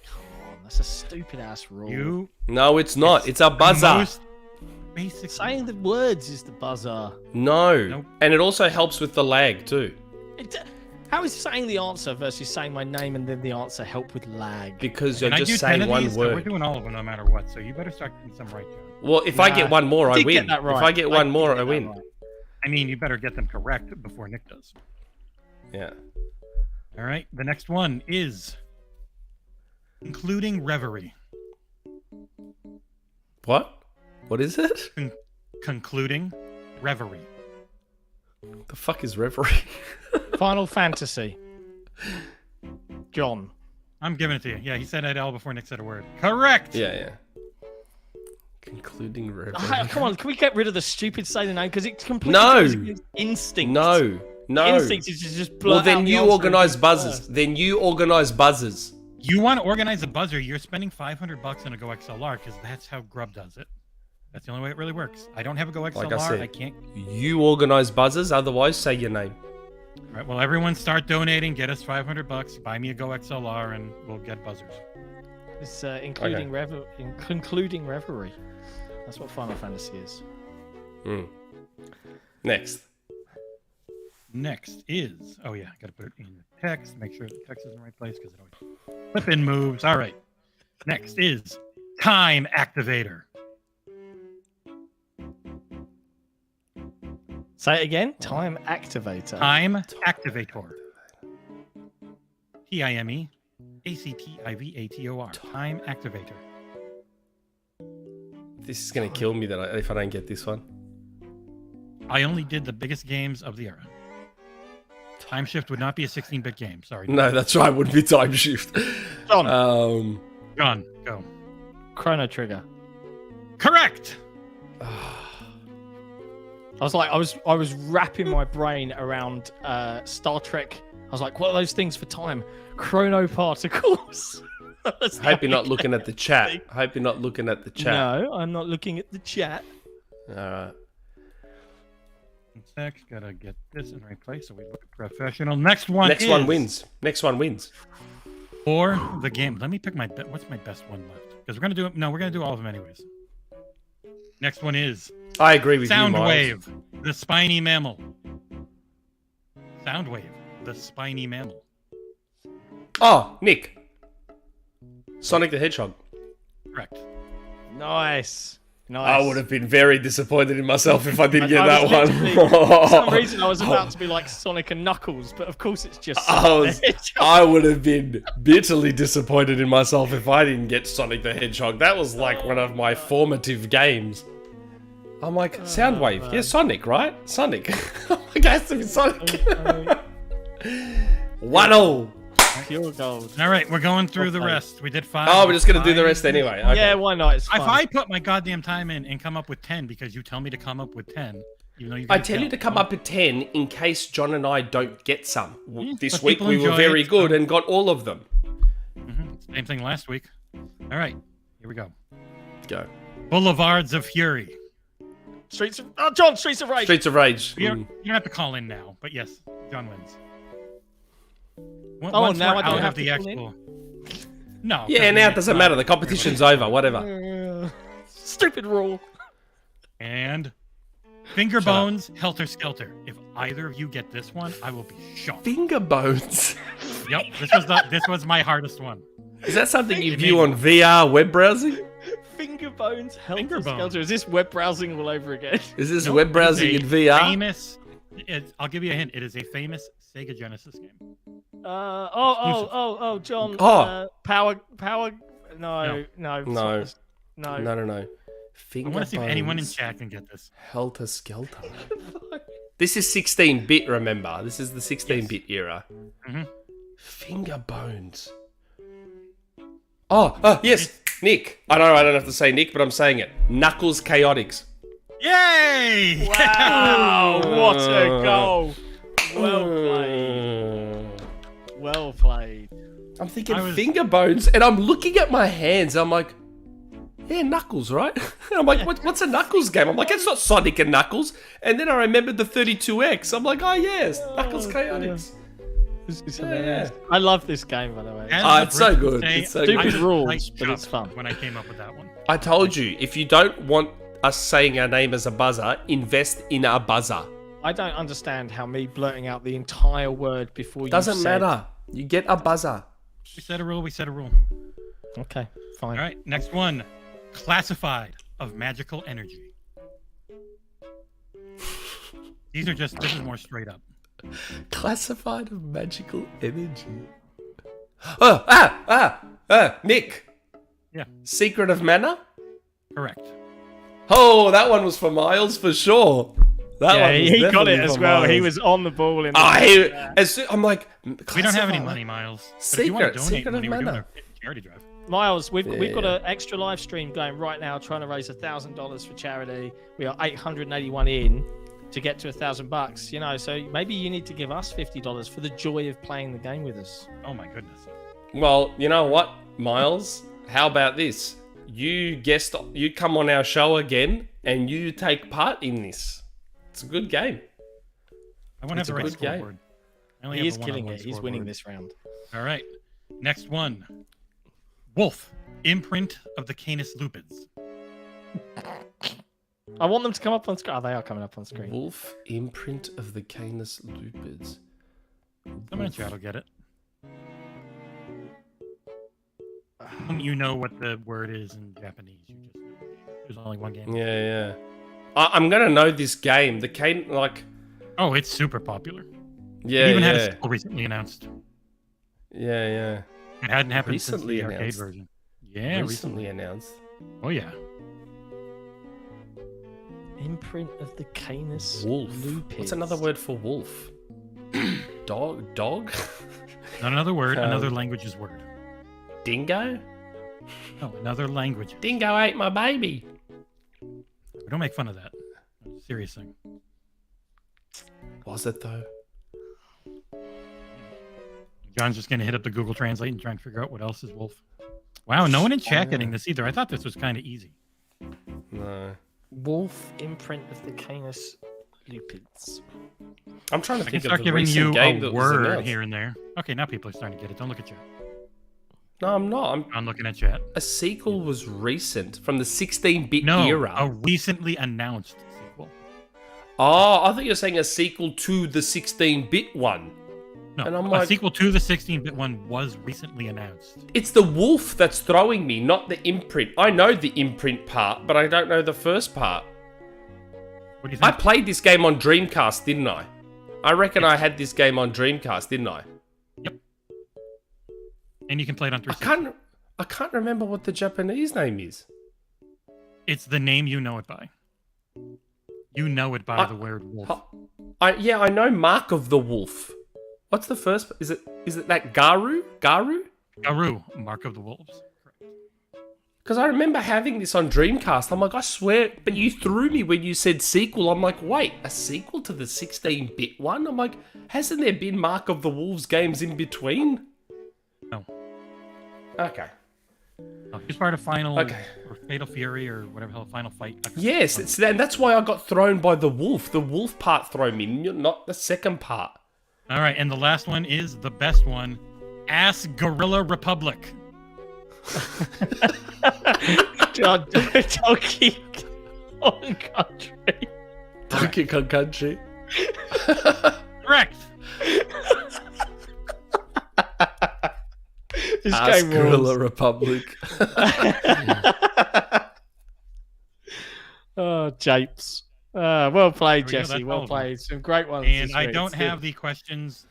[SPEAKER 1] Come on, that's a stupid ass rule.
[SPEAKER 2] No, it's not. It's a buzzer.
[SPEAKER 3] Most basic.
[SPEAKER 1] Saying the words is the buzzer.
[SPEAKER 2] No.
[SPEAKER 3] Nope.
[SPEAKER 2] And it also helps with the lag too.
[SPEAKER 1] How is saying the answer versus saying my name and then the answer help with lag?
[SPEAKER 2] Because you're
[SPEAKER 3] Can I
[SPEAKER 2] just
[SPEAKER 3] do 10
[SPEAKER 2] saying
[SPEAKER 3] of
[SPEAKER 2] one
[SPEAKER 3] these? We're
[SPEAKER 2] word.
[SPEAKER 3] doing all of them no matter what, so you better start getting some right, John.
[SPEAKER 2] Well, if I get one more, I
[SPEAKER 1] did
[SPEAKER 2] win.
[SPEAKER 1] get that right.
[SPEAKER 2] If I get one more,
[SPEAKER 1] did
[SPEAKER 2] I
[SPEAKER 1] get
[SPEAKER 2] win.
[SPEAKER 1] that right.
[SPEAKER 3] I mean, you better get them correct before Nick does.
[SPEAKER 2] Yeah.
[SPEAKER 3] All right, the next one is Including Reverie.
[SPEAKER 2] What? What is it?
[SPEAKER 3] Concluding Reverie.
[SPEAKER 2] The fuck is Reverie?
[SPEAKER 1] Final Fantasy. John.
[SPEAKER 3] I'm giving it to you. Yeah, he said L before Nick said a word. Correct!
[SPEAKER 2] Yeah. Concluding Reverie.
[SPEAKER 1] Come on, can we get rid of the stupid say the name? Because it completely
[SPEAKER 2] No.
[SPEAKER 1] goes against instinct.
[SPEAKER 2] No.
[SPEAKER 1] Instinct is to just blurt
[SPEAKER 2] Well,
[SPEAKER 1] out
[SPEAKER 2] then
[SPEAKER 1] the
[SPEAKER 2] you
[SPEAKER 1] answer
[SPEAKER 2] organize
[SPEAKER 1] and
[SPEAKER 2] buzzers.
[SPEAKER 1] first.
[SPEAKER 2] Then you organize buzzers.
[SPEAKER 3] You want to organize a buzzer, you're spending $500 on a Go XLR because that's how Grub does it. That's the only way it really works. I don't have a Go XLR.
[SPEAKER 2] Like I said,
[SPEAKER 3] I can't.
[SPEAKER 2] You organize buzzers. Otherwise, say your name.
[SPEAKER 3] All right, well, everyone start donating. Get us $500. Buy me a Go XLR, and we'll get buzzers.
[SPEAKER 1] It's concluding reverie. That's what Final Fantasy is.
[SPEAKER 2] Next.
[SPEAKER 3] Next is, oh yeah, got to put it in the text. Make sure the text is in the right place because it always flipping moves. All right. Next is Time Activator.
[SPEAKER 1] Say it again. Time Activator.
[SPEAKER 3] Time Activator. TIME ACTIVATOR. Time Activator.
[SPEAKER 2] This is gonna kill me if I don't get this one.
[SPEAKER 3] I only did the biggest games of the era. Time Shift would not be a 16-bit game. Sorry.
[SPEAKER 2] No, that's right. Would be Time Shift.
[SPEAKER 1] John.
[SPEAKER 3] John, go.
[SPEAKER 1] Chrono Trigger.
[SPEAKER 3] Correct.
[SPEAKER 1] I was wrapping my brain around Star Trek. I was like, what are those things for time? Chrono particles.
[SPEAKER 2] Hope you're not looking at the chat. Hope you're not looking at the chat.
[SPEAKER 1] No, I'm not looking at the chat.
[SPEAKER 2] All right.
[SPEAKER 3] Next, gotta get this in the right place so we look professional. Next one
[SPEAKER 2] wins. Next one wins.
[SPEAKER 3] For the game. Let me pick what's my best one left? Because we're gonna do all of them anyways. Next one is
[SPEAKER 2] I agree with you, Miles.
[SPEAKER 3] Soundwave, the spiny mammal. Soundwave, the spiny mammal.
[SPEAKER 2] Oh, Nick. Sonic the Hedgehog.
[SPEAKER 3] Correct.
[SPEAKER 1] Nice.
[SPEAKER 2] I would have been very disappointed in myself if I didn't get
[SPEAKER 1] I
[SPEAKER 2] that
[SPEAKER 1] was
[SPEAKER 2] one.
[SPEAKER 1] literally- For some reason, I was about to be like Sonic and Knuckles, but of course it's just Sonic the Hedgehog.
[SPEAKER 2] I would have been bitterly disappointed in myself if I didn't get Sonic the Hedgehog. That was like one of my formative games. I'm like, Soundwave. Yeah, Sonic, right? Sonic. It has to be Sonic. 1-0.
[SPEAKER 1] Pure gold.
[SPEAKER 3] All right, we're going through the rest. We did 5.
[SPEAKER 2] Oh, we're just going to do the rest anyway. Okay.
[SPEAKER 1] Yeah, why not? It's fun.
[SPEAKER 3] If I put my goddamn time in and come up with 10 because you tell me to come up with 10, even though
[SPEAKER 2] I tell you to come up with 10 in case John and I don't get some. This
[SPEAKER 3] but
[SPEAKER 2] week
[SPEAKER 3] people
[SPEAKER 2] we were
[SPEAKER 3] enjoy
[SPEAKER 2] very
[SPEAKER 3] it,
[SPEAKER 2] good
[SPEAKER 3] so-
[SPEAKER 2] and got all of them.
[SPEAKER 3] Same thing last week. All right, here we go.
[SPEAKER 2] Go.
[SPEAKER 3] Boulevards of Fury.
[SPEAKER 1] Streets of Rage.
[SPEAKER 2] Streets of Rage.
[SPEAKER 3] You don't have to call in now, but yes, John wins.
[SPEAKER 1] Now I don't have to call
[SPEAKER 3] expo. No.
[SPEAKER 2] Yeah, now it doesn't matter. The competition's over. Whatever.
[SPEAKER 1] Stupid rule.
[SPEAKER 3] And Finger Bones, Helter Skelter. If either of you get this one, I will be shocked.
[SPEAKER 2] Finger bones.
[SPEAKER 3] Yep, this was my hardest one.
[SPEAKER 2] Is that something you view on VR web browsing?
[SPEAKER 1] Finger Bones,
[SPEAKER 3] Finger
[SPEAKER 1] Helter
[SPEAKER 3] Bones.
[SPEAKER 1] Skelter. Is this web browsing all over again?
[SPEAKER 2] Is this
[SPEAKER 3] Nope,
[SPEAKER 2] web browsing
[SPEAKER 3] it
[SPEAKER 2] in
[SPEAKER 3] is
[SPEAKER 2] VR?
[SPEAKER 3] Famous. I'll give you a hint. It is a famous Sega Genesis game.
[SPEAKER 1] John.
[SPEAKER 2] Oh.
[SPEAKER 1] Power. No.
[SPEAKER 2] No.
[SPEAKER 3] I want to see if anyone in chat can get this.
[SPEAKER 2] Helter Skelter. This is 16-bit, remember. This is the 16-bit era.
[SPEAKER 3] Mm-hmm.
[SPEAKER 2] Finger bones. Oh, yes. Nick. I know I don't have to say Nick, but I'm saying it. Knuckles Chaotix.
[SPEAKER 3] Yay!
[SPEAKER 1] Wow, what a goal. Well played. Well played.
[SPEAKER 2] I'm thinking finger bones, and I'm looking at my hands. I'm like, yeah, Knuckles, right? And I'm like, what's a Knuckles game? I'm like, it's not Sonic and Knuckles. And then I remembered the 32X. I'm like, oh, yes, Knuckles Chaotix.
[SPEAKER 1] This is hilarious. I love this game, by the way.
[SPEAKER 2] It's so good. It's so good.
[SPEAKER 1] Stupid rules, but it's fun.
[SPEAKER 3] When I came up with that one.
[SPEAKER 2] I told you, if you don't want us saying our name as a buzzer, invest in a buzzer.
[SPEAKER 1] I don't understand how me blurting out the entire word before you
[SPEAKER 2] Doesn't matter. You get a buzzer.
[SPEAKER 3] We set a rule.
[SPEAKER 1] Okay, fine.
[SPEAKER 3] All right, next one. Classified of magical energy. This is more straight up.
[SPEAKER 2] Classified of magical energy. Nick.
[SPEAKER 3] Yeah.
[SPEAKER 2] Secret of Mana?
[SPEAKER 3] Correct.
[SPEAKER 2] Oh, that one was for Miles for sure.
[SPEAKER 1] He got it as well. He was on the ball.
[SPEAKER 2] I'm like,
[SPEAKER 3] we don't have any money, Miles.
[SPEAKER 2] Secret of
[SPEAKER 3] Mana.
[SPEAKER 2] Mana.
[SPEAKER 3] We're doing a charity drive.
[SPEAKER 1] Miles, we've got an extra live stream going right now, trying to raise $1,000 for charity. We are 881 in to get to $1,000. You know, so maybe you need to give us $50 for the joy of playing the game with us.
[SPEAKER 3] Oh my goodness.
[SPEAKER 2] Well, you know what, Miles? How about this? You come on our show again, and you take part in this. It's a good game.
[SPEAKER 3] I want to have the right scoreboard.
[SPEAKER 1] He is killing it. He's winning this round.
[SPEAKER 3] All right. Next one. Wolf. Imprint of the Canis lupids.
[SPEAKER 1] I want them to come up on screen. Oh, they are coming up on screen.
[SPEAKER 2] Wolf. Imprint of the Canis lupids.
[SPEAKER 3] Someone in chat will get it. You know what the word is in Japanese. There's only one game.
[SPEAKER 2] Yeah. I'm gonna know this game. The Canis,
[SPEAKER 3] Oh, it's super popular.
[SPEAKER 2] Yeah,
[SPEAKER 3] it even had a sequel recently announced.
[SPEAKER 2] Yeah.
[SPEAKER 3] It hadn't happened
[SPEAKER 2] Recently
[SPEAKER 3] since the arcade
[SPEAKER 2] announced.
[SPEAKER 3] version. Yeah,
[SPEAKER 2] recently announced.
[SPEAKER 3] Oh yeah.
[SPEAKER 1] Imprint of the Canis
[SPEAKER 2] Wolf.
[SPEAKER 1] lupids.
[SPEAKER 2] What's another word for wolf? Dog?
[SPEAKER 3] Not another word. Another language's word.
[SPEAKER 2] Dingo?
[SPEAKER 3] No, another language.
[SPEAKER 2] Dingo ate my baby.
[SPEAKER 3] We don't make fun of that. Serious thing.
[SPEAKER 2] Was it though?
[SPEAKER 3] John's just gonna hit up the Google Translate and try and figure out what else is wolf. Wow, no one in chat getting this either. I thought this was kind of easy.
[SPEAKER 2] No.
[SPEAKER 1] Wolf imprint of the Canis lupids.
[SPEAKER 2] I'm trying to
[SPEAKER 3] I can
[SPEAKER 2] think
[SPEAKER 3] start
[SPEAKER 2] of the
[SPEAKER 3] giving
[SPEAKER 2] recent
[SPEAKER 3] you
[SPEAKER 2] game
[SPEAKER 3] a
[SPEAKER 2] that was
[SPEAKER 3] word
[SPEAKER 2] announced.
[SPEAKER 3] here and there. Okay, now people are starting to get it. Don't look at chat.
[SPEAKER 2] No, I'm not.
[SPEAKER 3] I'm looking at chat.
[SPEAKER 2] A sequel was recent from the 16-bit
[SPEAKER 3] No,
[SPEAKER 2] era.
[SPEAKER 3] a recently announced sequel.
[SPEAKER 2] Oh, I thought you were saying a sequel to the 16-bit one.
[SPEAKER 3] No,
[SPEAKER 2] And I'm
[SPEAKER 3] a
[SPEAKER 2] like-
[SPEAKER 3] sequel to the 16-bit one was recently announced.
[SPEAKER 2] It's the wolf that's throwing me, not the imprint. I know the imprint part, but I don't know the first part.
[SPEAKER 3] What do you
[SPEAKER 2] I
[SPEAKER 3] think?
[SPEAKER 2] played this game on Dreamcast, didn't I? I reckon I had this game on Dreamcast, didn't I?
[SPEAKER 3] Yep. And you can play it on 360.
[SPEAKER 2] I can't remember what the Japanese name is.
[SPEAKER 3] It's the name you know it by. You know it by the word wolf.
[SPEAKER 2] I know Mark of the Wolf. What's the first? Is it that Garu?
[SPEAKER 3] Garu, Mark of the Wolves.
[SPEAKER 2] Because I remember having this on Dreamcast. I'm like, I swear, but you threw me when you said sequel. I'm like, wait, a sequel to the 16-bit one? I'm like, hasn't there been Mark of the Wolves games in between?
[SPEAKER 3] No.
[SPEAKER 2] Okay.
[SPEAKER 3] No, it's part of Final
[SPEAKER 2] Okay.
[SPEAKER 3] or Fatal Fury or whatever the hell, Final Fight.
[SPEAKER 2] Yes, and that's why I got thrown by the wolf. The wolf part threw me, not the second part.
[SPEAKER 3] All right, and the last one is the best one. Ass Gorilla Republic.
[SPEAKER 1] Donkey Kong Country.
[SPEAKER 2] Donkey Kong Country.
[SPEAKER 3] Correct.
[SPEAKER 1] This
[SPEAKER 2] Ask
[SPEAKER 1] game
[SPEAKER 2] Gorilla
[SPEAKER 1] rules.
[SPEAKER 2] Republic.
[SPEAKER 1] Oh, japes. Well played,
[SPEAKER 3] There we go,
[SPEAKER 1] Jesse.
[SPEAKER 3] that's all
[SPEAKER 1] Well
[SPEAKER 3] of them.
[SPEAKER 1] played. Some great ones.
[SPEAKER 3] And
[SPEAKER 1] this
[SPEAKER 3] I
[SPEAKER 1] week.
[SPEAKER 3] don't
[SPEAKER 1] It's
[SPEAKER 3] have
[SPEAKER 1] good.
[SPEAKER 3] the questions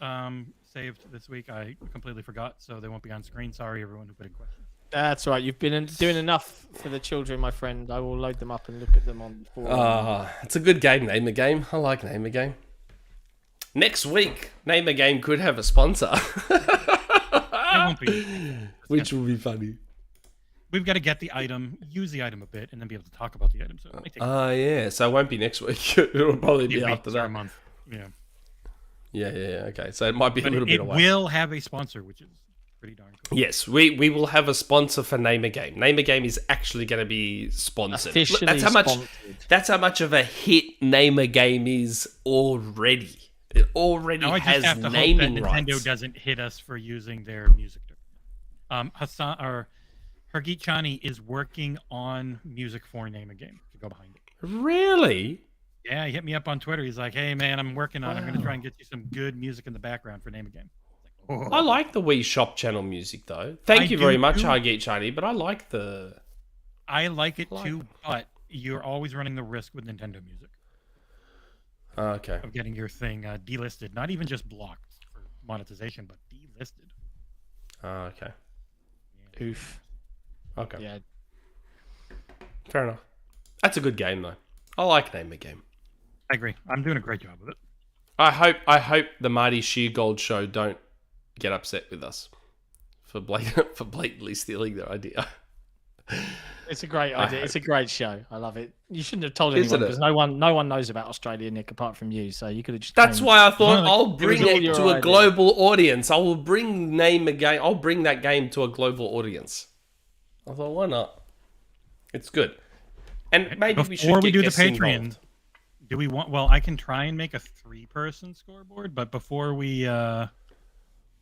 [SPEAKER 3] saved this week. I completely forgot, so they won't be on screen. Sorry, everyone who put in questions.
[SPEAKER 1] That's right. You've been doing enough for the children, my friend. I will load them up and look at them on.
[SPEAKER 2] It's a good game. Name a game. I like name a game. Next week, name a game could have a sponsor,
[SPEAKER 3] It won't be.
[SPEAKER 2] which will be funny.
[SPEAKER 3] We've got to get the item, use the item a bit, and then be able to talk about the item. So it might take
[SPEAKER 2] Yeah. So it won't be next week. It'll probably be after
[SPEAKER 3] a
[SPEAKER 2] that.
[SPEAKER 3] month. Yeah.
[SPEAKER 2] Yeah. Okay. So it might be a
[SPEAKER 3] But
[SPEAKER 2] little bit
[SPEAKER 3] it
[SPEAKER 2] away.
[SPEAKER 3] will have a sponsor, which is pretty darn cool.
[SPEAKER 2] Yes, we will have a sponsor for Name a Game. Name a Game is actually going to be sponsored.
[SPEAKER 1] Officially
[SPEAKER 2] That's how much.
[SPEAKER 1] sponsored.
[SPEAKER 2] That's how much of a hit Name a Game is already. It already
[SPEAKER 3] Now I
[SPEAKER 2] has
[SPEAKER 3] just have to hope that
[SPEAKER 2] naming
[SPEAKER 3] Nintendo
[SPEAKER 2] rights.
[SPEAKER 3] doesn't hit us for using their music. Hassan or Hargeet Chani is working on music for Name a Game to go behind it.
[SPEAKER 2] Really?
[SPEAKER 3] Yeah, he hit me up on Twitter. He's like, "Hey man, I'm working on. I'm going to try and get you some good music in the background for Name a Game."
[SPEAKER 2] I like the Wii Shop channel music though. Thank you very much, Hargeet Chani. But I like the.
[SPEAKER 3] I like it too, but you're always running the risk with Nintendo Music
[SPEAKER 2] Okay.
[SPEAKER 3] of getting your thing delisted. Not even just blocked for monetization, but delisted.
[SPEAKER 2] Okay.
[SPEAKER 1] Oof.
[SPEAKER 2] Okay.
[SPEAKER 1] Yeah.
[SPEAKER 2] Fair enough. That's a good game though. I like Name a Game.
[SPEAKER 3] I agree. I'm doing a great job with it.
[SPEAKER 2] I hope the Marty Sheargold show don't get upset with us for blatantly stealing their idea.
[SPEAKER 1] It's a great idea. It's a great show. I love it. You shouldn't have told
[SPEAKER 2] Isn't
[SPEAKER 1] anyone
[SPEAKER 2] it?
[SPEAKER 1] because no one knows about Australia, Nick, apart from you. So you could have just.
[SPEAKER 2] That's
[SPEAKER 1] came-
[SPEAKER 2] why I thought
[SPEAKER 3] No,
[SPEAKER 2] I'll
[SPEAKER 1] was
[SPEAKER 2] bring
[SPEAKER 1] all
[SPEAKER 2] it
[SPEAKER 1] your
[SPEAKER 2] to a
[SPEAKER 1] idea.
[SPEAKER 2] global audience. I will bring Name a Game. I'll bring that game to a global audience. I thought, why not? It's good. And maybe we should
[SPEAKER 3] Before we
[SPEAKER 2] get
[SPEAKER 3] do the
[SPEAKER 2] guests
[SPEAKER 3] Patreon,
[SPEAKER 2] involved.
[SPEAKER 3] do we want? Well, I can try and make a 3-person scoreboard, but before we
[SPEAKER 2] I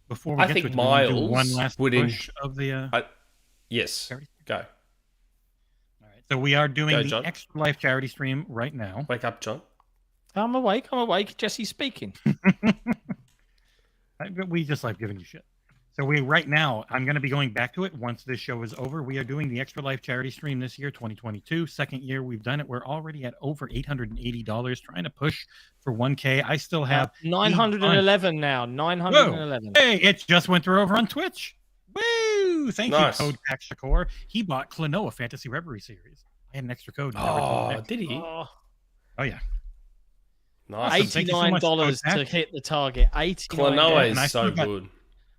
[SPEAKER 3] get
[SPEAKER 2] think
[SPEAKER 3] to it, do we wanna do
[SPEAKER 2] Miles
[SPEAKER 3] one last
[SPEAKER 2] would
[SPEAKER 3] push of the.
[SPEAKER 2] Yes.
[SPEAKER 3] Charity?
[SPEAKER 2] Go.
[SPEAKER 3] All right, so we are doing
[SPEAKER 2] Go,
[SPEAKER 3] the
[SPEAKER 2] John.
[SPEAKER 3] Extra Life charity stream right now.
[SPEAKER 2] Wake up, John.
[SPEAKER 1] I'm awake. Jesse's speaking.
[SPEAKER 3] We just like giving you shit. So right now, I'm going to be going back to it once this show is over. We are doing the Extra Life charity stream this year, 2022. Second year we've done it. We're already at over $880, trying to push for 1K. I still have
[SPEAKER 1] 911 now. 911.
[SPEAKER 3] Hey, it just went through over on Twitch. Woo! Thank
[SPEAKER 2] Nice.
[SPEAKER 3] you, Code Pack Shakur. He bought Klonoa Fantasy Reverie series. I had an extra code. and never told
[SPEAKER 2] Oh,
[SPEAKER 3] Nick.
[SPEAKER 2] did he?
[SPEAKER 1] Oh,
[SPEAKER 3] Oh yeah.
[SPEAKER 2] Nice.
[SPEAKER 3] Thank you so much,
[SPEAKER 1] $89
[SPEAKER 3] Code
[SPEAKER 1] to
[SPEAKER 3] Pack.
[SPEAKER 1] hit the target. $89.
[SPEAKER 2] Klonoa
[SPEAKER 3] And I
[SPEAKER 2] is so
[SPEAKER 3] still got-
[SPEAKER 2] good.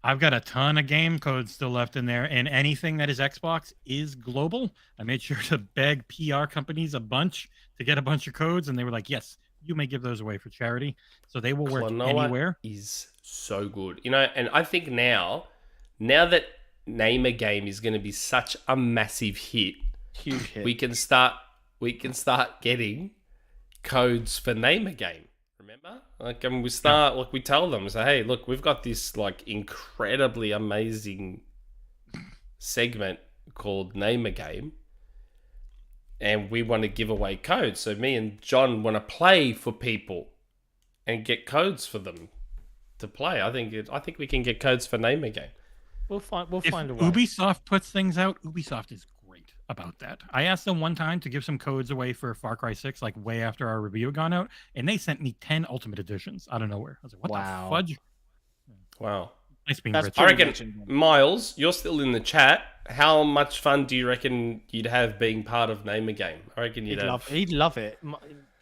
[SPEAKER 3] I've got a ton of game codes still left in there, and anything that is Xbox is global. I made sure to beg PR companies a bunch to get a bunch of codes, and they were like, "Yes, you may give those away for charity." So they will work
[SPEAKER 2] Klonoa
[SPEAKER 3] anywhere.
[SPEAKER 2] is so good. You know, and I think now that Name a Game is going to be such a massive hit,
[SPEAKER 1] Huge hit.
[SPEAKER 2] we can start getting codes for Name a Game. Remember? Like, and we start, like, we tell them, say, hey, look, we've got this, like, incredibly amazing segment called Name a Game, and we want to give away codes. So me and John want to play for people and get codes for them to play. I think we can get codes for Name a Game.
[SPEAKER 1] We'll find
[SPEAKER 3] If
[SPEAKER 1] a way.
[SPEAKER 3] Ubisoft puts things out, Ubisoft is great about that. I asked them one time to give some codes away for Far Cry 6, like way after our review had gone out, and they sent me 10 Ultimate Editions out of nowhere. I was like, what
[SPEAKER 1] Wow.
[SPEAKER 3] the fudge?
[SPEAKER 2] Wow.
[SPEAKER 3] Nice being
[SPEAKER 1] That's
[SPEAKER 3] rich.
[SPEAKER 2] I
[SPEAKER 1] pretty
[SPEAKER 2] reckon,
[SPEAKER 1] rich.
[SPEAKER 2] Miles, you're still in the chat. How much fun do you reckon you'd have being part of Name a Game? I reckon you'd have.
[SPEAKER 1] He'd love it.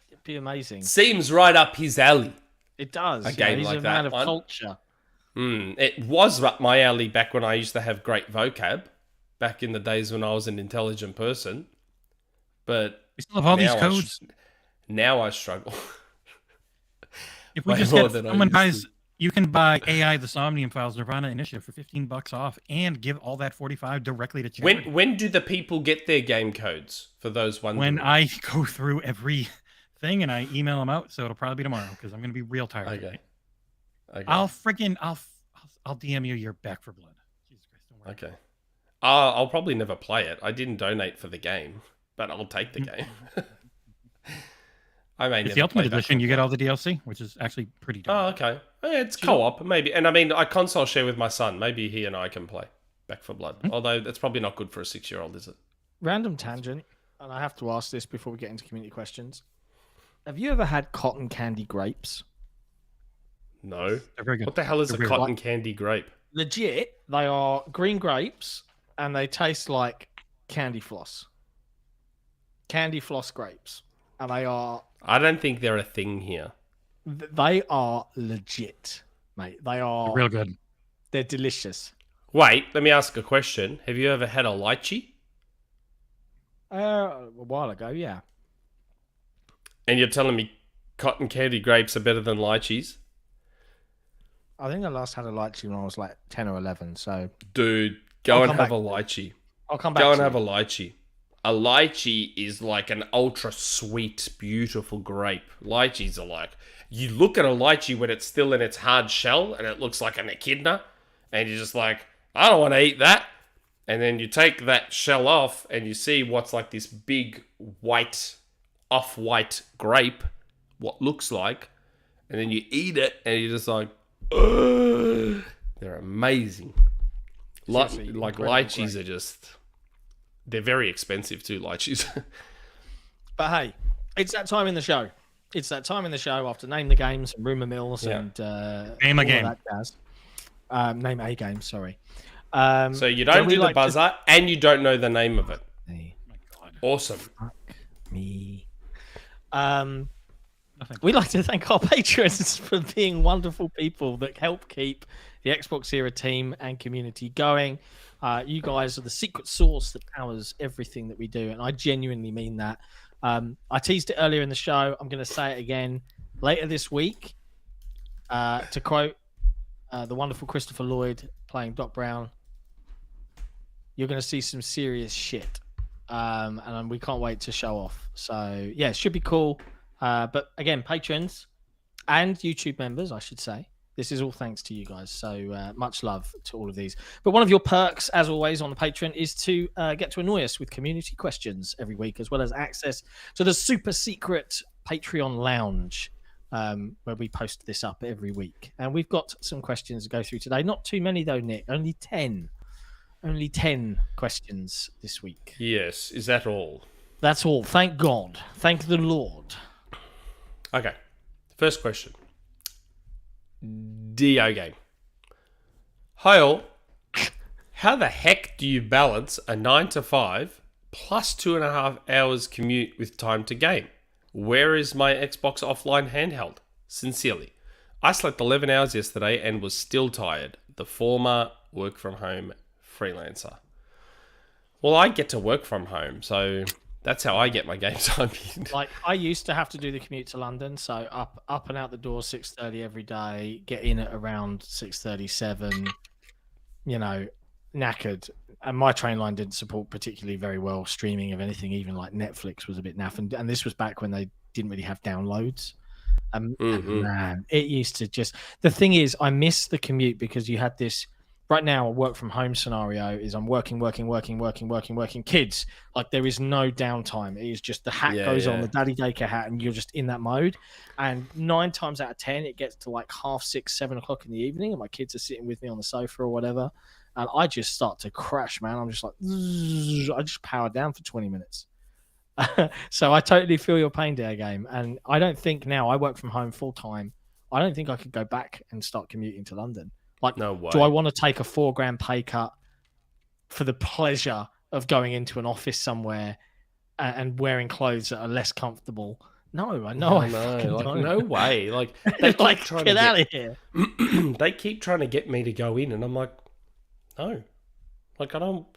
[SPEAKER 1] It'd be amazing.
[SPEAKER 2] Seems right up his alley.
[SPEAKER 1] It does.
[SPEAKER 2] A
[SPEAKER 1] you know,
[SPEAKER 2] game
[SPEAKER 1] he's
[SPEAKER 2] like
[SPEAKER 1] a man
[SPEAKER 2] that
[SPEAKER 1] of
[SPEAKER 2] one.
[SPEAKER 1] culture.
[SPEAKER 2] It was up my alley back when I used to have great vocab, back in the days when I was an intelligent person. But
[SPEAKER 3] We still have all these
[SPEAKER 2] now
[SPEAKER 3] codes.
[SPEAKER 2] now I struggle.
[SPEAKER 3] If we
[SPEAKER 2] way
[SPEAKER 3] just
[SPEAKER 2] more
[SPEAKER 3] get
[SPEAKER 2] than I
[SPEAKER 3] someone
[SPEAKER 2] used
[SPEAKER 3] buys,
[SPEAKER 2] to.
[SPEAKER 3] you can buy AI the Somnium Files Nirvana Initiative for $15 off and give all that 45 directly to charity.
[SPEAKER 2] When do the people get their game codes for those ones?
[SPEAKER 3] When I go through every thing and I email them out, so it'll probably be tomorrow because I'm going to be real tired.
[SPEAKER 2] Okay.
[SPEAKER 3] Today.
[SPEAKER 2] Okay.
[SPEAKER 3] I'll DM you your Back for Blood. Jesus Christ, don't worry.
[SPEAKER 2] Okay. I'll probably never play it. I didn't donate for the game, but I'll take the game. I may
[SPEAKER 3] It's
[SPEAKER 2] never
[SPEAKER 3] the Ultimate
[SPEAKER 2] play Back
[SPEAKER 3] Edition.
[SPEAKER 2] for
[SPEAKER 3] You get
[SPEAKER 2] Blood.
[SPEAKER 3] all the DLC, which is actually pretty dope.
[SPEAKER 2] Oh, okay. It's co-op, maybe. And I mean, I console share with my son. Maybe he and I can play Back for Blood. Although that's probably not good for a 6-year-old, is it?
[SPEAKER 1] Random tangent, and I have to ask this before we get into community questions. Have you ever had cotton candy grapes?
[SPEAKER 2] No.
[SPEAKER 3] They're very good.
[SPEAKER 2] What the hell is
[SPEAKER 3] They're
[SPEAKER 2] a
[SPEAKER 3] weird.
[SPEAKER 2] cotton candy grape?
[SPEAKER 1] Legit, they are green grapes, and they taste like candy floss. Candy floss grapes. And they are...
[SPEAKER 2] I don't think they're a thing here.
[SPEAKER 1] They are legit, mate. They are...
[SPEAKER 3] Real good.
[SPEAKER 1] They're delicious.
[SPEAKER 2] Wait, let me ask a question. Have you ever had a lychee?
[SPEAKER 1] A while ago, yeah.
[SPEAKER 2] And you're telling me cotton candy grapes are better than lychees?
[SPEAKER 1] I think I last had a lychee when I was like 10 or 11, so...
[SPEAKER 2] Dude, go and have a lychee.
[SPEAKER 1] I'll come back
[SPEAKER 2] Go
[SPEAKER 1] to
[SPEAKER 2] and have
[SPEAKER 1] you.
[SPEAKER 2] a lychee. A lychee is like an ultra sweet, beautiful grape. Lychees are like... You look at a lychee when it's still in its hard shell and it looks like an echidna, and you're just like, I don't want to eat that. And then you take that shell off and you see what's like this big white, off-white grape, what looks like, and then you eat it and you're just like, ugh. They're amazing. Like lychees are just... They're very expensive too, lychees.
[SPEAKER 1] But hey, it's that time in the show. It's that time in the show after Name the Games and Rumourmills and
[SPEAKER 3] Name a
[SPEAKER 1] all
[SPEAKER 3] game.
[SPEAKER 1] That jazz. Name a game, sorry.
[SPEAKER 2] So you don't do the buzzer and you don't know the name of it.
[SPEAKER 1] Hey,
[SPEAKER 3] Oh my God.
[SPEAKER 2] Awesome.
[SPEAKER 1] fuck me. We'd like to thank our patrons for being wonderful people that help keep the XboxEra team and community going. You guys are the secret sauce that powers everything that we do, and I genuinely mean that. I teased it earlier in the show. I'm going to say it again later this week. To quote the wonderful Christopher Lloyd playing Doc Brown, you're going to see some serious shit, and we can't wait to show off. So yeah, it should be cool. But again, patrons and YouTube members, I should say, this is all thanks to you guys. So much love to all of these. But one of your perks, as always, on the Patreon is to get to annoy us with community questions every week, as well as access to the super secret Patreon lounge, where we post this up every week. And we've got some questions to go through today. Not too many, though, Nick. Only 10. Only 10 questions this week.
[SPEAKER 2] Yes. Is that all?
[SPEAKER 1] That's all. Thank God. Thank the Lord.
[SPEAKER 2] Okay. First question. DeoGame. Hi all. How the heck do you balance a 9 to 5 plus 2.5 hours commute with time to game? Where is my Xbox offline handheld? Sincerely. I slept 11 hours yesterday and was still tired. The former work from home freelancer. Well, I get to work from home, so that's how I get my game time in.
[SPEAKER 1] Like, I used to have to do the commute to London, so up and out the door 6:30 every day, get in at around 6:37, you know, knackered. And my train line didn't support particularly very well streaming of anything, even like Netflix was a bit naff. And this was back when they didn't really have downloads. And man, it used to just... The thing is, I miss the commute because you had this... Right now, a work from home scenario is I'm working. Kids, like there is no downtime. It is just the hat goes on, the daddy daycare hat, and you're just in that mode. And 9 times out of 10, it gets to like 6:30, 7 o'clock in the evening, and my kids are sitting with me on the sofa or whatever. And I just start to crash, man. I'm just like, I just power down for 20 minutes. So I totally feel your pain, DeoGame. And I don't think now, I work from home full time. I don't think I could go back and start commuting to London. Like,
[SPEAKER 2] no way.
[SPEAKER 1] Do I want to take a $4,000 pay cut for the pleasure of going into an office somewhere and wearing clothes that are less comfortable? No, I know.
[SPEAKER 2] No way. Like, they
[SPEAKER 1] like,
[SPEAKER 2] keep trying
[SPEAKER 1] get
[SPEAKER 2] to
[SPEAKER 1] out of here.
[SPEAKER 2] They keep trying to get me to go in, and I'm like, no. Like, I don't...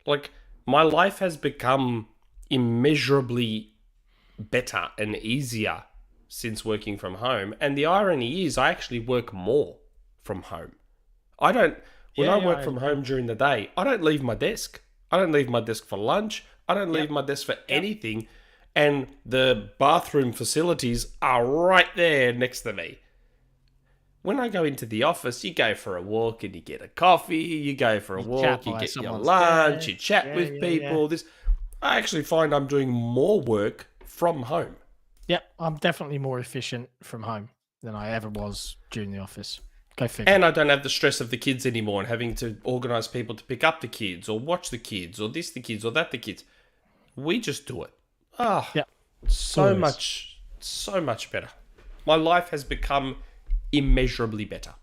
[SPEAKER 2] Like, my life has become immeasurably better and easier since working from home. And the irony is I actually work more from home. I don't... When I work from home during the day, I don't leave my desk. I don't leave my desk for lunch. I don't leave my desk for anything. And the bathroom facilities are right there next to me. When I go into the office, you go for a walk and you get a coffee. You go for a walk, you get your lunch, you chat with people. This, I actually find I'm doing more work from home.
[SPEAKER 1] Yep, I'm definitely more efficient from home than I ever was during the office. Go figure.
[SPEAKER 2] And I don't have the stress of the kids anymore and having to organise people to pick up the kids or watch the kids or this the kids or that the kids. We just do it. So much better. My life has become immeasurably better.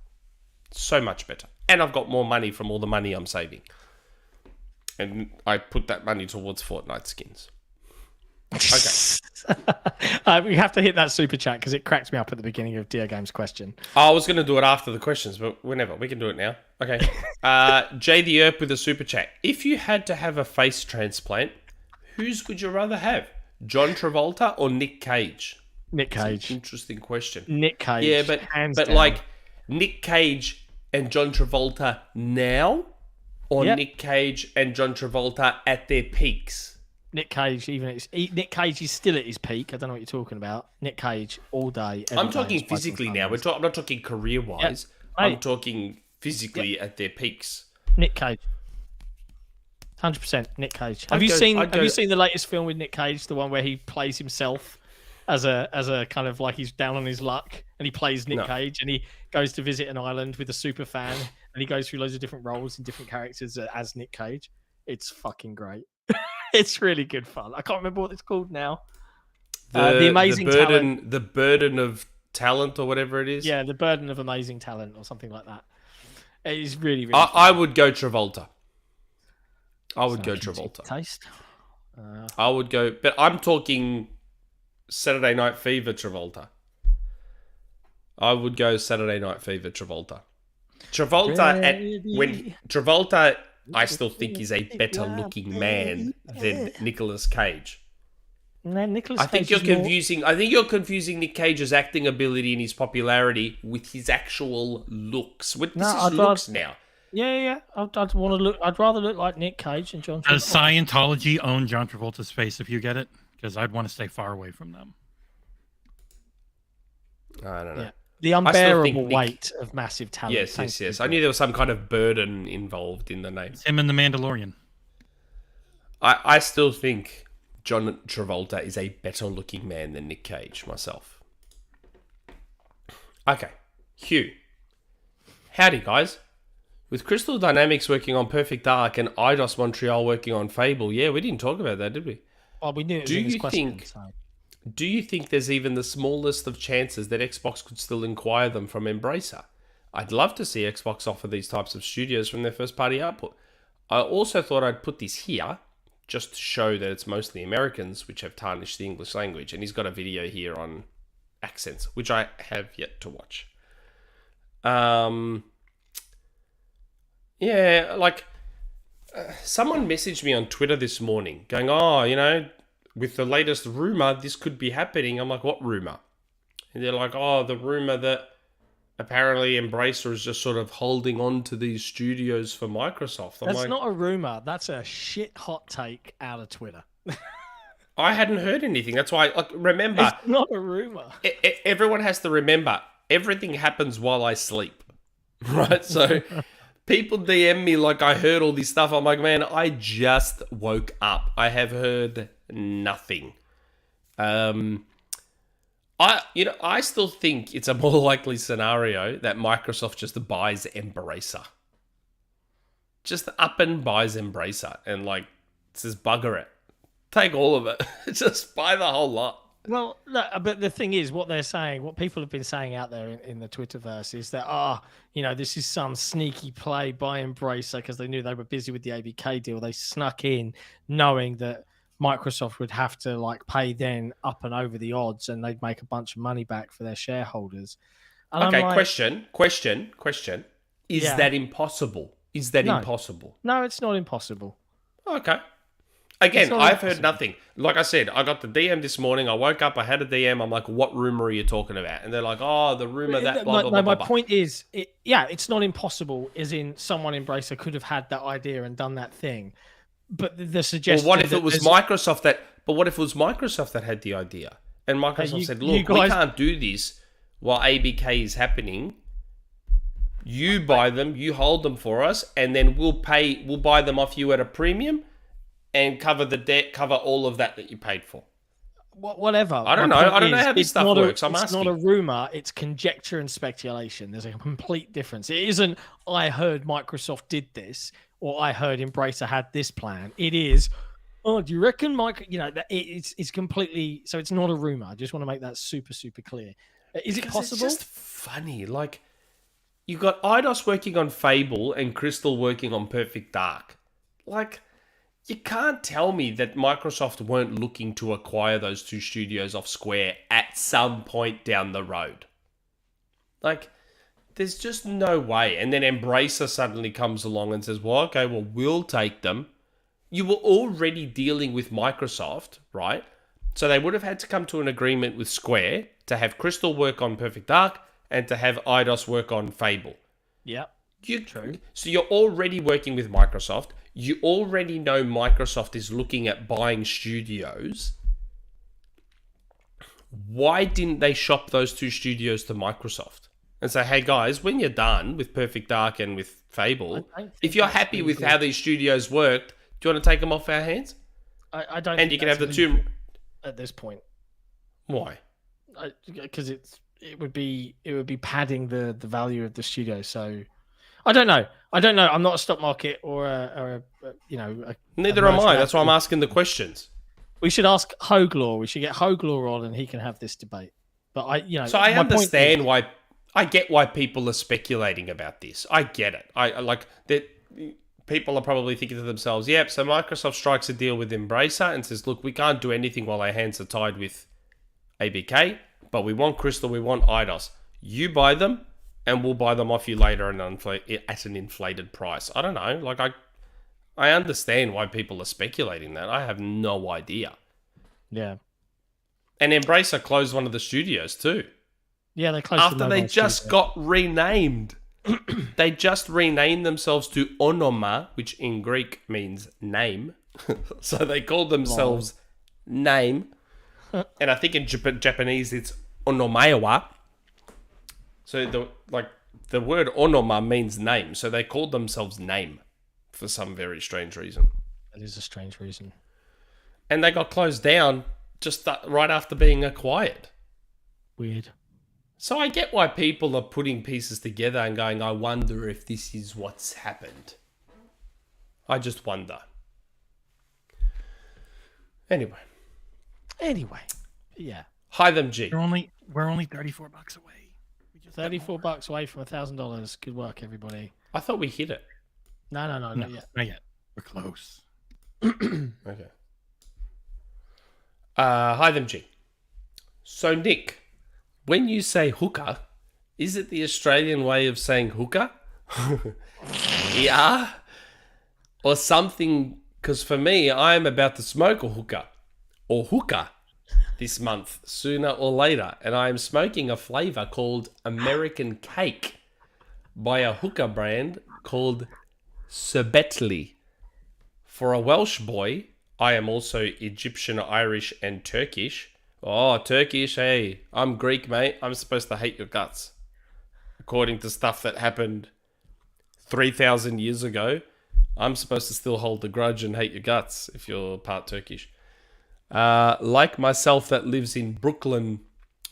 [SPEAKER 2] So much better. And I've got more money from all the money I'm saving. And I put that money towards Fortnite skins. Okay.
[SPEAKER 1] We have to hit that super chat because it cracked me up at the beginning of DeoGame's question.
[SPEAKER 2] I was going to do it after the questions, but whenever. We can do it now. Okay. Jay the Earp with a super chat. If you had to have a face transplant, whose would you rather have? John Travolta or Nick Cage?
[SPEAKER 1] Nick Cage.
[SPEAKER 2] Interesting question.
[SPEAKER 1] Nick Cage.
[SPEAKER 2] Yeah, but
[SPEAKER 1] down.
[SPEAKER 2] like Nick Cage and John Travolta now, or Nick Cage and John Travolta at their peaks?
[SPEAKER 1] Nick Cage, Nick Cage is still at his peak. I don't know what you're talking about. Nick Cage all day.
[SPEAKER 2] I'm talking physically now. I'm not talking career-wise.
[SPEAKER 1] Yeah.
[SPEAKER 2] I'm talking physically at their peaks.
[SPEAKER 1] Nick Cage. 100% Nick Cage. Have you seen the latest film with Nick Cage, the one where he plays himself as a kind of like he's down on his luck and he plays Nick Cage and he goes to visit an island with a super fan and he goes through loads of different roles and different characters as Nick Cage. It's fucking great. It's really good fun. I can't remember what it's called now. The Amazing Talent.
[SPEAKER 2] The Burden of Talent or whatever it is.
[SPEAKER 1] Yeah, The Burden of Amazing Talent or something like that. It is really, really
[SPEAKER 2] I would go Travolta. I would go Travolta.
[SPEAKER 1] Taste.
[SPEAKER 2] I would go, but I'm talking Saturday Night Fever Travolta. I would go Saturday Night Fever Travolta. Travolta, I still think is a better looking man than Nicolas Cage.
[SPEAKER 1] No,
[SPEAKER 2] I think you're confusing Nick Cage's acting ability and his popularity with his actual looks. This is looks now.
[SPEAKER 1] Yeah. I'd rather look like Nick Cage and John Travolta.
[SPEAKER 3] Does Scientology own John Travolta's face if you get it? Because I'd want to stay far away from them.
[SPEAKER 2] I don't know.
[SPEAKER 1] Yeah. The unbearable weight of massive talent.
[SPEAKER 2] Yes. I knew there was some kind of burden involved in the name.
[SPEAKER 3] It's him and the Mandalorian.
[SPEAKER 2] I still think John Travolta is a better looking man than Nick Cage myself. Okay. Hugh. Howdy, guys. With Crystal Dynamics working on Perfect Dark and Eidos Montreal working on Fable, we didn't talk about that, did we?
[SPEAKER 1] Well, we knew it was in this question.
[SPEAKER 2] Do you think there's even the smallest of chances that Xbox could still acquire them from Embracer? I'd love to see Xbox offer these types of studios from their first-party output. I also thought I'd put this here, just to show that it's mostly Americans which have tarnished the English language, and he's got a video here on accents, which I have yet to watch. Someone messaged me on Twitter this morning going, with the latest rumor, this could be happening. I'm like, what rumor? And they're like, the rumor that apparently Embracer is just sort of holding on to these studios for Microsoft.
[SPEAKER 1] That's not a rumor. That's a shit hot take out of Twitter.
[SPEAKER 2] I hadn't heard anything. That's why, remember.
[SPEAKER 1] It's not a rumor.
[SPEAKER 2] Everyone has to remember, everything happens while I sleep. Right? So people DM me like I heard all this stuff. I'm like, man, I just woke up. I have heard nothing. I still think it's a more likely scenario that Microsoft just buys Embracer. Just up and buys Embracer and says bugger it. Take all of it. Just buy the whole lot.
[SPEAKER 1] Well, look, but the thing is, what they're saying, what people have been saying out there in the Twitterverse is that, this is some sneaky play by Embracer because they knew they were busy with the ABK deal. They snuck in knowing that Microsoft would have to pay then up and over the odds and they'd make a bunch of money back for their shareholders. And
[SPEAKER 2] okay, question. Is that impossible? Is that impossible?
[SPEAKER 1] No, it's not impossible.
[SPEAKER 2] Okay. Again, I've heard nothing. Like I said, I got the DM this morning. I woke up, I had a DM. I'm like, what rumor are you talking about? And they're like, the rumor that blah, blah, blah,
[SPEAKER 1] my
[SPEAKER 2] blah.
[SPEAKER 1] point is, it's not impossible, as in someone Embracer could have had that idea and done that thing. But the suggestion...
[SPEAKER 2] Well, what if it was Microsoft that... But what if it was Microsoft that had the idea? And Microsoft said, look, we can't do this while ABK is happening. You buy them, you hold them for us, and then we'll buy them off you at a premium and cover the debt, cover all of that you paid for.
[SPEAKER 1] Whatever.
[SPEAKER 2] I don't know how this stuff works.
[SPEAKER 1] It's not a rumor. It's conjecture and speculation. There's a complete difference. It isn't, I heard Microsoft did this, or I heard Embracer had this plan. It is, do you reckon it's completely... So it's not a rumor. I just want to make that super, super clear. Is it possible?
[SPEAKER 2] It's just funny. You got Eidos working on Fable and Crystal working on Perfect Dark. You can't tell me that Microsoft weren't looking to acquire those two studios off Square at some point down the road. Like, there's just no way. And then Embracer suddenly comes along and says, well, okay, well, we'll take them. You were already dealing with Microsoft, right? So they would have had to come to an agreement with Square to have Crystal work on Perfect Dark and to have Eidos work on Fable.
[SPEAKER 1] Yep. True.
[SPEAKER 2] So you're already working with Microsoft. You already know Microsoft is looking at buying studios. Why didn't they shop those two studios to Microsoft and say, hey guys, when you're done with Perfect Dark and with Fable, if you're happy with how these studios worked, do you want to take them off our hands?
[SPEAKER 1] I don't.
[SPEAKER 2] And you can have the two
[SPEAKER 1] at this point.
[SPEAKER 2] Why?
[SPEAKER 1] Because it would be padding the value of the studio. So I don't know. I'm not a stock market or a
[SPEAKER 2] Neither am I. That's why I'm asking the questions.
[SPEAKER 1] We should ask Hoglaw. We should get Hoglaw on, and he can have this debate. But
[SPEAKER 2] So I understand why. I get why people are speculating about this. I get it. I like that. People are probably thinking to themselves, "Yep." So Microsoft strikes a deal with Embracer and says, "Look, we can't do anything while our hands are tied with ABK, but we want Crystal, we want Eidos. You buy them, and we'll buy them off you later at an inflated price." I don't know. Like I understand why people are speculating that. I have no idea.
[SPEAKER 1] Yeah.
[SPEAKER 2] And Embracer closed one of the studios too.
[SPEAKER 1] Yeah, they closed
[SPEAKER 2] after they just got renamed. They just renamed themselves to Onoma, which in Greek means name. So they called themselves Name. And I think in Japanese it's Onomaewa. So the word Onoma means name. So they called themselves Name for some very strange reason.
[SPEAKER 1] That is a strange reason.
[SPEAKER 2] And they got closed down just right after being acquired.
[SPEAKER 1] Weird.
[SPEAKER 2] So I get why people are putting pieces together and going, I wonder if this is what's happened. I just wonder. Anyway,
[SPEAKER 1] yeah.
[SPEAKER 2] Hytham G.
[SPEAKER 3] We're only $34 away. We just
[SPEAKER 1] $34 away from $1,000. Good work, everybody.
[SPEAKER 2] I thought we hit it.
[SPEAKER 1] No, not yet.
[SPEAKER 3] Not yet. We're close.
[SPEAKER 2] Okay. Hytham G. So Nick, when you say hookah, is it the Australian way of saying hookah? Yeah. Or something, because for me, I am about to smoke a hookah or hookah this month, sooner or later. And I am smoking a flavour called American Cake by a hookah brand called Sebetli. For a Welsh boy, I am also Egyptian, Irish, and Turkish. Oh, Turkish, hey, I'm Greek, mate. I'm supposed to hate your guts. According to stuff that happened 3,000 years ago, I'm supposed to still hold the grudge and hate your guts if you're part Turkish. Like myself that lives in Brooklyn,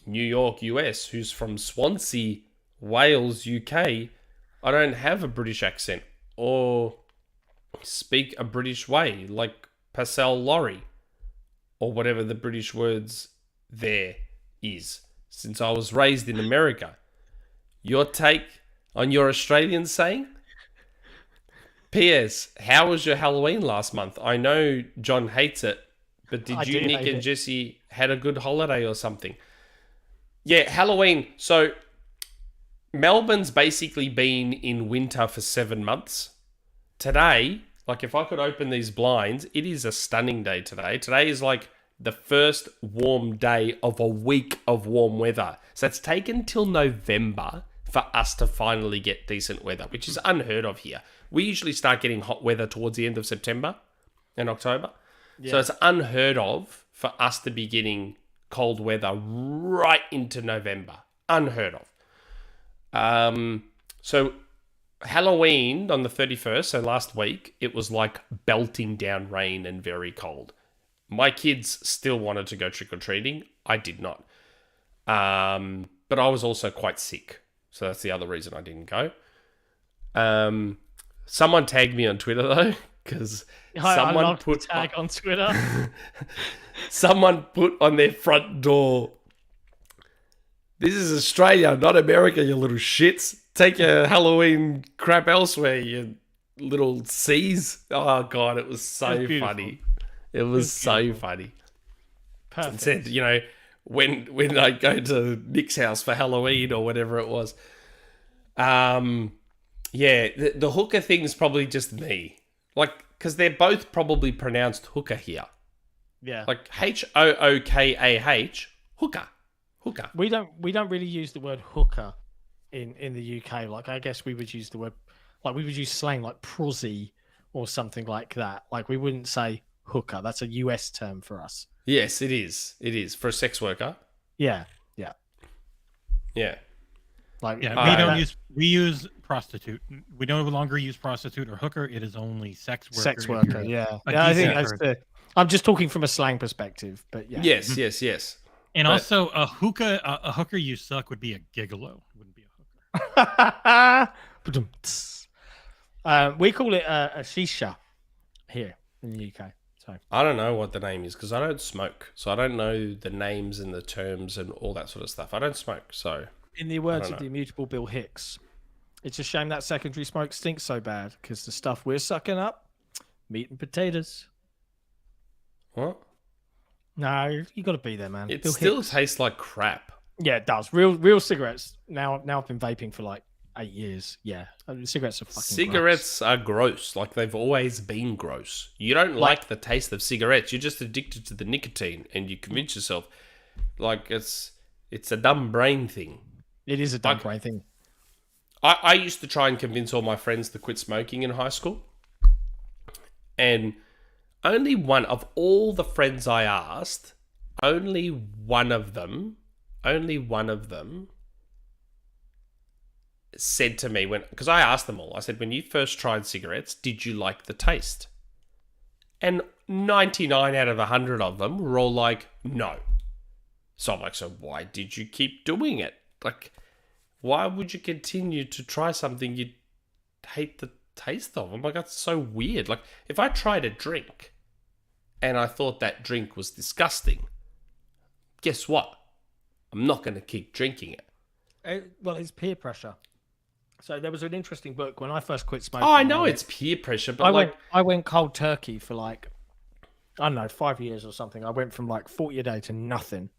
[SPEAKER 2] New York, US, who's from Swansea, Wales, UK, I don't have a British accent or speak a British way, like Pascal Laurie, or whatever the British words there is, since I was raised in America. Your take on your Australian saying? P.S. How was your Halloween last month? I know John hates it, but did you, Nick and Jesse, had a good holiday or something? Yeah, Halloween. So Melbourne's basically been in winter for 7 months. Today, like if I could open these blinds, it is a stunning day today. Today is like the first warm day of a week of warm weather. So it's taken till November for us to finally get decent weather, which is unheard of here. We usually start getting hot weather towards the end of September and October. Yeah. So it's unheard of for us to be getting cold weather right into November. Unheard of. So Halloween on the 31st, so last week, it was like belting down rain and very cold. My kids still wanted to go trick-or-treating. I did not. But I was also quite sick. So that's the other reason I didn't go. Someone tagged me on Twitter, though, because someone put
[SPEAKER 1] tag on Twitter.
[SPEAKER 2] Someone put on their front door, "This is Australia, not America, you little shits. Take your Halloween crap elsewhere, you little C's. Oh god, it was so
[SPEAKER 1] beautiful.
[SPEAKER 2] funny. It was so funny.
[SPEAKER 1] Perfect.
[SPEAKER 2] And said, you know, when I go to Nick's house for Halloween or whatever it was. Yeah, the Hookah thing is probably just me. Like, because they're both probably pronounced Hookah here.
[SPEAKER 1] Yeah.
[SPEAKER 2] Like Hookah. Hookah.
[SPEAKER 1] We don't really use the word hooker in the UK. Like, I guess we would use the word, like, we would use slang like prosy or something like that. Like, we wouldn't say hooker. That's a US term for us.
[SPEAKER 2] Yes, it is. It is for a sex worker.
[SPEAKER 1] Yeah.
[SPEAKER 2] Yeah.
[SPEAKER 1] Like,
[SPEAKER 3] Yeah, we use prostitute. We no longer use prostitute or hooker. It is only sex worker.
[SPEAKER 1] sex worker. Yeah.
[SPEAKER 3] a
[SPEAKER 1] I think
[SPEAKER 3] decent
[SPEAKER 1] that's I'm just talking from a slang perspective, but yeah.
[SPEAKER 2] Yes.
[SPEAKER 3] And
[SPEAKER 2] But-
[SPEAKER 3] also a hookah, a hooker you suck would be a gigolo. It wouldn't be a hooker.
[SPEAKER 1] We call it a shisha here in the UK. So
[SPEAKER 2] I don't know what the name is because I don't smoke. So I don't know the names and the terms and all that sort of stuff. I don't smoke, so...
[SPEAKER 1] in the words
[SPEAKER 2] don't
[SPEAKER 1] of the
[SPEAKER 2] know.
[SPEAKER 1] immutable Bill Hicks, it's a shame that secondary smoke stinks so bad because the stuff we're sucking up, meat and potatoes.
[SPEAKER 2] What?
[SPEAKER 1] No, you got to be there, man.
[SPEAKER 2] It
[SPEAKER 1] Bill
[SPEAKER 2] still
[SPEAKER 1] Hicks.
[SPEAKER 2] tastes like crap.
[SPEAKER 1] Yeah, it does. Real cigarettes. Now I've been vaping for like 8 years. Yeah, cigarettes are fucking
[SPEAKER 2] Cigarettes are gross. Like, they've always been gross. You don't like the taste of cigarettes. You're just addicted to the nicotine and you convince yourself, like, it's a dumb brain thing.
[SPEAKER 1] It is a dumb
[SPEAKER 2] Like-
[SPEAKER 1] brain thing.
[SPEAKER 2] I used to try and convince all my friends to quit smoking in high school. And only one of all the friends I asked, only one of them said to me because I asked them all, I said, when you first tried cigarettes, did you like the taste? And 99 out of 100 of them were all like, no. So I'm like, so why did you keep doing it? Like, why would you continue to try something you hate the taste of? I'm like, that's so weird. Like, if I tried a drink and I thought that drink was disgusting, guess what? I'm not going to keep drinking it.
[SPEAKER 1] Well, it's peer pressure. So there was an interesting book when I first quit smoking.
[SPEAKER 2] Oh, I know it's peer pressure, but
[SPEAKER 1] I went cold turkey for like, I don't know, 5 years or something. I went from like 40 a day to nothing.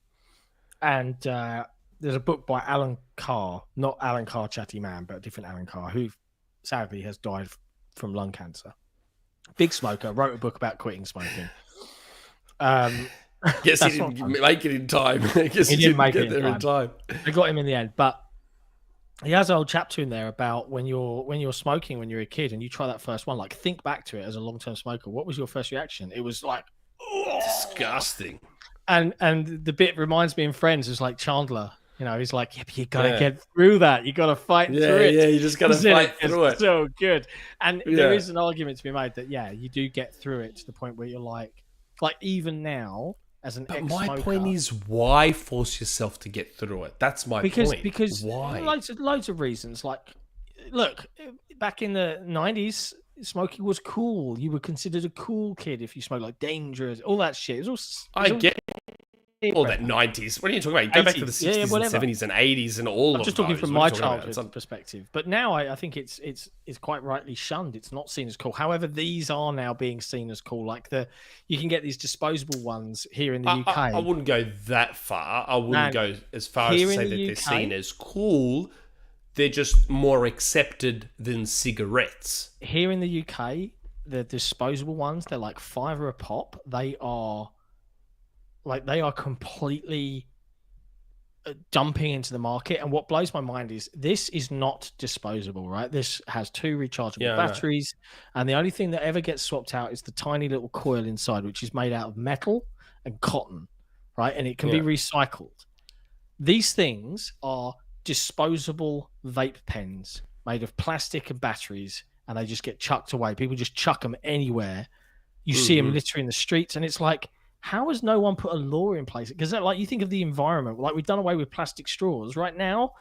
[SPEAKER 1] And there's a book by Alan Carr, not Alan Carr, Chatty Man, but a different Alan Carr, who sadly has died from lung cancer. Big smoker, wrote a book about quitting smoking.
[SPEAKER 2] Guess he
[SPEAKER 1] That's not
[SPEAKER 2] didn't make it in time. I guess
[SPEAKER 1] He
[SPEAKER 2] he
[SPEAKER 1] didn't
[SPEAKER 2] didn't
[SPEAKER 1] make
[SPEAKER 2] get
[SPEAKER 1] it
[SPEAKER 2] there
[SPEAKER 1] in
[SPEAKER 2] in time.
[SPEAKER 1] I got him in the end, but he has a whole chapter in there about when you're smoking when you're a kid and you try that first one. Like, think back to it as a long-term smoker. What was your first reaction? It was like,
[SPEAKER 2] Disgusting.
[SPEAKER 1] and the bit reminds me in Friends is like Chandler. You know, he's like, yeah, but you gotta
[SPEAKER 2] Yeah.
[SPEAKER 1] get through that. You gotta fight through it.
[SPEAKER 2] Yeah, you just got to
[SPEAKER 1] Isn't
[SPEAKER 2] fight
[SPEAKER 1] It's
[SPEAKER 2] through it.
[SPEAKER 1] So good. And there
[SPEAKER 2] Yeah.
[SPEAKER 1] is an argument to be made that you do get through it to the point where you're like even now as an
[SPEAKER 2] But
[SPEAKER 1] ex-smoker.
[SPEAKER 2] my point is, why force yourself to get through it? That's my point.
[SPEAKER 1] Because
[SPEAKER 2] why?
[SPEAKER 1] loads of reasons. Like, look, back in the 90s, smoking was cool. You were considered a cool kid if you smoked, like dangerous, all that shit. It was all,
[SPEAKER 2] I get all that 90s. What are you talking about? Go back to the
[SPEAKER 1] 80s. Yeah,
[SPEAKER 2] 60s and
[SPEAKER 1] whatever.
[SPEAKER 2] 70s and 80s and all
[SPEAKER 1] I'm
[SPEAKER 2] of
[SPEAKER 1] just talking
[SPEAKER 2] those.
[SPEAKER 1] from
[SPEAKER 2] What are
[SPEAKER 1] my
[SPEAKER 2] you talking about?
[SPEAKER 1] childhood perspective. But now I think it's quite rightly shunned. It's not seen as cool. However, these are now being seen as cool. Like you can get these disposable ones here in the UK.
[SPEAKER 2] I wouldn't go that far. I wouldn't
[SPEAKER 1] Man,
[SPEAKER 2] go as far as
[SPEAKER 1] here
[SPEAKER 2] to
[SPEAKER 1] in
[SPEAKER 2] say that
[SPEAKER 1] the
[SPEAKER 2] they're
[SPEAKER 1] UK
[SPEAKER 2] seen as cool. They're just more accepted than cigarettes.
[SPEAKER 1] Here in the UK, the disposable ones, they're like £5 a pop. They are completely dumping into the market. And what blows my mind is this is not disposable, right? This has 2 rechargeable
[SPEAKER 2] Yeah, I know.
[SPEAKER 1] batteries, and the only thing that ever gets swapped out is the tiny little coil inside, which is made out of metal and cotton, right? And it can be
[SPEAKER 2] Yeah.
[SPEAKER 1] recycled. These things are disposable vape pens made of plastic and batteries, and they just get chucked away. People just chuck them anywhere. You see them littering the streets, and it's like, how has no one put a law in place? Because like, you think of the environment, like we've done away with plastic straws. Right now,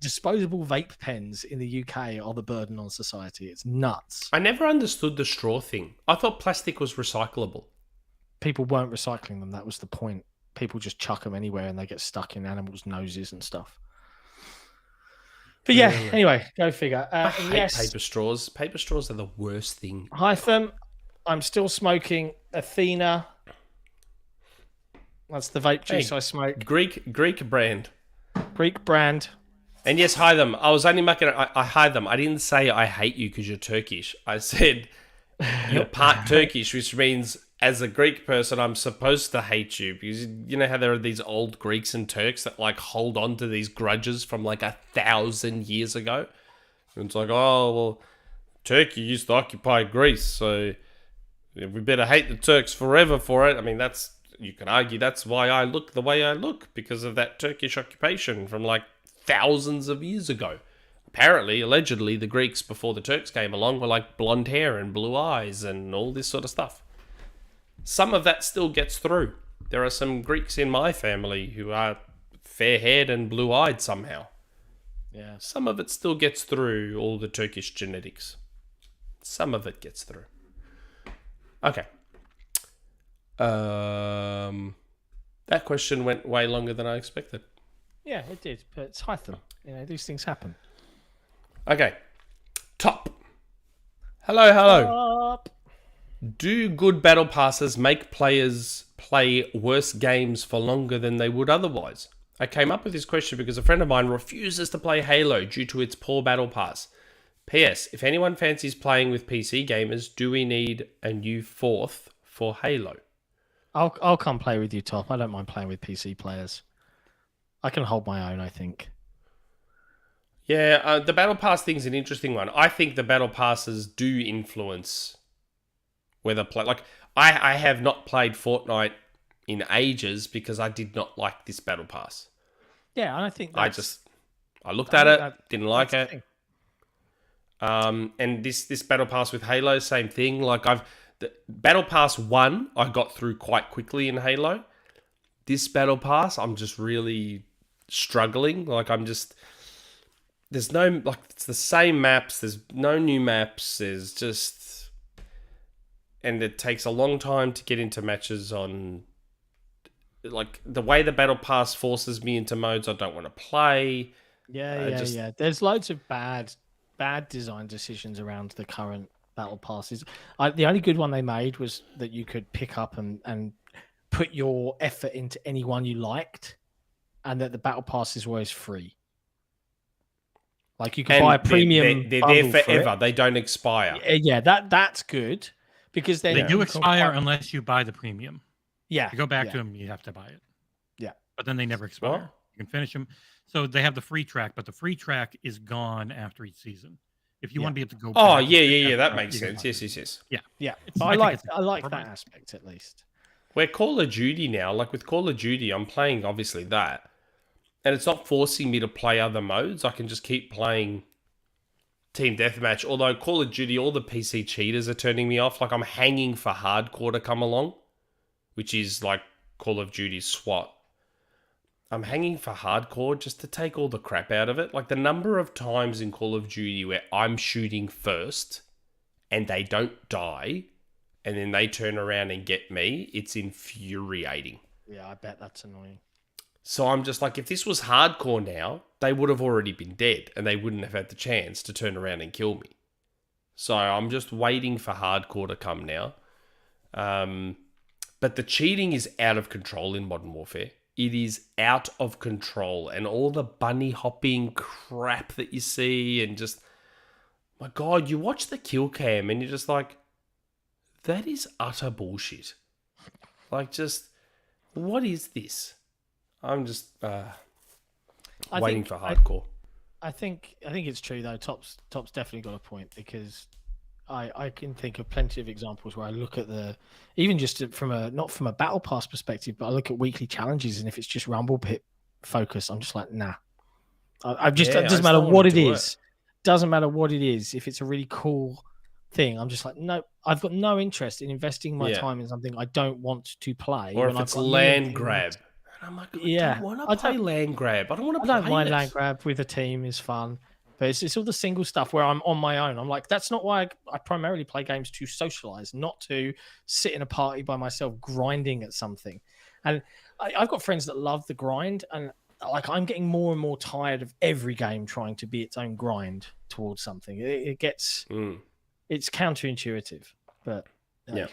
[SPEAKER 1] disposable vape pens in the UK are the burden on society. It's nuts.
[SPEAKER 2] I never understood the straw thing. I thought plastic was recyclable.
[SPEAKER 1] People weren't recycling them. That was the point. People just chuck them anywhere and they get stuck in animals' noses and stuff. But yeah, anyway, go figure.
[SPEAKER 2] I hate
[SPEAKER 1] yes,
[SPEAKER 2] paper straws. Paper straws are the worst thing.
[SPEAKER 1] Hytham, I'm still smoking Athena. That's the vape juice I smoke.
[SPEAKER 2] Greek brand.
[SPEAKER 1] Greek brand.
[SPEAKER 2] And yes, Hytham. I was only making I Hytham. I didn't say I hate you because you're Turkish. I said you're part Turkish, which means as a Greek person, I'm supposed to hate you because you know how there are these old Greeks and Turks that like hold on to these grudges from like 1,000 years ago. And it's like, oh well, Turkey used to occupy Greece, so we better hate the Turks forever for it. I mean, you can argue that's why I look the way I look because of that Turkish occupation from like thousands of years ago. Apparently, allegedly, the Greeks before the Turks came along were like blonde hair and blue eyes and all this sort of stuff. Some of that still gets through. There are some Greeks in my family who are fair-haired and blue-eyed somehow.
[SPEAKER 1] Yeah.
[SPEAKER 2] Some of it still gets through all the Turkish genetics. Some of it gets through. Okay. That question went way longer than I expected.
[SPEAKER 1] Yeah, it did. But it's Hytham. You know, these things happen.
[SPEAKER 2] Okay. Topp. Hello.
[SPEAKER 1] Top.
[SPEAKER 2] Do good battle passes make players play worse games for longer than they would otherwise? I came up with this question because a friend of mine refuses to play Halo due to its poor battle pass. P.S. If anyone fancies playing with PC gamers, do we need a new fourth for Halo?
[SPEAKER 1] I'll come play with you, Topp. I don't mind playing with PC players. I can hold my own, I think.
[SPEAKER 2] Yeah, the battle pass thing's an interesting one. I think the battle passes do influence whether play. Like, I have not played Fortnite in ages because I did not like this battle pass.
[SPEAKER 1] Yeah, and I think
[SPEAKER 2] I looked at it, didn't like it. And this battle pass with Halo, same thing. Like the battle pass 1, I got through quite quickly in Halo. This battle pass, I'm just really struggling. Like there's no, like, it's the same maps. There's no new maps. There's just, and it takes a long time to get into matches on, like, the way the battle pass forces me into modes I don't want to play.
[SPEAKER 1] Yeah. There's loads of bad design decisions around the current battle passes. The only good one they made was that you could pick up and put your effort into anyone you liked, and that the battle passes were always free. Like, you can buy a premium.
[SPEAKER 2] They're there forever. They don't expire.
[SPEAKER 1] Yeah, that's good because
[SPEAKER 3] they do expire unless you buy the premium.
[SPEAKER 1] Yeah,
[SPEAKER 3] to go back to them, you have to buy it.
[SPEAKER 1] Yeah,
[SPEAKER 3] but then they never expire.
[SPEAKER 2] What?
[SPEAKER 3] You can finish them. So they have the free track, but the free track is gone after each season. If you want to be able to go.
[SPEAKER 2] Oh, yeah. That makes sense. Yes.
[SPEAKER 1] Yeah. I like that aspect at least.
[SPEAKER 2] Where Call of Duty now, like with Call of Duty, I'm playing obviously that, and it's not forcing me to play other modes. I can just keep playing Team Deathmatch. Although Call of Duty, all the PC cheaters are turning me off. Like, I'm hanging for hardcore to come along, which is like Call of Duty SWAT. I'm hanging for hardcore just to take all the crap out of it. Like, the number of times in Call of Duty where I'm shooting first and they don't die and then they turn around and get me, it's infuriating.
[SPEAKER 1] Yeah, I bet that's annoying.
[SPEAKER 2] So I'm just like, if this was hardcore now, they would have already been dead and they wouldn't have had the chance to turn around and kill me. So I'm just waiting for hardcore to come now. But the cheating is out of control in Modern Warfare. It is out of control. And all the bunny hopping crap that you see and just, my God, you watch the kill cam and you're just like, that is utter bullshit. Like, just, what is this? I'm just waiting for hardcore.
[SPEAKER 1] I think it's true though. Topp's definitely got a point, because I can think of plenty of examples where I look at even just not from a battle pass perspective, but I look at weekly challenges, and if it's just Rumble Pit focus, I'm just like, nah. It doesn't matter what it is. Doesn't matter what it is. If it's a really cool thing, I'm just like, no, I've got no interest in investing my time in something I don't want to play.
[SPEAKER 2] Or if it's land grab. And I'm like, I don't want to play land grab. I don't want to play. I don't mind
[SPEAKER 1] land grab with a team is fun. But it's all the single stuff where I'm on my own. I'm like, that's not why I primarily play games to socialize, not to sit in a party by myself grinding at something. And I've got friends that love the grind, and like I'm getting more and more tired of every game trying to be its own grind towards something. It gets it's counterintuitive, but
[SPEAKER 2] yeah,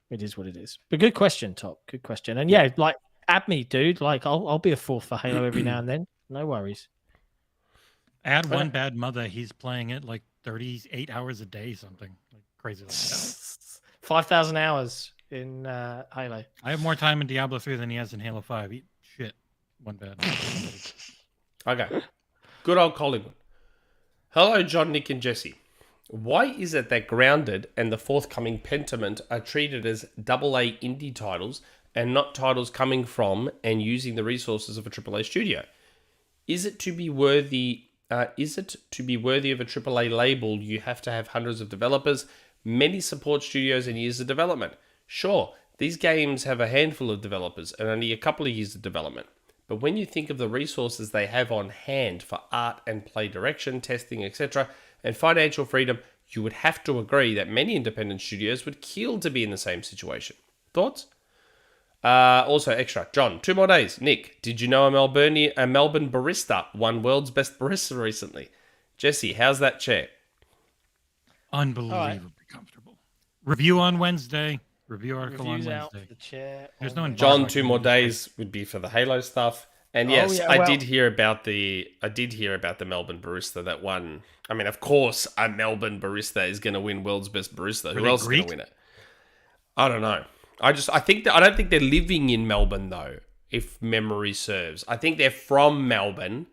[SPEAKER 1] it is what it is. But good question, Topp. Good question. And yeah, like add me, dude. Like I'll be a fourth for Halo every now and then. No worries.
[SPEAKER 3] Add one bad mother. He's playing it like 38 hours a day, something like crazy like that.
[SPEAKER 1] 5,000 hours in Halo.
[SPEAKER 3] I have more time in Diablo 3 than he has in Halo 5. Eat shit. One bad.
[SPEAKER 2] Okay. Good old Collingwood. Hello, Jon, Nick, and Jesse. Why is it that Grounded and the forthcoming Pentiment are treated as AA indie titles and not titles coming from and using the resources of a AAA studio? Is it to be worthy of a AAA label? You have to have hundreds of developers, many support studios, and years of development. Sure, these games have a handful of developers and only a couple of years of development. But when you think of the resources they have on hand for art and play direction, testing, etc., and financial freedom, you would have to agree that many independent studios would kill to be in the same situation. Thoughts? Also, extra. Jon, 2 more days. Nick, did you know a Melbourne barista won World's Best Barista recently? Jesse, how's that chair?
[SPEAKER 3] Unbelievably comfortable. Review on Wednesday. Review article
[SPEAKER 1] Reviews
[SPEAKER 3] on
[SPEAKER 1] out
[SPEAKER 3] Wednesday.
[SPEAKER 1] for the chair.
[SPEAKER 3] There's no
[SPEAKER 2] Jon, 2 more days would be for the Halo stuff. And yes,
[SPEAKER 1] I
[SPEAKER 2] did hear about the Melbourne barista that won. I mean, of course, a Melbourne barista is going to win World's Best Barista. Who else is going to win it? I don't know. I don't think they're living in Melbourne though, if memory serves. I think they're from Melbourne,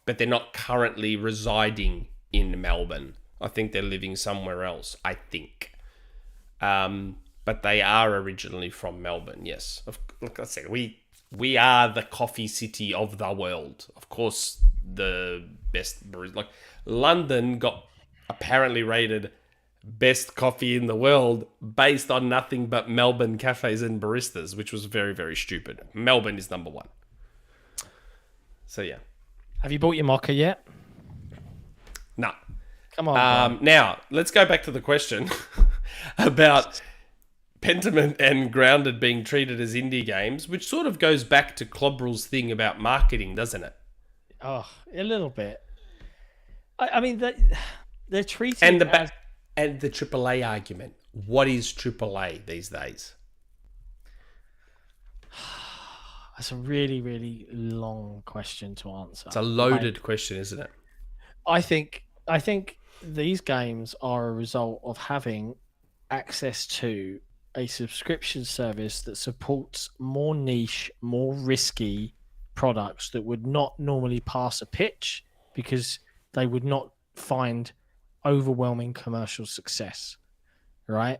[SPEAKER 2] but they're not currently residing in Melbourne. I think they're living somewhere else, I think. But they are originally from Melbourne, yes. Like I said, we are the coffee city of the world. Of course, the best barista. Like London got apparently rated best coffee in the world based on nothing but Melbourne cafes and baristas, which was very, very stupid. Melbourne is number 1. So yeah.
[SPEAKER 1] Have you bought your mocha yet?
[SPEAKER 2] No.
[SPEAKER 1] Come on.
[SPEAKER 2] Now, let's go back to the question about Pentiment and Grounded being treated as indie games, which sort of goes back to Clobber's thing about marketing, doesn't it?
[SPEAKER 1] Oh, a little bit. I mean, they're treating
[SPEAKER 2] and the AAA argument. What is AAA these days?
[SPEAKER 1] That's a really, really long question to answer.
[SPEAKER 2] It's a loaded question, isn't it?
[SPEAKER 1] I think these games are a result of having access to a subscription service that supports more niche, more risky products that would not normally pass a pitch because they would not find overwhelming commercial success, right?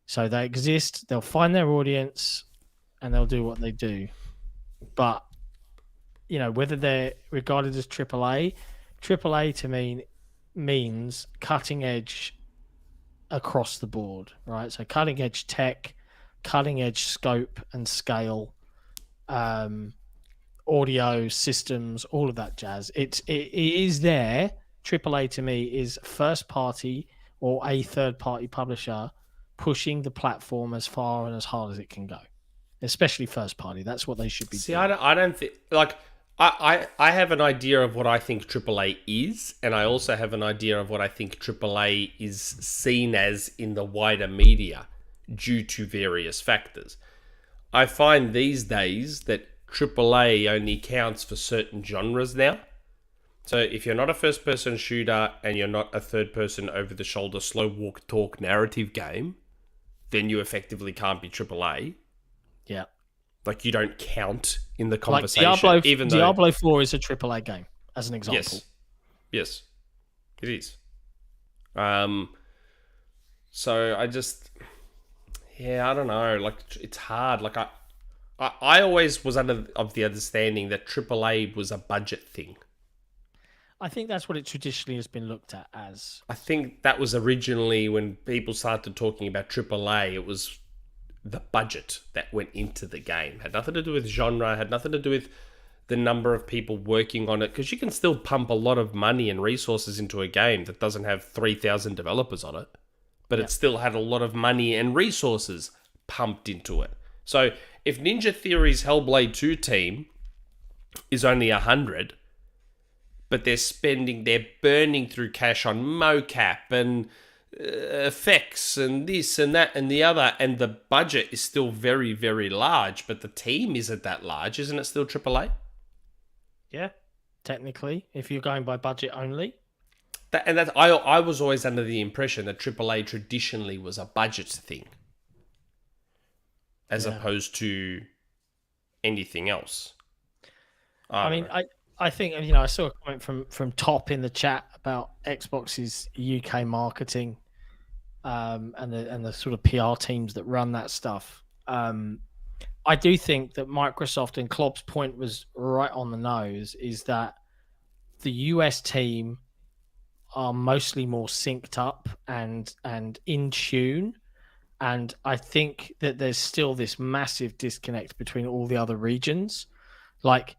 [SPEAKER 1] So they exist, they'll find their audience, and they'll do what they do. But, you know, whether they're regarded as AAA to me means cutting edge across the board, right? So cutting edge tech, cutting edge scope and scale, audio systems, all of that jazz. It is there. AAA to me is first party or a third party publisher pushing the platform as far and as hard as it can go, especially first party. That's what they should be doing.
[SPEAKER 2] I don't think, like, I have an idea of what I think AAA is, and I also have an idea of what I think AAA is seen as in the wider media due to various factors. I find these days that AAA only counts for certain genres now. So if you're not a first-person shooter and you're not a third-person over-the-shoulder slow walk talk narrative game, then you effectively can't be AAA.
[SPEAKER 1] Yeah.
[SPEAKER 2] Like, you don't count in the conversation.
[SPEAKER 1] Like Diablo 4 is a AAA game, as an example.
[SPEAKER 2] Yes, it is. So I just, I don't know. Like, it's hard. Like, I always was of the understanding that AAA was a budget thing.
[SPEAKER 1] I think that's what it traditionally has been looked at as.
[SPEAKER 2] I think that was originally when people started talking about AAA, it was the budget that went into the game. Had nothing to do with genre, had nothing to do with the number of people working on it, because you can still pump a lot of money and resources into a game that doesn't have 3,000 developers on it, but it still had a lot of money and resources pumped into it. So if Ninja Theory's Hellblade 2 team is only 100, but they're burning through cash on mocap and effects and this and that and the other, and the budget is still very, very large, but the team isn't that large. Isn't it still AAA?
[SPEAKER 1] Yeah, technically, if you're going by budget only.
[SPEAKER 2] I was always under the impression that AAA traditionally was a budget thing, as opposed to anything else.
[SPEAKER 1] I think, you know, I saw a comment from Topp in the chat about Xbox's UK marketing and the sort of PR teams that run that stuff. I do think that Microsoft, and Klopp's point was right on the nose, is that the US team are mostly more synced up and in tune. And I think that there's still this massive disconnect between all the other regions. Like,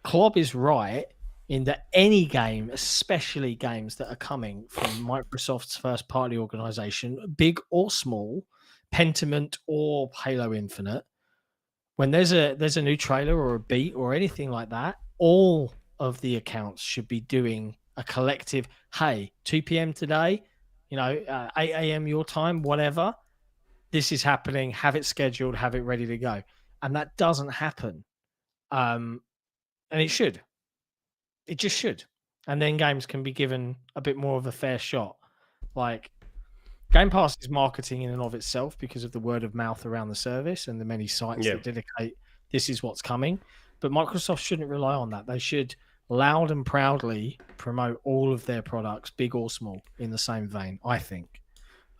[SPEAKER 1] Klopp is right in that any game, especially games that are coming from Microsoft's first party organization, big or small, Pentiment or Halo Infinite, when there's a new trailer or a beat or anything like that, all of the accounts should be doing a collective, hey, 2 p.m. today, 8 a.m. your time, whatever, this is happening, have it scheduled, have it ready to go. And that doesn't happen. And it should. It just should. And then games can be given a bit more of a fair shot. Like, Game Pass is marketing in and of itself because of the word of mouth around the service and the many sites that dedicate this is what's coming. But Microsoft shouldn't rely on that. They should loud and proudly promote all of their products, big or small, in the same vein, I think,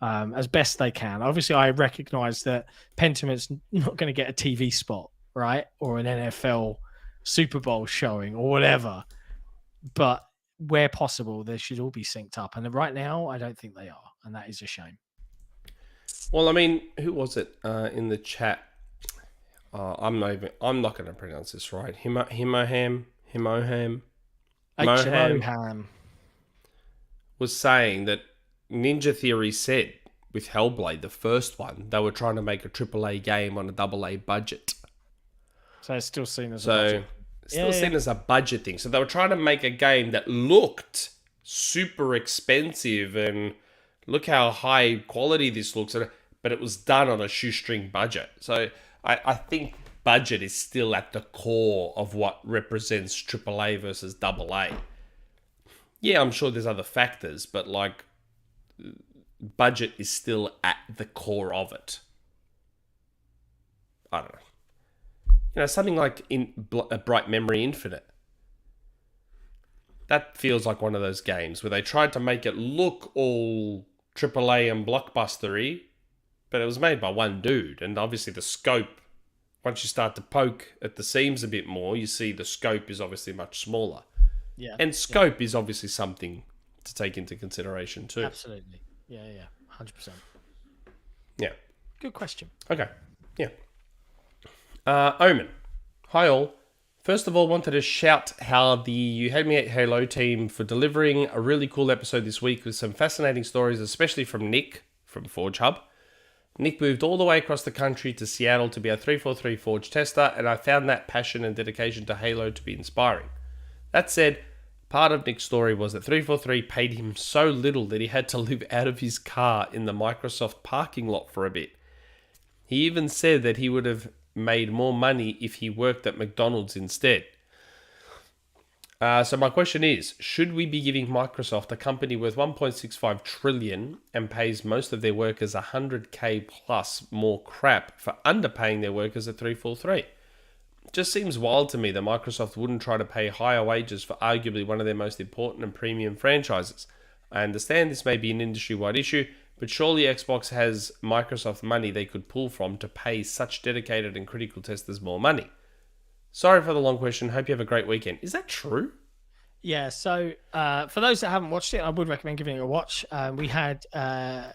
[SPEAKER 1] as best they can. Obviously, I recognize that Pentiment's not going to get a TV spot, right? Or an NFL Super Bowl showing or whatever. But where possible, they should all be synced up. And right now, I don't think they are. And that is a shame.
[SPEAKER 2] Well, I mean, who was it in the chat? I'm not going to pronounce this right. Himoham was saying that Ninja Theory said with Hellblade, the first one, they were trying to make a AAA game on a AA budget.
[SPEAKER 1] So it's still seen as a budget.
[SPEAKER 2] Seen as a budget thing. So they were trying to make a game that looked super expensive and look how high quality this looks, but it was done on a shoestring budget. So I think budget is still at the core of what represents AAA versus AA. Yeah, I'm sure there's other factors, but like budget is still at the core of it. I don't know. Something like in Bright Memory Infinite. That feels like one of those games where they tried to make it look all AAA and blockbustery, but it was made by one dude. And obviously the scope, once you start to poke at the seams a bit more, you see the scope is obviously much smaller.
[SPEAKER 1] Yeah.
[SPEAKER 2] And scope is obviously something to take into consideration too.
[SPEAKER 1] Absolutely. Yeah, 100%.
[SPEAKER 2] Yeah.
[SPEAKER 1] Good question.
[SPEAKER 2] Okay. Yeah. Omen. Hi all. First of all, wanted to shout how the You Hate Me at Halo team for delivering a really cool episode this week with some fascinating stories, especially from Nick from Forge Hub. Nick moved all the way across the country to Seattle to be a 343 Forge tester, and I found that passion and dedication to Halo to be inspiring. That said, part of Nick's story was that 343 paid him so little that he had to live out of his car in the Microsoft parking lot for a bit. He even said that he would have made more money if he worked at McDonald's instead. So my question is, should we be giving Microsoft, a company worth 1.65 trillion and pays most of their workers 100k plus more crap for underpaying their workers at 343? Just seems wild to me that Microsoft wouldn't try to pay higher wages for arguably one of their most important and premium franchises. I understand this may be an industry-wide issue, but surely Xbox has Microsoft money they could pull from to pay such dedicated and critical testers more money. Sorry for the long question. Hope you have a great weekend. Is that true?
[SPEAKER 1] Yeah, so for those that haven't watched it, I would recommend giving it a watch. We had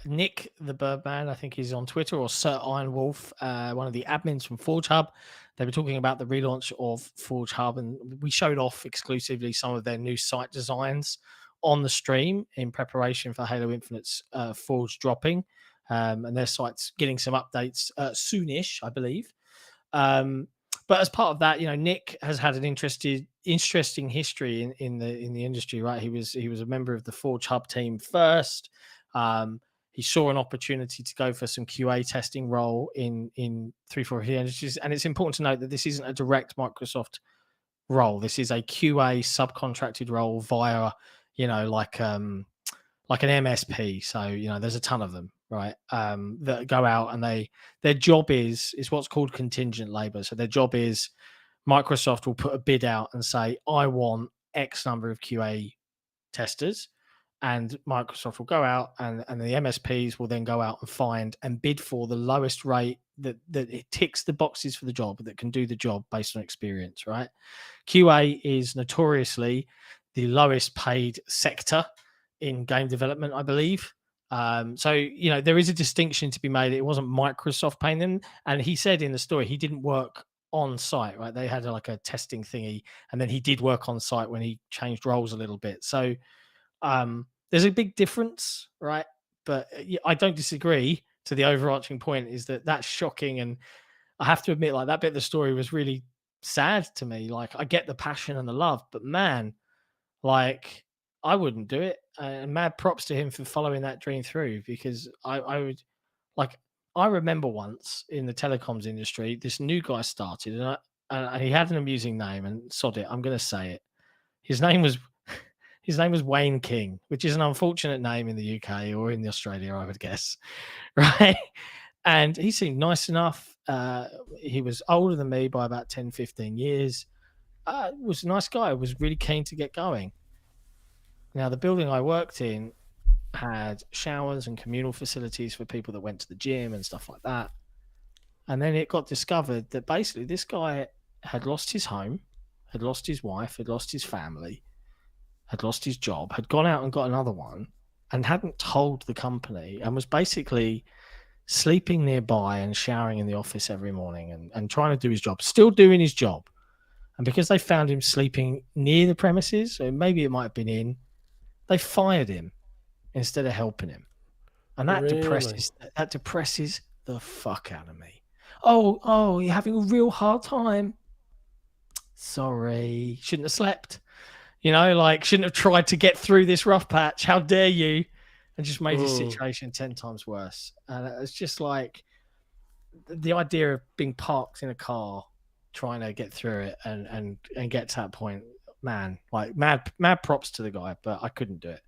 [SPEAKER 1] Nick, the Birdman, I think he's on Twitter, or Sir Iron Wolf, one of the admins from Forge Hub. They were talking about the relaunch of Forge Hub, and we showed off exclusively some of their new site designs on the stream in preparation for Halo Infinite's Forge dropping, and their site's getting some updates soonish, I believe. But But as part of that, Nick has had an interesting history in the industry, right? He was a member of the Forge Hub team first. He saw an opportunity to go for some QA testing role in 343 Industries, and it's important to note that this isn't a direct Microsoft role. This is a QA subcontracted role via, like an MSP. So there's a ton of them, right? That go out and their job is what's called contingent labor. So their job is Microsoft will put a bid out and say, I want X number of QA testers. And Microsoft will go out and the MSPs will then go out and find and bid for the lowest rate that it ticks the boxes for the job, that can do the job based on experience, right? QA is notoriously the lowest paid sector in game development, I believe. So there is a distinction to be made. It wasn't Microsoft paying them. And he said in the story, he didn't work on site, right? They had like a testing thingy, and then he did work on site when he changed roles a little bit. So there's a big difference, right? But I don't disagree to the overarching point is that that's shocking. And I have to admit, like, that bit of the story was really sad to me. Like, I get the passion and the love, but man, like, I wouldn't do it. And mad props to him for following that dream through, because I would, like, I remember once in the telecoms industry, this new guy started and he had an amusing name, and sod it, I'm going to say it. His name was Wayne King, which is an unfortunate name in the UK or in Australia, I would guess, right? And he seemed nice enough. He was older than me by about 10, 15 years. Was a nice guy, was really keen to get going. Now, the building I worked in had showers and communal facilities for people that went to the gym and stuff like that. And then it got discovered that basically this guy had lost his home, had lost his wife, had lost his family, had lost his job, had gone out and got another one, and hadn't told the company, and was basically sleeping nearby and showering in the office every morning and trying to do his job, still doing his job. And because they found him sleeping near the premises, or maybe it might have been in, they fired him instead of helping him. And that depresses the fuck out of me. Oh, you're having a real hard time. Sorry, shouldn't have slept. Shouldn't have tried to get through this rough patch. How dare you? And just made his situation 10 times worse. And it's just like the idea of being parked in a car, trying to get through it and get to that point, man, like mad props to the guy, but I couldn't do it.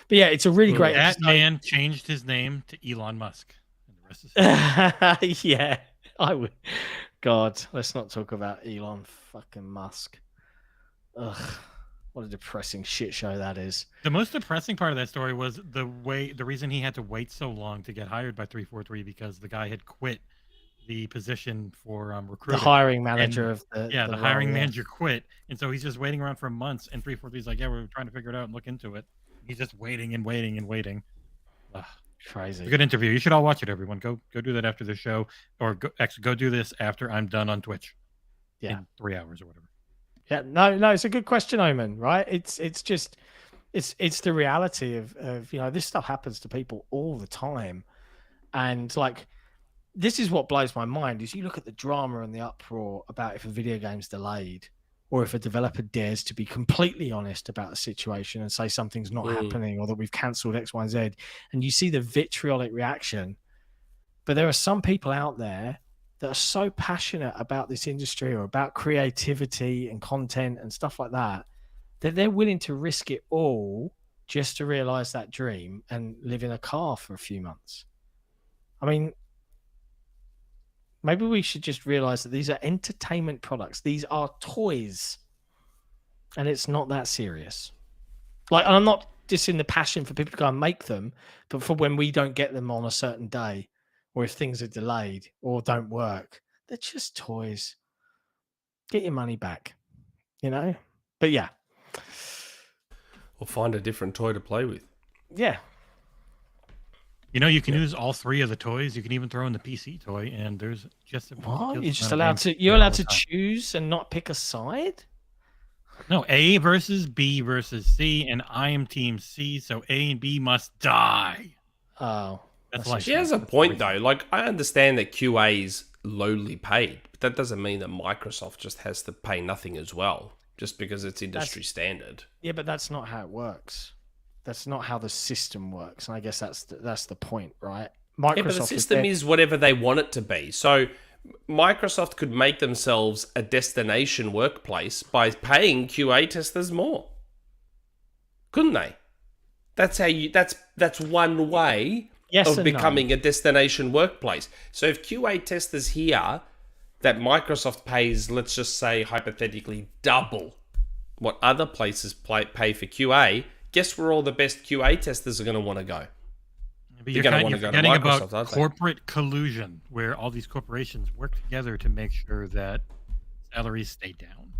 [SPEAKER 1] But yeah, it's a really great
[SPEAKER 3] That
[SPEAKER 1] episode.
[SPEAKER 3] man changed his name to Elon Musk. And the rest is
[SPEAKER 1] yeah, I would. God, let's not talk about Elon fucking Musk. Ugh. What a depressing shit show that is.
[SPEAKER 3] The most depressing part of that story was the reason he had to wait so long to get hired by 343, because the guy had quit the position for recruiting.
[SPEAKER 1] The hiring manager
[SPEAKER 3] the hiring manager quit, and so he's just waiting around for months. And 343 is like, yeah, we're trying to figure it out and look into it. He's just waiting and waiting and waiting. Ugh.
[SPEAKER 1] Crazy.
[SPEAKER 3] It's a good interview. You should all watch it, everyone. Go do that after the show, or go do this after I'm done on Twitch.
[SPEAKER 1] Yeah,
[SPEAKER 3] in 3 hours or whatever.
[SPEAKER 1] Yeah, no, it's a good question, Omen, right? It's just the reality of this stuff happens to people all the time. And like, this is what blows my mind is you look at the drama and the uproar about if a video game's delayed, or if a developer dares to be completely honest about the situation and say something's not happening, or that we've cancelled X, Y, and Z, and you see the vitriolic reaction. But there are some people out there that are so passionate about this industry or about creativity and content and stuff like that, that they're willing to risk it all just to realize that dream and live in a car for a few months. I mean, maybe we should just realize that these are entertainment products. These are toys. And it's not that serious. Like, and I'm not dissing the passion for people to go and make them, but for when we don't get them on a certain day, or if things are delayed or don't work, they're just toys. Get your money back, But yeah.
[SPEAKER 2] Or find a different toy to play with.
[SPEAKER 1] Yeah.
[SPEAKER 3] You can use all three of the toys. You can even throw in the PC toy, and there's just
[SPEAKER 1] what? You're allowed to choose and not pick a side?
[SPEAKER 3] No, A versus B versus C, and I am Team C, so A and B must die.
[SPEAKER 1] Oh.
[SPEAKER 3] That's like
[SPEAKER 2] she has a point though. Like, I understand that QA is lowly paid. But that doesn't mean that Microsoft just has to pay nothing as well, just because it's industry standard.
[SPEAKER 1] Yeah, but that's not how it works. That's not how the system works, and I guess that's the point, right? Microsoft,
[SPEAKER 2] Yeah, but the system is whatever they want it to be. So Microsoft could make themselves a destination workplace by paying QA testers more, couldn't they? That's how you. That's one way of becoming a destination workplace. So if QA testers here that Microsoft pays, let's just say hypothetically double what other places pay for QA, guess where all the best QA testers are going to want to go?
[SPEAKER 3] But you're forgetting about corporate collusion, where all these corporations work together to make sure that salaries stay down.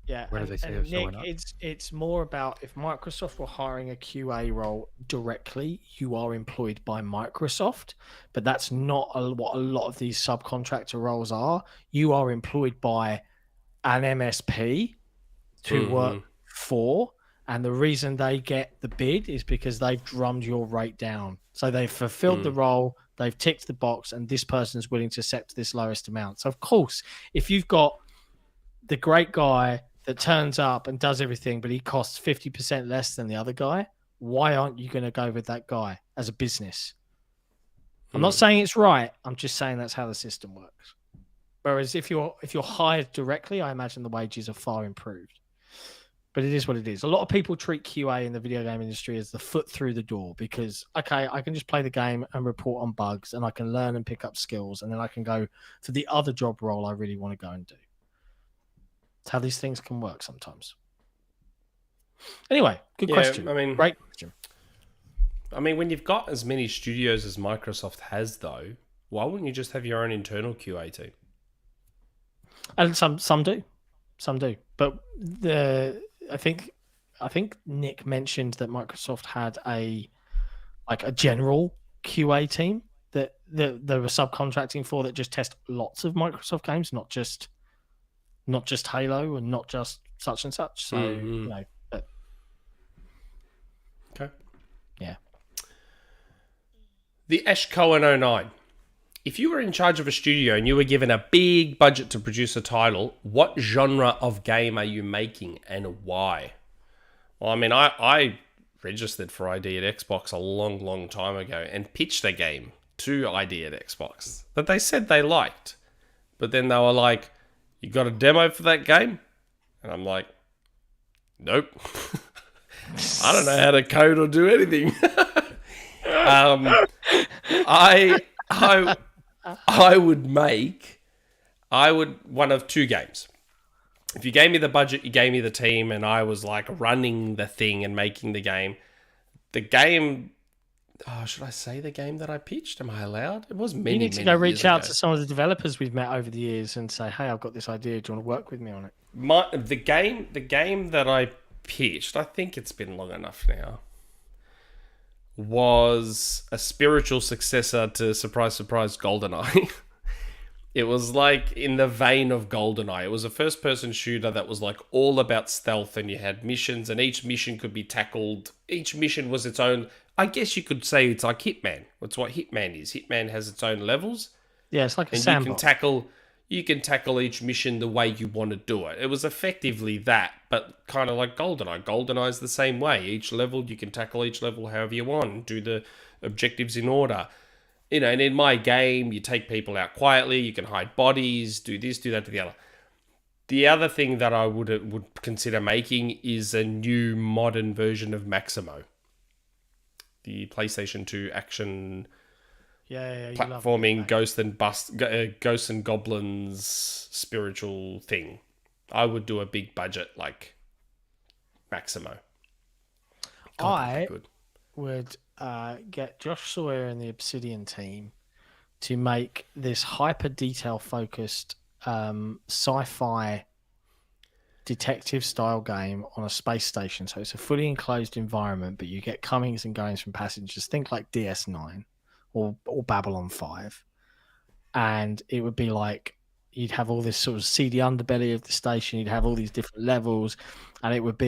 [SPEAKER 1] Yeah,
[SPEAKER 3] whether they say so
[SPEAKER 1] Nick,
[SPEAKER 3] or not.
[SPEAKER 1] It's more about if Microsoft were hiring a QA role directly, you are employed by Microsoft, but that's not what a lot of these subcontractor roles are. You are employed by an MSP to work for, and the reason they get the bid is because they've drummed your rate down. So they've fulfilled the role, they've ticked the box, and this person's willing to accept this lowest amount. So of course, if you've got the great guy that turns up and does everything, but he costs 50% less than the other guy, why aren't you going to go with that guy as a business? I'm not saying it's right. I'm just saying that's how the system works. Whereas if you're hired directly, I imagine the wages are far improved. But it is what it is. A lot of people treat QA in the video game industry as the foot through the door because, okay, I can just play the game and report on bugs and I can learn and pick up skills and then I can go to the other job role I really want to go and do. It's how these things can work sometimes. Anyway, good question.
[SPEAKER 2] I mean,
[SPEAKER 1] great question.
[SPEAKER 2] I mean, when you've got as many studios as Microsoft has, though, why wouldn't you just have your own internal QA team?
[SPEAKER 1] And some do. But I think Nick mentioned that Microsoft had a general QA team that they were subcontracting for that just test lots of Microsoft games, not just Halo and not just such and such. So you know,
[SPEAKER 2] okay,
[SPEAKER 1] yeah.
[SPEAKER 2] The Ash Cohen 09. If you were in charge of a studio and you were given a big budget to produce a title, what genre of game are you making and why? Well, I mean, I registered for ID at Xbox a long, long time ago and pitched a game to ID at Xbox that they said they liked. But then they were like, you got a demo for that game? And I'm like, nope. I don't know how to code or do anything. I would one of two games. If you gave me the budget, you gave me the team, and I was like running the thing and making the game. The game, should I say the game that I pitched? Am I allowed? It was many.
[SPEAKER 1] You need to go reach out to some of the developers we've met over the years and say, "Hey, I've got this idea. Do you want to work with me on it?"
[SPEAKER 2] The game that I pitched, I think it's been long enough now, was a spiritual successor to surprise, surprise, GoldenEye. It was like in the vein of GoldenEye. It was a first-person shooter that was like all about stealth, and you had missions, and each mission could be tackled. Each mission was its own. I guess you could say it's like Hitman. It's what Hitman is. Hitman has its own levels.
[SPEAKER 1] Yeah, it's like a
[SPEAKER 2] and
[SPEAKER 1] sandbox.
[SPEAKER 2] You can tackle each mission the way you want to do it. It was effectively that, but kind of like GoldenEye. GoldenEye is the same way. Each level, you can tackle each level however you want, do the objectives in order. You know, and in my game, you take people out quietly, you can hide bodies, do this, do that, do the other. The other thing that I would consider making is a new modern version of Maximo. The PlayStation 2 action platforming Ghosts and Goblins spiritual thing. I would do a big budget like Maximo.
[SPEAKER 1] I would get Josh Sawyer and the Obsidian team to make this hyper detail focused sci-fi detective style game on a space station. So it's a fully enclosed environment, but you get comings and goings from passengers. Think like DS9 or Babylon 5. And it would be like you'd have all this sort of seedy underbelly of the station. You'd have all these different levels, and it would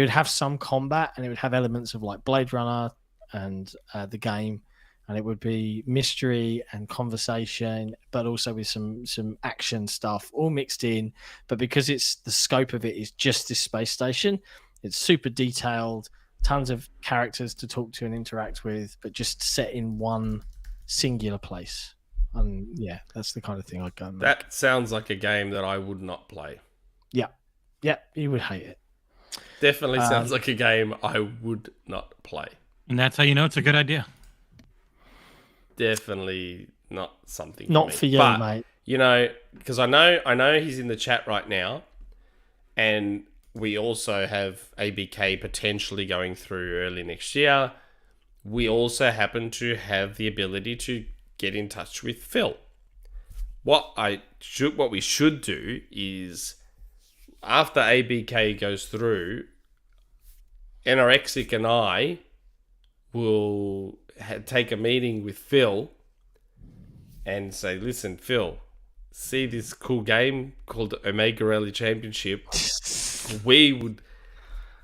[SPEAKER 1] have some combat, and it would have elements of like Blade Runner and the game, and it would be mystery and conversation, but also with some action stuff all mixed in. But because it's the scope of it is just this space station, it's super detailed, tons of characters to talk to and interact with, but just set in one singular place. And yeah, that's the kind of thing I'd go and make.
[SPEAKER 2] That sounds like a game that I would not play.
[SPEAKER 1] Yeah, you would hate it.
[SPEAKER 2] Definitely sounds like a game I would not play.
[SPEAKER 3] And that's how you know it's a good idea.
[SPEAKER 2] Definitely not something.
[SPEAKER 1] Not
[SPEAKER 2] for
[SPEAKER 1] for
[SPEAKER 2] me.
[SPEAKER 1] you,
[SPEAKER 2] But,
[SPEAKER 1] mate.
[SPEAKER 2] You know, because I know he's in the chat right now, and we also have ABK potentially going through early next year. We also happen to have the ability to get in touch with Phil. What we should do is, after ABK goes through, Anorexic and I will take a meeting with Phil and say, listen, Phil, see this cool game called Omega Rally Championship? We would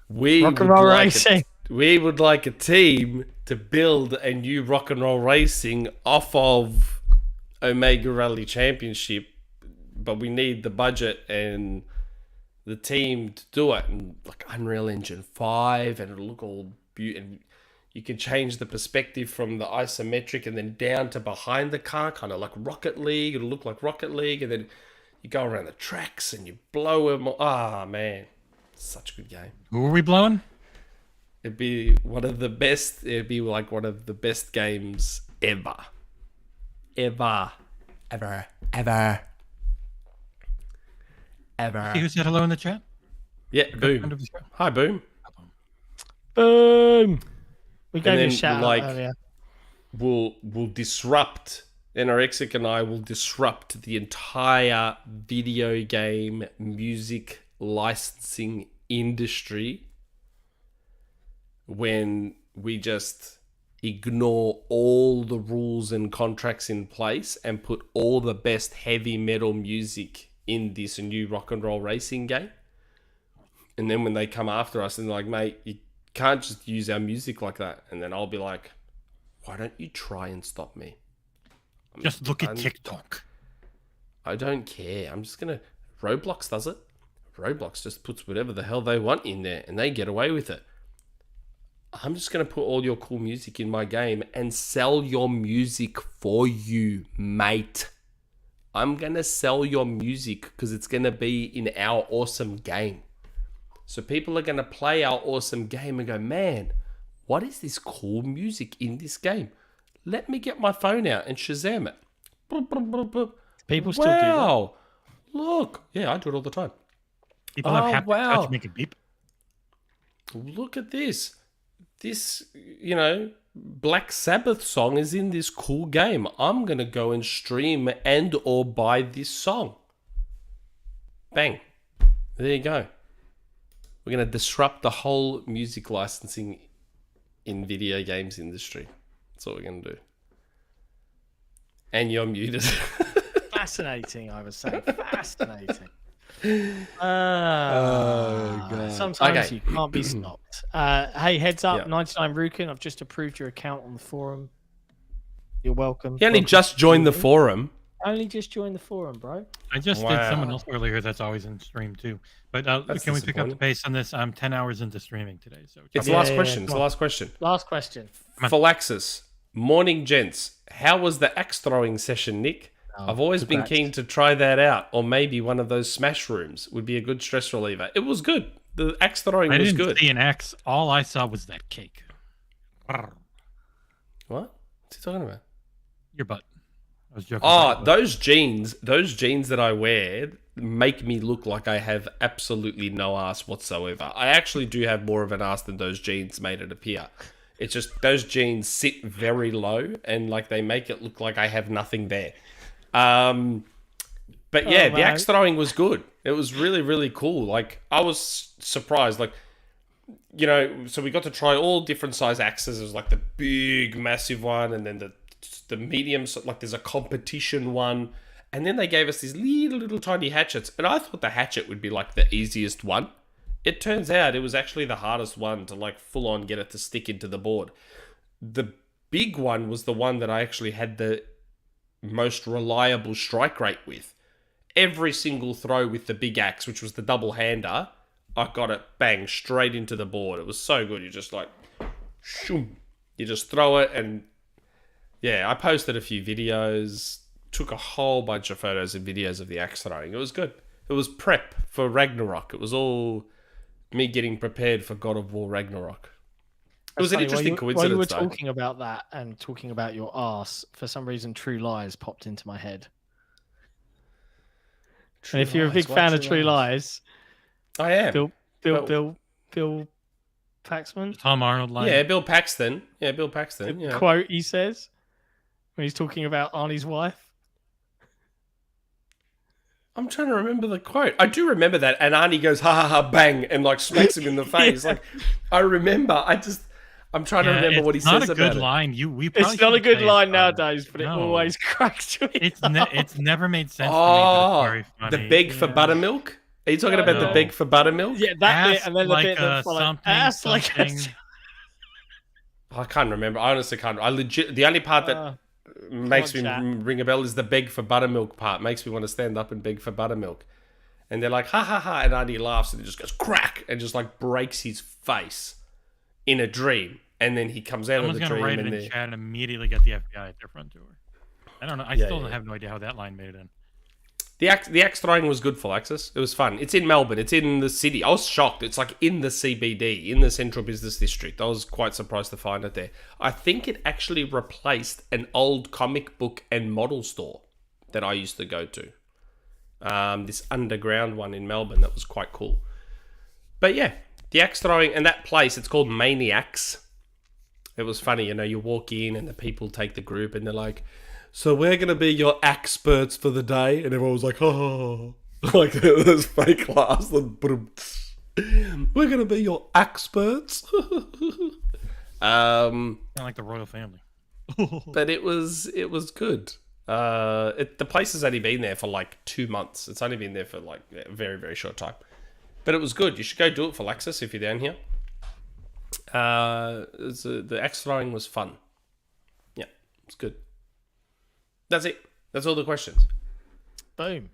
[SPEAKER 1] Rock and roll racing.
[SPEAKER 2] We would like a team to build a new rock and roll racing off of Omega Rally Championship, but we need the budget and the team to do it, and like Unreal Engine 5, and it'll look all beautiful. And you can change the perspective from the isometric and then down to behind the car, kind of like Rocket League. It'll look like Rocket League, and then you go around the tracks and you blow them. Ah, man, such a good game.
[SPEAKER 3] Who are we blowing?
[SPEAKER 2] It'd be one of the best. It'd be like one of the best games ever.
[SPEAKER 3] See who said hello in the chat?
[SPEAKER 2] Yeah, Boom. Hi, Boom.
[SPEAKER 1] Boom. We gave you a
[SPEAKER 2] then,
[SPEAKER 1] shout
[SPEAKER 2] like,
[SPEAKER 1] out earlier.
[SPEAKER 2] We'll disrupt. Anorexic and I will disrupt the entire video game music licensing industry when we just ignore all the rules and contracts in place and put all the best heavy metal music in this new rock and roll racing game. And then when they come after us and they're like, mate, you can't just use our music like that. And then I'll be like, why don't you try and stop me?
[SPEAKER 3] Just look at TikTok.
[SPEAKER 2] I don't care. I'm just going to... Roblox does it. Roblox just puts whatever the hell they want in there and they get away with it. I'm just going to put all your cool music in my game and sell your music for you, mate. I'm going to sell your music because it's going to be in our awesome game. So people are going to play our awesome game and go, man, what is this cool music in this game? Let me get my phone out and Shazam it.
[SPEAKER 1] People still do that.
[SPEAKER 2] Wow. Look. Yeah, I do it all the time.
[SPEAKER 3] People have haptic touch make a beep.
[SPEAKER 2] Look at this. This, you know, Black Sabbath song is in this cool game. I'm going to go and stream and or buy this song. Bang. There you go. We're going to disrupt the whole music licensing in video games industry. That's what we're going to do. And you're muted.
[SPEAKER 1] Fascinating, I was saying. Fascinating.
[SPEAKER 2] God.
[SPEAKER 1] Sometimes
[SPEAKER 2] Okay.
[SPEAKER 1] you can't be stopped. Hey, heads up,
[SPEAKER 2] Yeah.
[SPEAKER 1] 99 Rukin. I've just approved your account on the forum. You're welcome.
[SPEAKER 2] He only
[SPEAKER 1] Welcome
[SPEAKER 2] just
[SPEAKER 1] to
[SPEAKER 2] joined the
[SPEAKER 1] streaming.
[SPEAKER 2] forum.
[SPEAKER 1] Only just joined the forum, bro.
[SPEAKER 3] I just did
[SPEAKER 2] Wow.
[SPEAKER 3] someone else earlier that's always in stream too. But
[SPEAKER 2] That's
[SPEAKER 3] can we pick up the
[SPEAKER 2] disappointing.
[SPEAKER 3] pace on this? I'm 10 hours into streaming today. So
[SPEAKER 2] It's the
[SPEAKER 1] Yeah,
[SPEAKER 2] last
[SPEAKER 1] yeah,
[SPEAKER 2] question.
[SPEAKER 1] yeah,
[SPEAKER 2] It's
[SPEAKER 1] go
[SPEAKER 2] the
[SPEAKER 1] on.
[SPEAKER 2] last question.
[SPEAKER 1] Last question.
[SPEAKER 2] Phalaxis. Morning, gents. How was the axe throwing session, Nick?
[SPEAKER 1] Oh,
[SPEAKER 2] I've always
[SPEAKER 1] congrats.
[SPEAKER 2] been keen to try that out, or maybe one of those smash rooms would be a good stress reliever. It was good. The axe throwing
[SPEAKER 3] I
[SPEAKER 2] was
[SPEAKER 3] didn't
[SPEAKER 2] good.
[SPEAKER 3] see an X. All I saw was that cake.
[SPEAKER 2] What? What's he talking about?
[SPEAKER 3] Your butt. I was joking.
[SPEAKER 2] Oh,
[SPEAKER 3] about your butt.
[SPEAKER 2] those jeans that I wear make me look like I have absolutely no ass whatsoever. I actually do have more of an ass than those jeans made it appear. It's just those jeans sit very low and like they make it look like I have nothing there. But yeah, the axe throwing was good. It was really, really cool. Like I was surprised. Like, you know, so we got to try all different size axes. It was like the big, massive one, and then the medium. So like there's a competition one, and then they gave us these little tiny hatchets. And I thought the hatchet would be like the easiest one. It turns out it was actually the hardest one to like full on get it to stick into the board. The big one was the one that I actually had the most reliable strike rate with. Every single throw with the big axe, which was the double hander, I got it bang straight into the board. It was so good. You just like, shoom. You just throw it, and yeah, I posted a few videos, took a whole bunch of photos and videos of the axe throwing. It was good. It was prep for Ragnarok. It was all me getting prepared for God of War Ragnarok. It was an interesting coincidence.
[SPEAKER 1] While you were talking about that and talking about your arse, for some reason, True Lies popped into my head. And if you're a big fan of True Lies,
[SPEAKER 2] I am.
[SPEAKER 1] Bill Paxman?
[SPEAKER 3] Tom Arnold line.
[SPEAKER 2] Yeah, Bill Paxton. Yeah.
[SPEAKER 1] Quote he says when he's talking about Arnie's wife.
[SPEAKER 2] I'm trying to remember the quote. I do remember that, and Arnie goes, ha ha ha, bang, and like smacks him in the face. Like, I remember. I'm trying to remember what he says about it.
[SPEAKER 3] It's not a good line.
[SPEAKER 1] It's not a good line nowadays, but it always cracks me.
[SPEAKER 3] It's never made sense to me, but it's very funny.
[SPEAKER 2] The beg for buttermilk? Are you talking about the beg for buttermilk?
[SPEAKER 1] Yeah, that bit, and then the bit that followed.
[SPEAKER 3] Something.
[SPEAKER 2] I can't remember. I honestly can't. The only part that makes me ring a bell is the beg for buttermilk part. Makes me want to stand up and beg for buttermilk. And they're like, ha ha ha, and Arnie laughs, and it just goes crack, and just like breaks his face in a dream. And then he comes out of the dream.
[SPEAKER 3] Someone's going to write it in chat and immediately get the FBI at their front door. I don't know. I still have no idea how that line made it in.
[SPEAKER 2] The axe throwing was good, Phalaxis. It was fun. It's in Melbourne. It's in the city. I was shocked. It's like in the CBD, in the Central Business District. I was quite surprised to find it there. I think it actually replaced an old comic book and model store that I used to go to. This underground one in Melbourne that was quite cool. But yeah, the axe throwing, and that place, it's called Maniacs. It was funny, you walk in and the people take the group and they're like, so we're going to be your experts for the day. And everyone was like, oh, like those fake laughs. We're going to be your experts.
[SPEAKER 3] Kind of like the royal family.
[SPEAKER 2] But it was good. The place has only been there for like 2 months. It's only been there for like a very, very short time. But it was good. You should go do it for Phalaxis if you're down here. The axe throwing was fun. Yeah, it's good. That's it. That's all the questions.
[SPEAKER 1] Boom.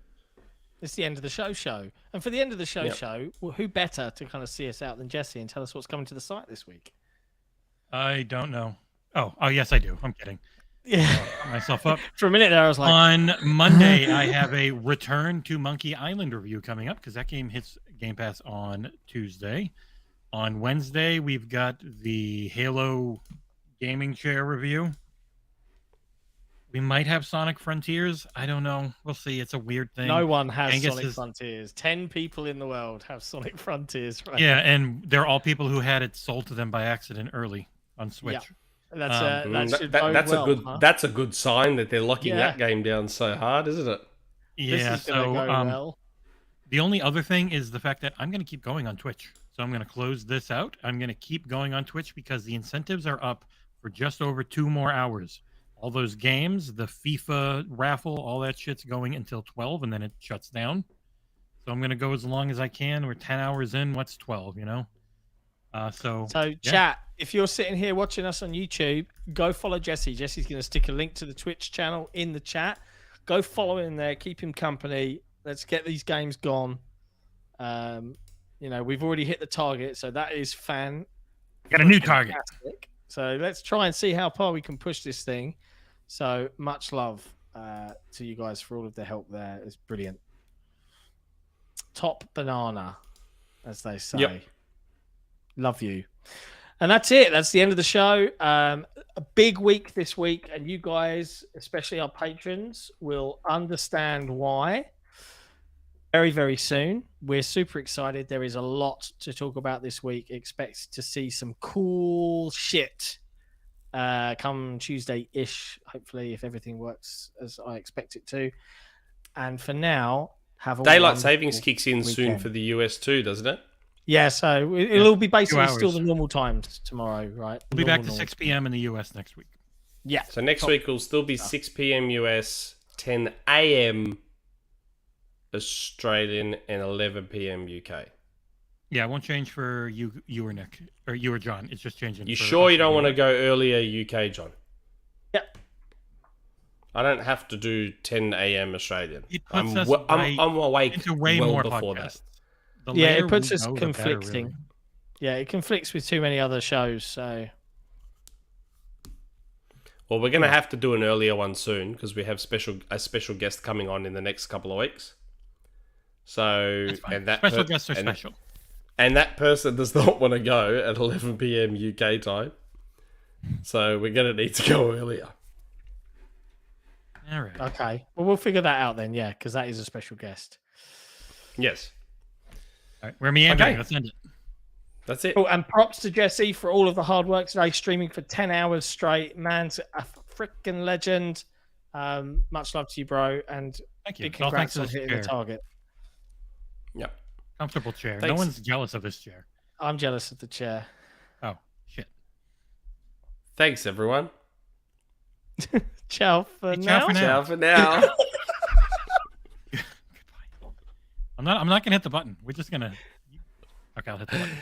[SPEAKER 1] It's the end of the show. And for the end of the show, well, who better to kind of see us out than Jesse and tell us what's coming to the site this week?
[SPEAKER 3] I don't know. Oh, yes, I do. I'm kidding.
[SPEAKER 1] Yeah.
[SPEAKER 3] Myself up.
[SPEAKER 1] For a minute there, I was like...
[SPEAKER 3] On Monday, I have a Return to Monkey Island review coming up because that game hits Game Pass on Tuesday. On Wednesday, we've got the Halo gaming chair review. We might have Sonic Frontiers. I don't know. We'll see. It's a weird thing.
[SPEAKER 1] No one has Sonic Frontiers. 10 people in the world have Sonic Frontiers. Right?
[SPEAKER 3] Yeah, and they're all people who had it sold to them by accident early on Switch.
[SPEAKER 1] Yeah.
[SPEAKER 2] That's a good sign that they're locking that game down so hard, isn't it?
[SPEAKER 3] Yeah. So the only other thing is the fact that I'm going to keep going on Twitch. So I'm going to close this out. I'm going to keep going on Twitch because the incentives are up for just over 2 more hours. All those games, the FIFA raffle, all that shit's going until 12, and then it shuts down. So I'm going to go as long as I can. We're 10 hours in. What's 12, So
[SPEAKER 1] chat, if you're sitting here watching us on YouTube, go follow Jesse. Jesse's going to stick a link to the Twitch channel in the chat. Go follow him there. Keep him company. Let's get these games gone. We've already hit the target, so that is fan.
[SPEAKER 3] Got a new target.
[SPEAKER 1] So let's try and see how far we can push this thing. So much love to you guys for all of the help there. It's brilliant. Top banana, as they say. Yep. Love you. And that's it. That's the end of the show. A big week this week, and you guys, especially our patrons, will understand why very, very soon. We're super excited. There is a lot to talk about this week. Expect to see some cool shit come Tuesday-ish, hopefully, if everything works as I expect it to. And for now, have a
[SPEAKER 2] daylight savings kicks in soon for the US too, doesn't it?
[SPEAKER 1] Yeah, so it'll be basically still the normal times tomorrow, right?
[SPEAKER 3] We'll be back to 6 p.m. in the US next week.
[SPEAKER 1] Yeah.
[SPEAKER 2] So next week will still be 6 p.m. US, 10 a.m. Australian, and 11 p.m. UK.
[SPEAKER 3] Yeah, it won't change for you or Nick, or you or John. It's just changing.
[SPEAKER 2] You sure you don't want to go earlier UK, John? I don't have to do 10 a.m. Australian.
[SPEAKER 3] It puts us
[SPEAKER 2] I'm awake
[SPEAKER 3] into way
[SPEAKER 2] well
[SPEAKER 3] more
[SPEAKER 2] before
[SPEAKER 3] podcasts.
[SPEAKER 2] that.
[SPEAKER 1] Yeah,
[SPEAKER 3] later
[SPEAKER 1] it puts
[SPEAKER 3] we
[SPEAKER 1] us
[SPEAKER 3] go, the better,
[SPEAKER 1] conflicting.
[SPEAKER 3] really.
[SPEAKER 1] Yeah, it conflicts with too many other shows. So
[SPEAKER 2] Well, we're going to have to do an earlier one soon because we have a special guest coming on in the next couple of weeks. So,
[SPEAKER 3] That's fine.
[SPEAKER 2] and that
[SPEAKER 3] Special guests are special.
[SPEAKER 2] And that person does not want to go at 11 p.m. UK time. So we're going to need to go earlier.
[SPEAKER 3] All right.
[SPEAKER 1] okay, well we'll figure that out then. Yeah, because that is a special guest.
[SPEAKER 2] Yes.
[SPEAKER 3] All right. We're meandering.
[SPEAKER 2] Okay.
[SPEAKER 3] Let's end it.
[SPEAKER 2] That's it.
[SPEAKER 1] Oh, and props to Jesse for all of the hard work today, streaming for 10 hours straight. Man's a freaking legend. Much love to you, bro, and
[SPEAKER 3] Thank you.
[SPEAKER 1] big
[SPEAKER 3] It's all thanks
[SPEAKER 1] congrats
[SPEAKER 3] to
[SPEAKER 1] on
[SPEAKER 3] this
[SPEAKER 1] hitting
[SPEAKER 3] chair.
[SPEAKER 1] the target.
[SPEAKER 2] Yep.
[SPEAKER 3] Comfortable chair. No
[SPEAKER 2] Thanks.
[SPEAKER 3] one's jealous of this chair.
[SPEAKER 1] I'm jealous of the chair.
[SPEAKER 3] Oh, shit.
[SPEAKER 2] Thanks, everyone.
[SPEAKER 1] Ciao for
[SPEAKER 3] Hey,
[SPEAKER 1] now.
[SPEAKER 3] ciao for now.
[SPEAKER 2] Ciao for now.
[SPEAKER 3] I'm not gonna hit the button. We're just gonna. Okay, I'll hit the button.